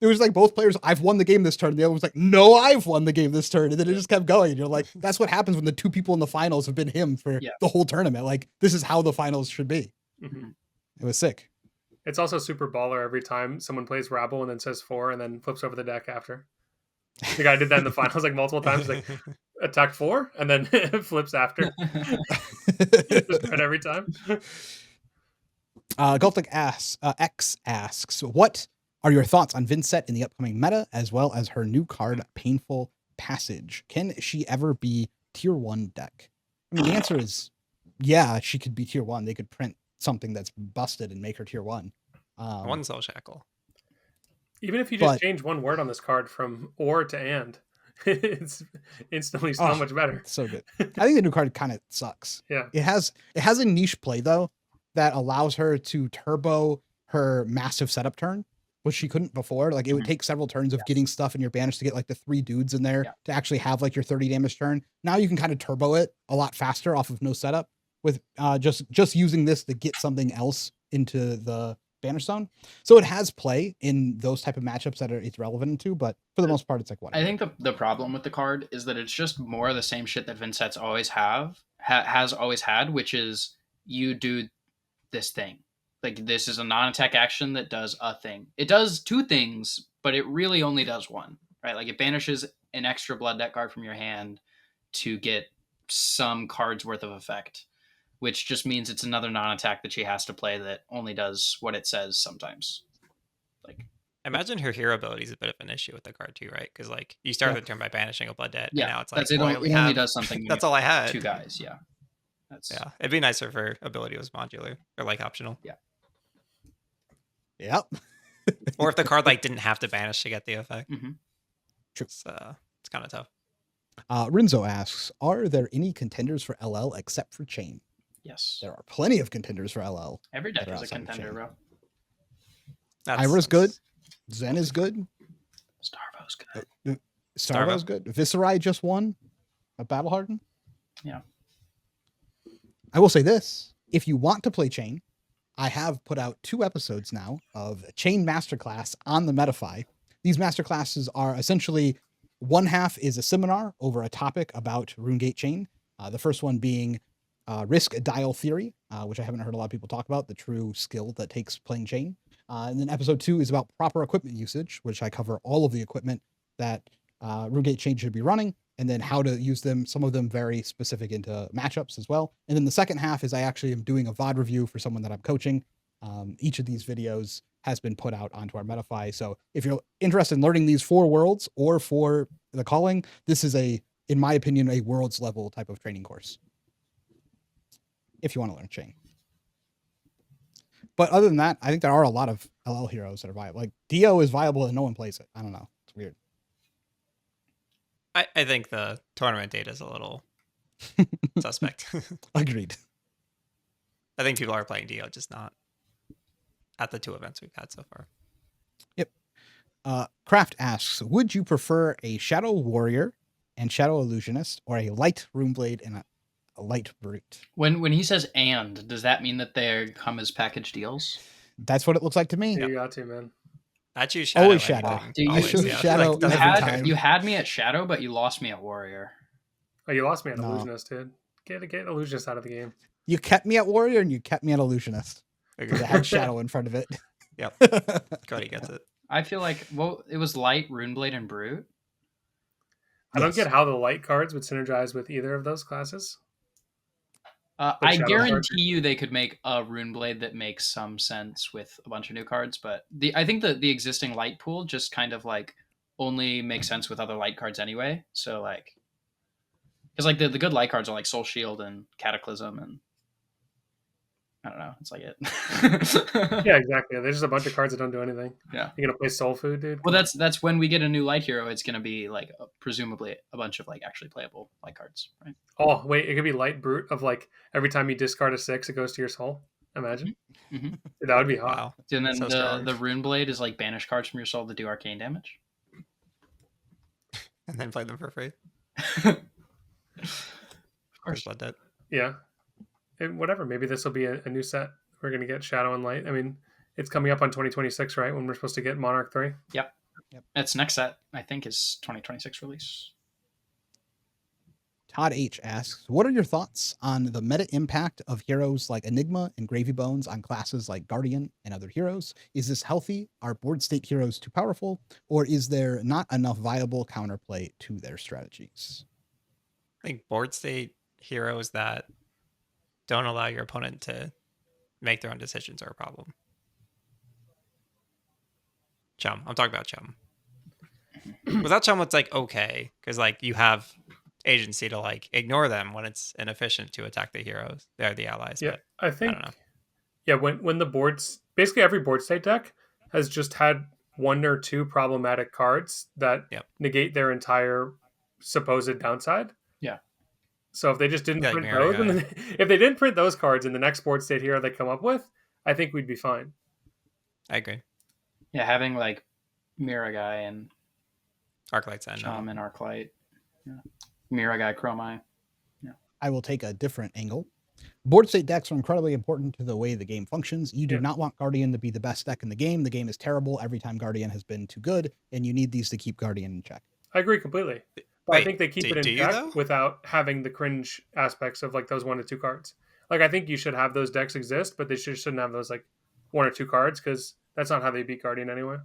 it was like both players, I've won the game this turn. The other was like, no, I've won the game this turn. And then it just kept going. And you're like, that's what happens when the two people in the finals have been him for the whole tournament. Like, this is how the finals should be. Mm-hmm. It was sick. It's also super baller every time someone plays Rabble and then says 4 and then flips over the deck after. The guy did that in the finals like multiple times, like attack 4 and then flips after. Just right every time. Gultic X asks, what are your thoughts on Vincent in the upcoming meta, as well as her new card, Painful Passage? Can she ever be tier 1 deck? I mean, the answer is yeah, she could be tier 1. They could print something that's busted and make her tier 1. One Soul Shackle. Even if you just change one word on this card from or to and, it's instantly so much better. So good. I think the new card kind of sucks. Yeah. It has a niche play though that allows her to turbo her massive setup turn, which she couldn't before. Like it would take several turns of getting stuff in your banish to get like the 3 dudes in there to actually have like your 30 damage turn. Now you can kind of turbo it a lot faster off of no setup with just using this to get something else into the banish zone. So it has play in those type of matchups that it's relevant to, but for the most part, it's like whatever. I think the problem with the card is that it's just more of the same shit that Vincent's has always had, which is you do this thing. Like this is a non-attack action that does a thing. It does 2 things, but it really only does 1, right? Like it banishes an extra blood deck card from your hand to get some cards worth of effect, which just means it's another non-attack that she has to play that only does what it says sometimes. Like, I imagine her hero ability is a bit of an issue with the card too, right? Because like you started the turn by banishing a blood debt, and now it's like it only does something. That's all I had. 2 guys, yeah. It'd be nicer if her ability was modular or like optional. Yeah. Yep. Or if the card like didn't have to banish to get the effect. Mm-hmm. True. It's kind of tough. Rinzo asks, are there any contenders for LL except for Chain? Yes. There are plenty of contenders for LL. Every deck is a contender, bro. Ira's good. Zen is good. Starvo's good. Starvo's good. Viserai just won a Battle Harden. Yeah. I will say this. If you want to play Chain, I have put out 2 episodes now of Chain Masterclass on the Metafy. These masterclasses are essentially one half is a seminar over a topic about RuneGate Chain. The first one being Risk Dial Theory, which I haven't heard a lot of people talk about, the true skill that takes playing Chain. And then episode 2 is about proper equipment usage, which I cover all of the equipment that RuneGate Chain should be running, and then how to use them, some of them very specific into matchups as well. And then the second half is I actually am doing a VOD review for someone that I'm coaching. Each of these videos has been put out onto our Metafy. So if you're interested in learning these 4 worlds or for the calling, this is in my opinion, a worlds level type of training course. If you want to learn Chain. But other than that, I think there are a lot of LL heroes that are viable. Like Dio is viable and no one plays it. I don't know. It's weird. I think the tournament data is a little suspect. Agreed. I think people are playing Dio, just not at the 2 events we've had so far. Yep. Kraft asks, would you prefer a Shadow Warrior and Shadow Illusionist, or a Light Runeblade and a Light Brute? When he says "and," does that mean that they come as package deals? That's what it looks like to me. Yeah, you got to, man. I choose Shadow. Always Shadow. I choose Shadow like, every time. You had me at Shadow, but you lost me at Warrior. Oh, you lost me at Illusionist, dude. Get Illusionist out of the game. You kept me at Warrior and you kept me at Illusionist. Because I had Shadow in front of it. Yep. Cody gets it. I feel like, it was Light, Runeblade, and Brute. I don't get how the light cards would synergize with either of those classes. I guarantee you they could make a Runeblade that makes some sense with a bunch of new cards, but I think the existing light pool just kind of like only makes sense with other light cards anyway. So like, because like the good light cards are like Soul Shield and Cataclysm, and I don't know, it's like it. Yeah, exactly. There's just a bunch of cards that don't do anything. Yeah, you're gonna play Soul Food, dude. Well, that's when we get a new light hero. It's gonna be like presumably a bunch of like actually playable light cards, right? Oh wait, it could be Light Brute of like every time you discard a 6, it goes to your soul. Imagine. Mm-hmm. Dude, that would be hot. Wow. And then the Runeblade is like banish cards from your soul to do arcane damage, and then play them for free. Of course, blood debt. Yeah. Whatever. Maybe this will be a new set. We're going to get Shadow and Light. I mean, it's coming up on 2026, right? When we're supposed to get Monarch 3. Yep. Yep. Its next set, I think, is 2026 release. Todd H asks, what are your thoughts on the meta impact of heroes like Enigma and Gravy Bones on classes like Guardian and other heroes? Is this healthy? Are board state heroes too powerful? Or is there not enough viable counterplay to their strategies? I think board state heroes that don't allow your opponent to make their own decisions are a problem. Chum. I'm talking about Chum. Without Chum, it's like okay, because like you have agency to like ignore them when it's inefficient to attack the heroes. They're the allies. Yeah, But I think. I don't know. Yeah, when the boards, basically every board state deck has just had one or two problematic cards that Yep. negate their entire supposed downside. Yeah. So if they just didn't Like print Mirror those, Guy. if they didn't print those cards in the next board state hero they come up with, I think we'd be fine. I agree. Yeah, having like Mirror Guy and Arclight's end. Chum and Arclight. Yeah. Mirror Guy, Chromai. I will take a different angle. Board state decks are incredibly important to the way the game functions. You do not want Guardian to be the best deck in the game. The game is terrible every time Guardian has been too good, and you need these to keep Guardian in check. I agree completely. But Wait, I think they keep it do in you, check though? without having the cringe aspects of like those 1 to 2 cards. Like I think you should have those decks exist, but they shouldn't have those like 1 or 2 cards because that's not how they beat Guardian anyway.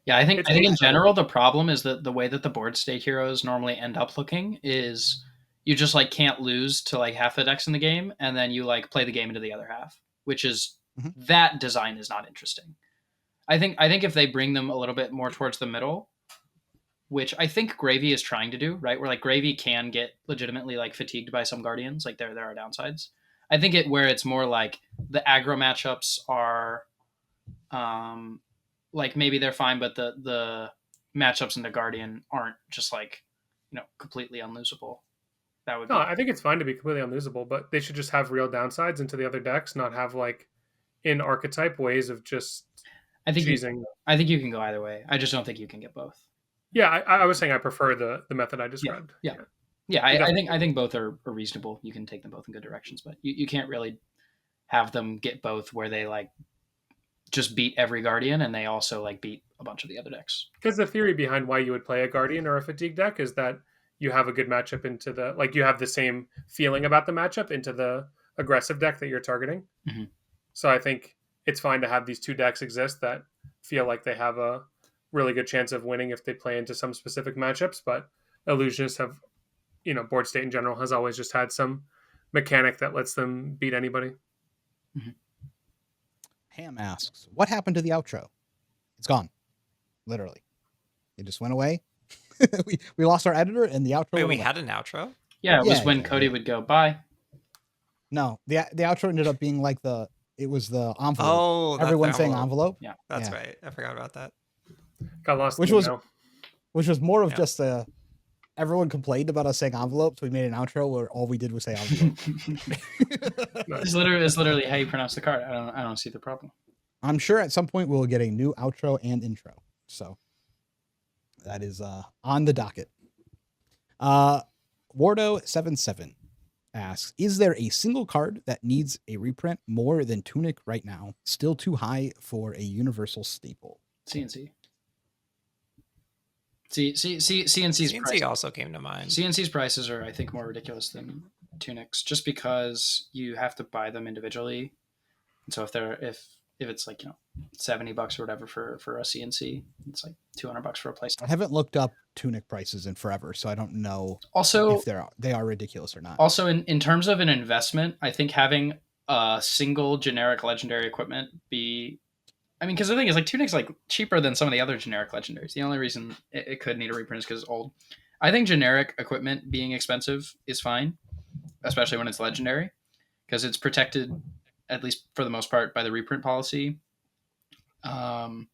Yeah, I think It's in awesome. general the problem is that the way that the board state heroes normally end up looking is you just like can't lose to like half the decks in the game, and then you like play the game into the other half, which is that design is not interesting. I think if they bring them a little bit more towards the middle, which I think Gravy is trying to do, right? Where like Gravy can get legitimately like fatigued by some Guardians, like there are downsides. I think where it's more like the aggro matchups are like maybe they're fine, but the matchups in the Guardian aren't just like, completely unlosable. That would No, I think it's fine to be completely unlosable, but they should just have real downsides into the other decks, not have like in archetype ways of just I think cheesing. I think you can go either way. I just don't think you can get both. Yeah, I was saying I prefer the method I described. Yeah. I think both are reasonable. You can take them both in good directions, but you can't really have them get both where they like just beat every Guardian and they also like beat a bunch of the other decks. Because the theory behind why you would play a Guardian or a Fatigue deck is that you have a good matchup into the, like you have the same feeling about the matchup into the aggressive deck that you're targeting. Mm-hmm. So I think it's fine to have these two decks exist that feel like they have a really good chance of winning if they play into some specific matchups. But illusionists have, board state in general has always just had some mechanic that lets them beat anybody. Mm-hmm. Ham asks, what happened to the outro? It's gone. Literally. It just went away. we lost our editor and the outro. Wait, went we away. had an outro? Yeah, it was when Cody would go, bye. No, the outro ended up being like it was the envelope. Oh, everyone saying envelope. Yeah, that's right. I forgot about that. Got lost. Which was more of just everyone complained about us saying envelope, so we made an outro where all we did was say envelope. It's literally how you pronounce the card. I don't see the problem. I'm sure at some point we'll get a new outro and intro. So that is on the docket. Wardo77 asks, is there a single card that needs a reprint more than Tunic right now? Still too high for a universal staple? CNC. CNC's CNC also came to mind. CNC's prices are, I think, more ridiculous than Tunic's, just because you have to buy them individually. And so if it's like $70 or whatever for a CNC, it's like $200 for a place. I haven't looked up Tunic prices in forever, so I don't know also if they are ridiculous or not. Also, in terms of an investment, I think having a single generic legendary equipment because the thing is, like, Tunic's like cheaper than some of the other generic legendaries. The only reason it could need a reprint is because it's old. I think generic equipment being expensive is fine, especially when it's legendary, because it's protected, at least for the most part, by the reprint policy. And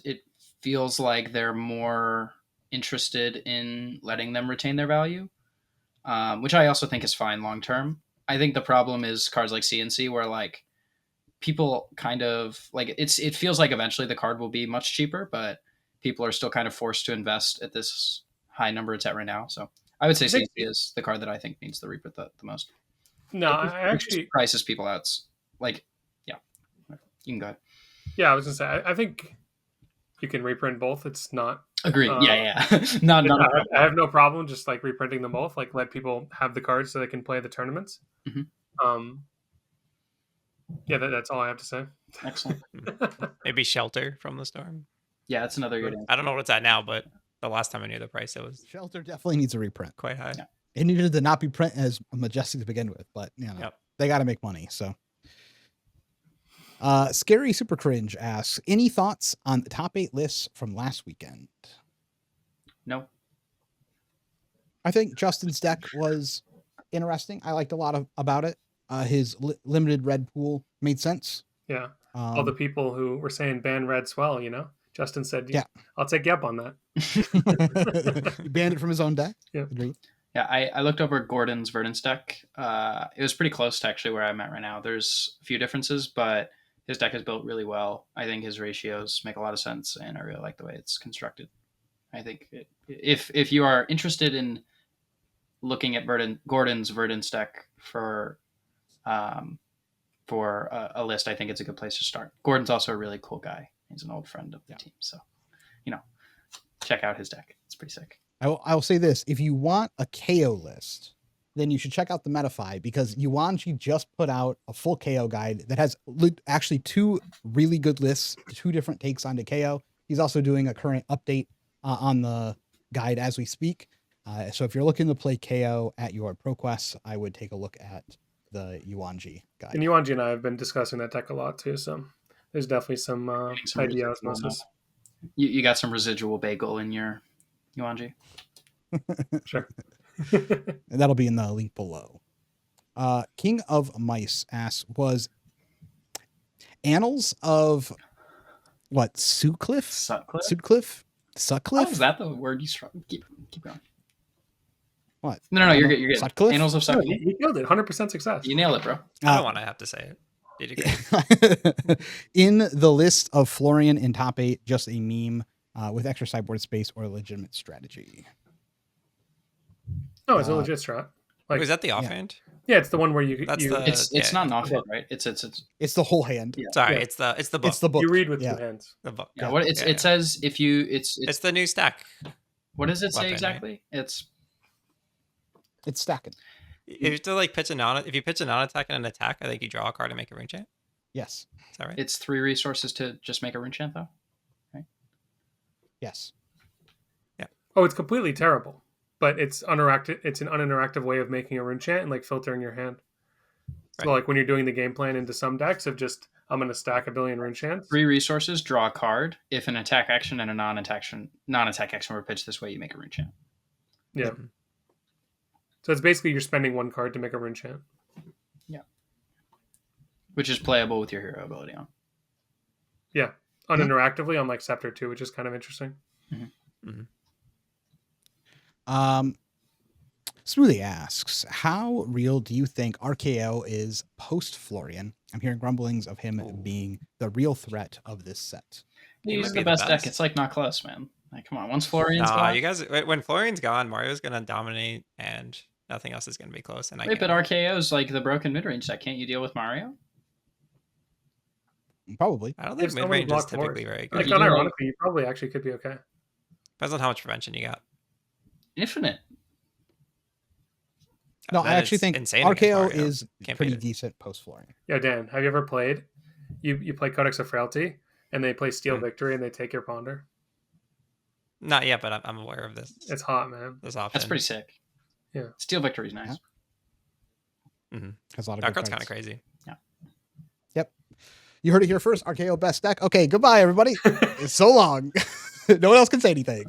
it feels like they're more interested in letting them retain their value, which I also think is fine long term. I think the problem is cards like CNC, where like people kind of like it feels like eventually the card will be much cheaper, but people are still kind of forced to invest at this high number it's at right now. So I would say CNC is the card that I think needs the reprint the most. No, I actually prices people out. Like, yeah, you can go ahead. Yeah, I was gonna say I think you can reprint both. It's not. Agree. Yeah. not I have no problem just like reprinting them both. Like let people have the cards so they can play the tournaments. Mhm. Yeah, that's all I have to say. Excellent. Maybe Shelter from the Storm. Yeah, that's another good answer. I don't know what it's at now, but the last time I knew the price, it was Shelter definitely needs a reprint. quite high. Yeah. It needed to not be print as majestic to begin with, but you know, Yep. they got to make money. So, Scary Super Cringe asks, any thoughts on the top 8 lists from last weekend? No. I think Justin's deck was interesting. I liked a lot about it. His limited red pool made sense. Yeah. All the people who were saying ban red swell, Justin said, Yeah. I'll take you up on that. He banned it from his own deck. Yeah. Agreed. Yeah, I looked over Gordon's Verdance deck. It was pretty close to actually where I'm at right now. There's a few differences, but his deck is built really well. I think his ratios make a lot of sense, and I really like the way it's constructed. I think if you are interested in looking at Gordon's Verdance deck for a list, I think it's a good place to start. Gordon's also a really cool guy. He's an old friend of the team, so check out his deck. It's pretty sick. I will say this: if you want a KO list, then you should check out the Metafy, because Yuanji just put out a full KO guide that has actually 2 really good lists, 2 different takes onto KO. He's also doing a current update on the guide as we speak. So if you're looking to play KO at your ProQuest, I would take a look at the Yuanji guide. And Yuanji and I have been discussing that deck a lot too, so there's definitely some idea osmosis. You got some residual bagel in your Yuanji? Sure. And that'll be in the link below. King of Mice asks, was Annals of what? Sutcliffe? Sutcliffe? Sutcliffe? Oh, is that the word you struck? Keep going. What? No, you're good. You're good. Sutcliffe? Annals of No, Sutcliffe. he killed it. 100% success. You nailed it, bro. I don't want to have to say it. Did you In the list of Florian in top 8, just a meme with extra sideboard space or a legitimate strategy. No, it's a legit strat. Like, was that the offhand? yeah, it's the one where you. That's you the- It's not an offhand, right? It's It's the whole hand. Yeah. Sorry, Yeah. it's the book. It's the book. you read with Yeah. 2 hands. The book. yeah. What Yeah. it says if you it's It's the new stack. what does it say weapon, right? exactly? It's It's stacking. If you have to like pitch a if you pitch a non-attack and an attack, I think you draw a card and make a ring chant. Yes. Is that right? it's 3 resources to just make a rune chant though. Yes. Oh, it's completely terrible, but it's uninteractive. It's an uninteractive way of making a rune chant and like filtering your hand. So Right. like when you're doing the game plan into some decks of just I'm going to stack a billion rune chants. 3 resources, draw a card. If an attack action and a non-attack action were pitched this way, you make a rune chant. Yeah. Mhm. So it's basically you're spending 1 card to make a rune chant. Which is playable with your hero ability on. Yeah. Uninteractively on like Scepter 2, which is kind of interesting. Smoothie asks, how real do you think RKO is post Florian? I'm hearing grumblings of him being the real threat of this set. He He's might the be the best deck. best. It's like not close, man. Like, come on. Once Florian's Nah, gone, you guys. When Florian's gone, Mario's gonna dominate, and nothing else is gonna be close. And wait, but RKO's like the broken mid-range deck. Can't you deal with Mario? Probably. I don't There's think so many mid range is block wars. typically very Like good. you do, unironically, you probably actually could be okay. Depends on how much prevention you got. Infinite. No, That I actually is think insane against RKO Mario. is Can't pretty beat it. decent post Florian. Yeah, Dan, have you ever played? You play Codex of Frailty, and they play Steel Victory, and they take your Ponder. Not yet, but I'm aware of this. It's hot, man. This option. That's pretty sick. Yeah. Steel Victory's nice. Has a lot of That good card's kind of cards. crazy. Yep. You heard it here first. RKO best deck. Okay, goodbye, everybody. It's so long. No one else can say anything.